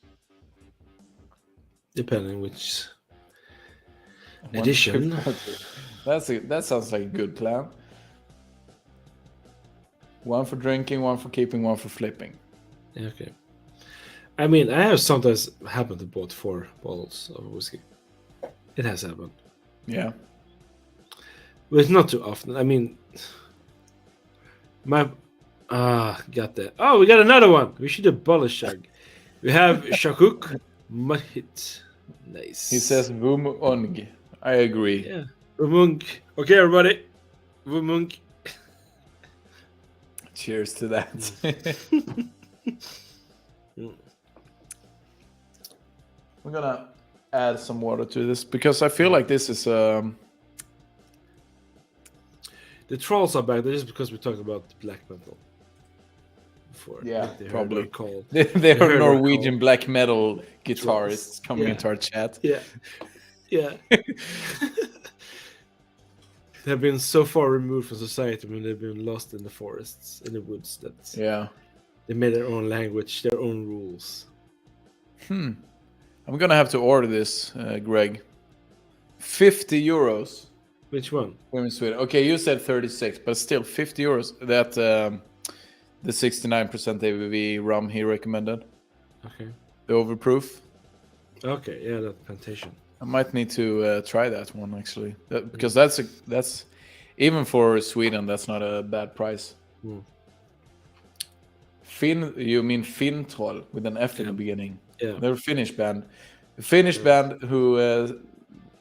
depending which edition. That sounds like a good plan. One for drinking, one for keeping, one for flipping. Okay. I mean, I have sometimes happened to bought 4 bottles of whiskey. It has happened. Yeah. But it's not too often. I mean, got that. Oh, we got another one. We should have bottle shag. We have Shakuk Mahit. Nice. He says Vum Ong. I agree. Yeah. Vumung. Okay, everybody. Vumung. Cheers to that. We're gonna add some water to this because I feel like this is the trolls are back. That is because we talked about black metal before. Yeah, they probably. Called. They are Norwegian black metal guitarists coming into our chat. Yeah. Yeah. They've been so far removed from society when they've been lost in the forests, in the woods, that they made their own language, their own rules. I'm gonna have to order this, Greg. 50 euros. Which one? We're in Sweden. Okay, you said 36, but still 50 euros. That the 69% ABV rum he recommended. Okay. The overproof. Okay, yeah, that plantation. I might need to try that one actually, because that's even for Sweden, that's not a bad price. You mean Fintroll with an F in the beginning? Yeah, they're a Finnish band. A Finnish band who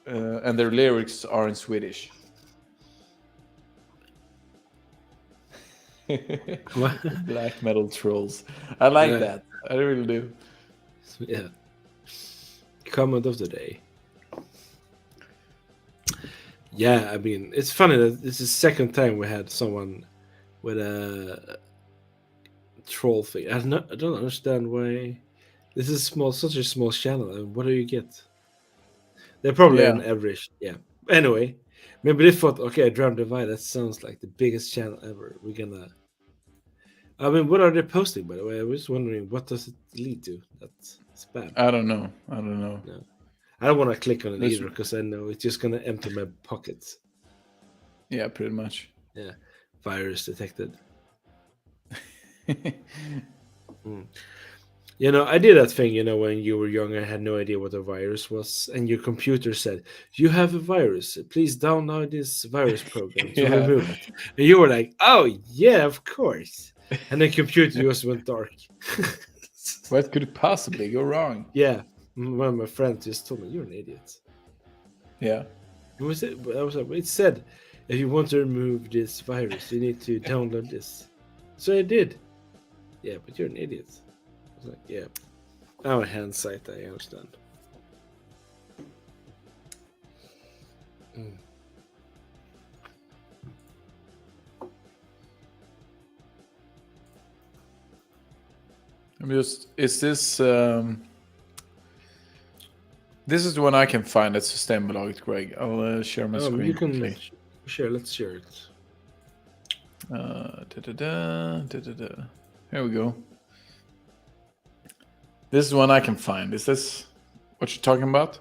and their lyrics are in Swedish. Black metal trolls. I like that. I really do. Yeah. Comment of the day. Yeah, I mean, it's funny that this is the second time we had someone with a troll thing. I don't understand why. This is such a small channel. And what do you get? They're probably an average. Yeah. Anyway, maybe they thought, okay, Dram Divide, that sounds like the biggest channel ever. We're gonna. I mean, what are they posting, by the way? I was wondering, what does it lead to? That's bad. I don't know. No. I don't want to click on it either because I know it's just going to empty my pockets. Yeah, pretty much. Yeah. Virus detected. You know, I did that thing, you know, when you were young, I had no idea what a virus was. And your computer said, you have a virus. Please download this virus program to remove it. And you were like, oh, yeah, of course. And the computer just went dark. What could possibly go wrong? Yeah. One of my friends just told me, you're an idiot. Yeah. It said, if you want to remove this virus, you need to download this. So I did. Yeah, but you're an idiot. I was like, yeah. Now, hindsight, I understand. Is this this is the one I can find at Systembolaget, Greg. I'll share my screen. You can share. Let's share it. Here we go. This is one I can find. Is this what you're talking about?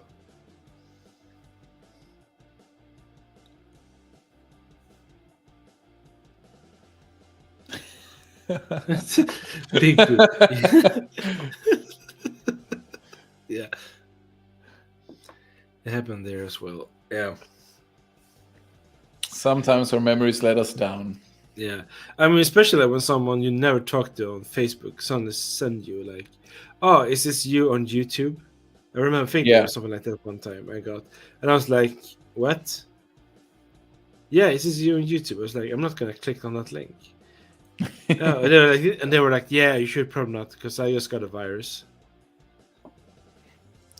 Big boot. Yeah. It happened there as well. Yeah. Sometimes our memories let us down. Yeah. I mean, especially when someone you never talked to on Facebook suddenly send you like, oh, is this you on YouTube? I remember thinking Yeah. of something like that one time I got. And I was like, what? Yeah, is this you on YouTube? I was like, I'm not going to click on that link. Oh, and they were like, yeah, you should probably not because I just got a virus.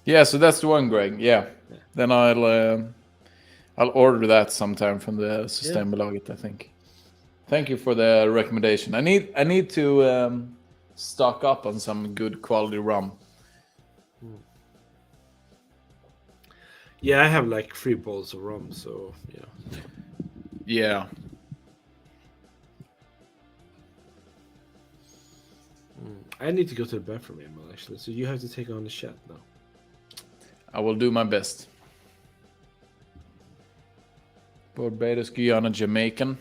Yeah, so that's the one, Greg. Yeah. Then I'll order that sometime from the Systembolaget, I think. Thank you for the recommendation. I need to stock up on some good quality rum. Yeah, I have like 3 bottles of rum, so yeah. Yeah. I need to go to the bathroom, Emil, actually. So you have to take on the chat now. I will do my best. Barbados, Guyana, Jamaican.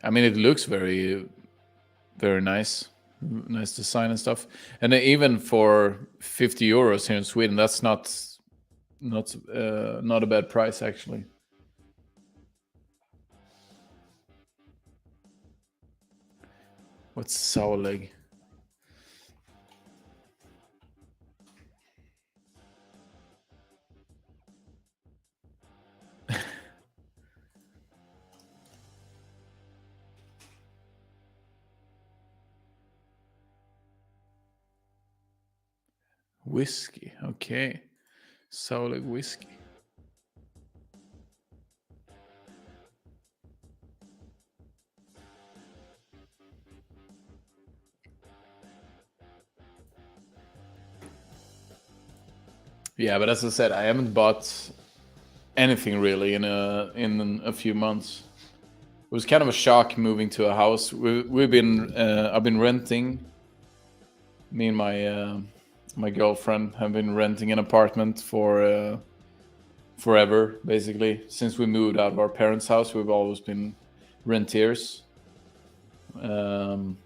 I mean, it looks very, very nice. Nice design and stuff. And even for 50 euros here in Sweden, that's not a bad price, actually. What's sour leg? Whiskey, okay. Sour leg whiskey. Yeah, but as I said, I haven't bought anything really in a few months. It was kind of a shock moving to a house. We've been I've been renting. Me and my girlfriend have been renting an apartment for forever, basically. Since we moved out of our parents' house, we've always been rentiers. So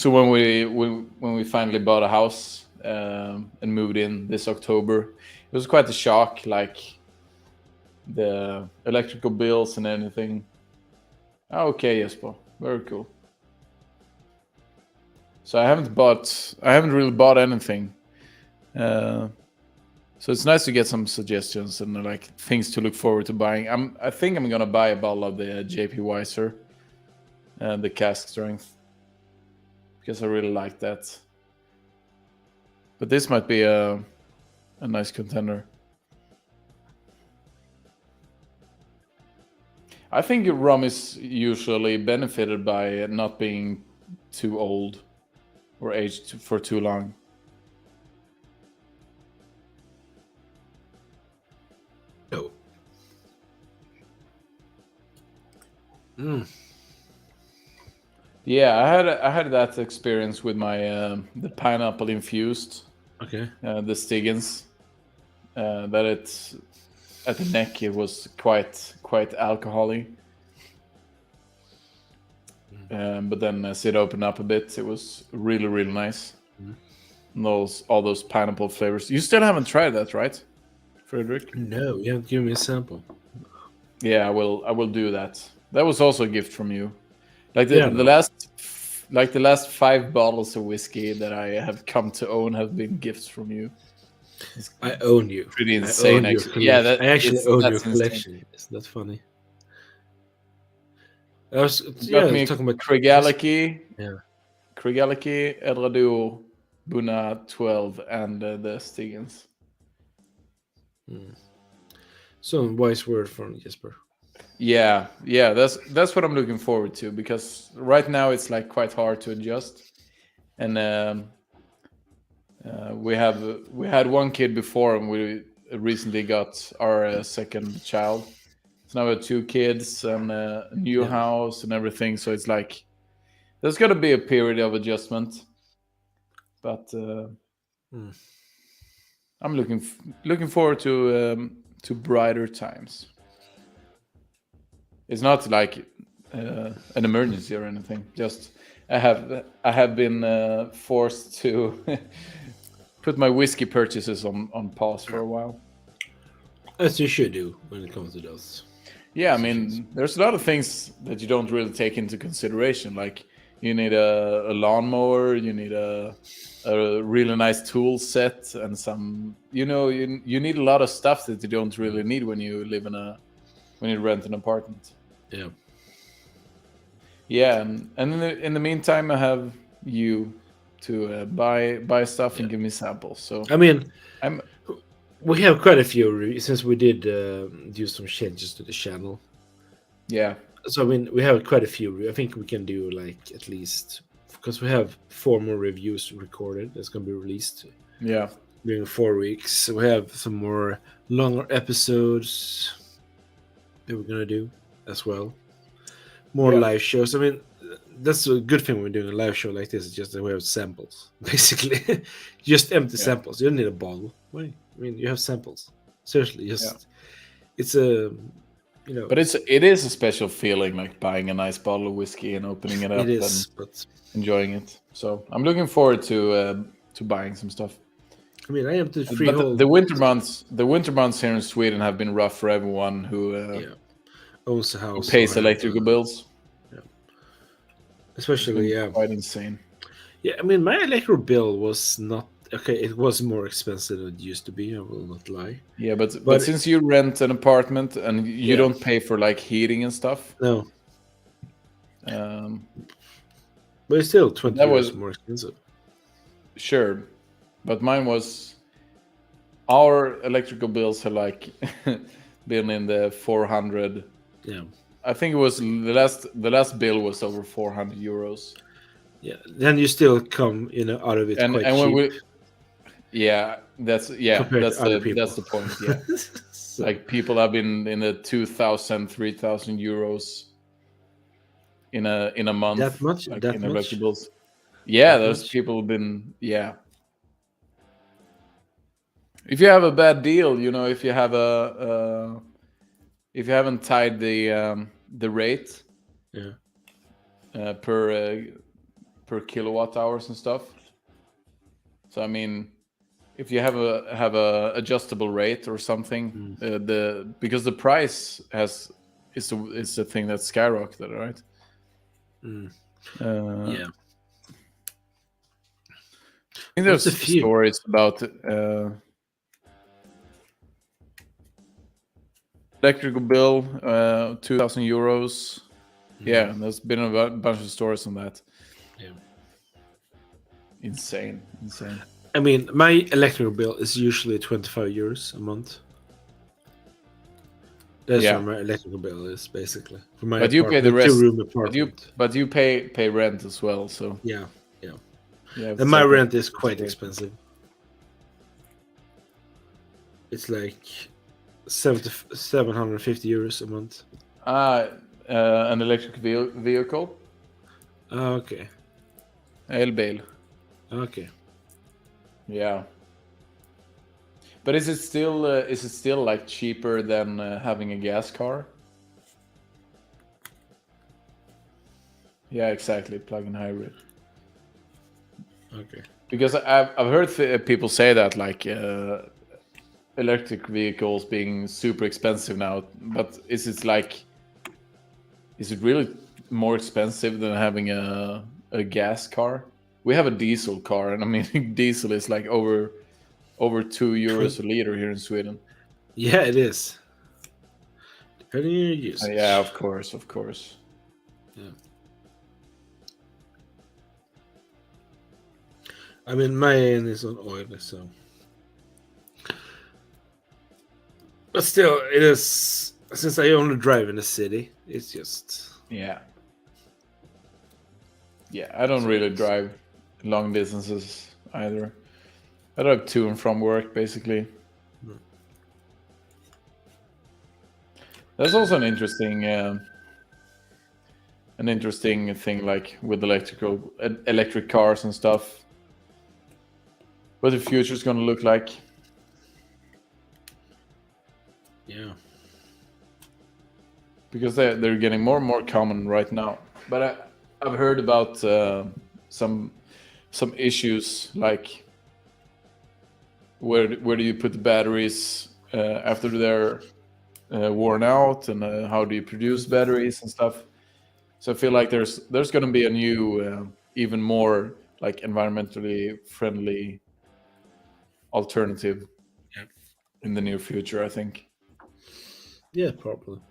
when we finally bought a house and moved in this October, it was quite a shock. Like the electrical bills and anything. Okay, Jesper, very cool. So I haven't really bought anything. So it's nice to get some suggestions and like things to look forward to buying. I think I'm gonna buy a bottle of the JP Weiser, the cask strength, because I really like that. But this might be a nice contender. I think rum is usually benefited by not being too old or aged for too long. No. Yeah, I had that experience with my the pineapple infused. Okay. The Stiggins. That it's at the neck it was quite alcoholic. But then as it opened up a bit, it was really, really nice. And all those pineapple flavors. You still haven't tried that, right, Frederick? No, you haven't given me a sample. Yeah, I will do that. That was also a gift from you. Like the last 5 bottles of whiskey that I have come to own have been gifts from you. I own you. Pretty insane, actually. Yeah, I actually own your insane. collection. Isn't that funny? I was Got me talking about Craigellachie. Yeah. Craigellachie, Edrado, Buna 12, and the Stiggins. So wise word from Jesper. Yeah, that's what I'm looking forward to, because right now it's like quite hard to adjust, and we had one kid before, and we recently got our second child, So now I have 2 kids and a new Yeah. house and everything. So it's like there's got to be a period of adjustment. But I'm looking forward to brighter times. It's not like an emergency or anything. Just I have been forced to put my whiskey purchases on pause for a while. As you should do when it comes to those. Yeah, I mean, there's a lot of things that you don't really take into consideration. Like you need a lawnmower, you need a really nice tool set, and some, you need a lot of stuff that you don't really need when you rent an apartment. Yeah. Yeah, and in the meantime, I have you to buy stuff and give me samples. So I mean, I'm we have quite a few since we did do some changes to the channel. yeah. So I mean, we have quite a few. I think we can do like at least, because we have 4 more reviews recorded that's going to be released Yeah. during 4 weeks. We have some more longer episodes that we're going to do as well. More live shows. I mean, that's a good thing when we're doing a live show like this. It's just that we have samples, basically. Just empty samples. You don't need a bottle. Why? I mean, you have samples. Seriously, it's a, But it is a special feeling, like buying a nice bottle of whiskey and opening it up and but enjoying it. So I'm looking forward to buying some stuff. I mean, I am to But the winter months here in Sweden have been rough for everyone who owns a house, who pays electrical bills. Especially, quite insane. Yeah, I mean, my electrical bill was not okay. It was more expensive than it used to be. I will not lie. Yeah, but since you rent an apartment and you don't pay for like heating and stuff, no. But it's still 20 euros more expensive. Sure, but mine was. Our electrical bills have like been in the 400. Yeah. I think it was the last bill was over 400 euros. Yeah, then you still come, out of it quite cheap. That's the point. Yeah, so. Like people have been in the 2,000, 3,000 euros in a month. That much? Like that in much? electric bills. Yeah, there's people who've been If you have a bad deal, if you have if you haven't tied the rate per kilowatt hours and stuff. So I mean, if you have a adjustable rate or something, because the price is the thing that's skyrocketed, right? Yeah. I think there's stories about electrical bill, 2,000 euros. Yeah, there's been a bunch of stories on that. Yeah. Insane. I mean, my electrical bill is usually 25 euros a month. That's what my electrical bill is, basically. For my but you pay the rest. 2-room apartment. But you pay rent as well, so. Yeah. And my rent is quite expensive. It's like 750 euros a month. An electric vehicle? Okay. Elbil. Okay. Yeah. But is it still like cheaper than having a gas car? Yeah, exactly. Plug-in hybrid. Okay. Because I've heard people say that like electric vehicles being super expensive now, but is it really more expensive than having a gas car? We have a diesel car, and I mean diesel is like over 2 euros a liter here in Sweden. Yeah, it is. Depending on your use. Yeah, of course. Yeah. I mean, mine is on oil, so. But still, it is, since I only drive in the city, it's just. Yeah, I don't really drive long distances either. I drive to and from work, basically. That's also an interesting thing, like with electric cars and stuff. What the future is going to look like. Yeah. Because they're getting more and more common right now. But I've heard about some issues, like where do you put the batteries after they're worn out, and how do you produce batteries and stuff. So I feel like there's going to be a new, even more like environmentally friendly alternative in the near future, I think. Yeah, probably.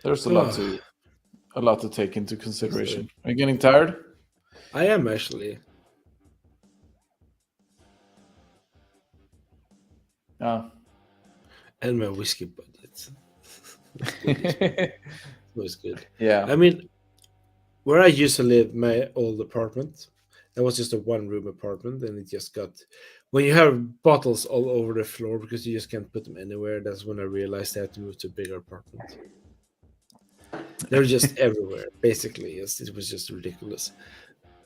There's a lot to take into consideration. Are you getting tired? I am actually. Yeah. And my whiskey budget. It was good. Yeah. I mean, where I used to live, my old apartment, that was just a one-room apartment, and it just got. When you have bottles all over the floor because you just can't put them anywhere, that's when I realized I had to move to a bigger apartment. They were just everywhere, basically. Yes, it was just ridiculous.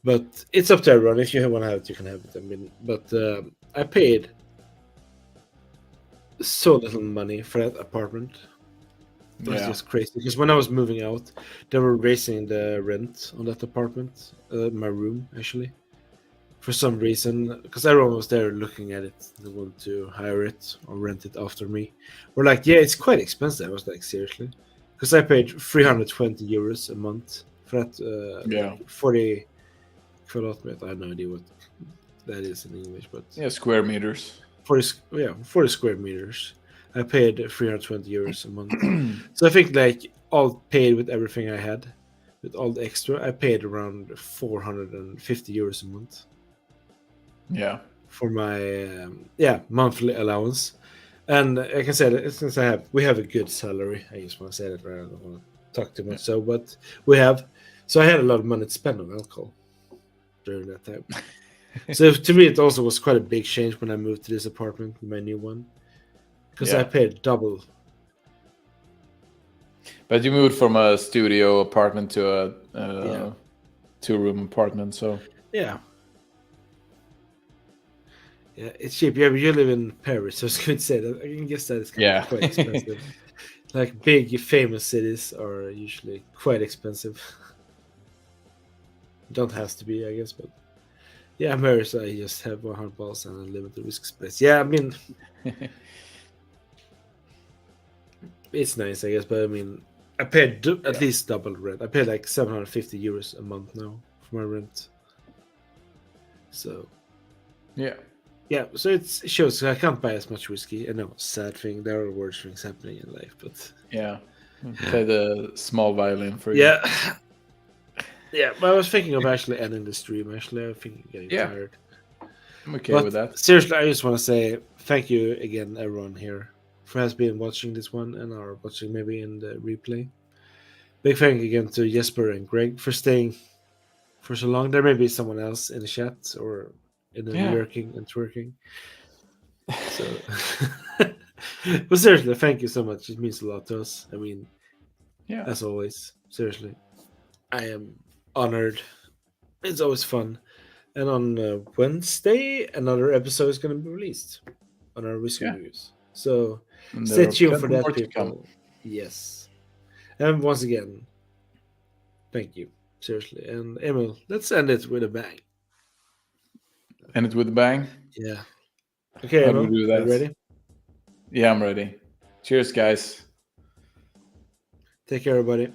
But it's up to everyone. If you want to have it, you can have it. I mean, but I paid so little money for that apartment. It was just crazy. Because when I was moving out, they were raising the rent on that apartment, my room actually, for some reason. Because everyone was there looking at it, they wanted to hire it or rent it after me. We're like, yeah, it's quite expensive. I was like, seriously, because I paid 320 euros a month for that. Like 40 kvadratmeter. I have no idea what that is in English, but square meters. 40 square meters. I paid 320 euros a month. So I think like all paid with everything I had, with all the extra, I paid around 450 euros a month. Yeah. For my monthly allowance. And like I said, since we have a good salary, I just want to say that right. I don't want to talk too much. So, but we have. So I had a lot of money to spend on alcohol during that time. So to me, it also was quite a big change when I moved to this apartment, my new one, because I paid double. But you moved from a studio apartment to a two-room apartment, so yeah, it's cheap. Yeah, but you live in Paris, so I was going to say that. I can guess that it's quite expensive. Like big famous cities are usually quite expensive. Don't have to be, I guess, but. Yeah, Paris, I just have 100 balls and unlimited risk space. Yeah, I mean, it's nice, I guess, but I mean, I paid at least double rent. I paid like 750 euros a month now for my rent. So, yeah, so it shows I can't buy as much whiskey. I know, sad thing. There are worse things happening in life, but play the small violin for you. Yeah. Yeah, but I was thinking of actually ending the stream. Actually, I think I'm getting tired. I'm okay with that. Seriously, I just want to say thank you again, everyone here, who has been watching this one and are watching maybe in the replay. Big thank you again to Jesper and Greg for staying for so long. There may be someone else in the chat or in the lurking and twerking. So, but seriously, thank you so much. It means a lot to us. I mean, as always, seriously, I am honored. It's always fun. And on Wednesday, another episode is going to be released on our whiskey reviews. So stay tuned for that, people. Yes. And once again, thank you. Seriously. And Emil, let's end it with a bang. End it with a bang? Yeah. Okay, How Emil, do we do that? Are you ready? Yeah, I'm ready. Cheers, guys. Take care, everybody.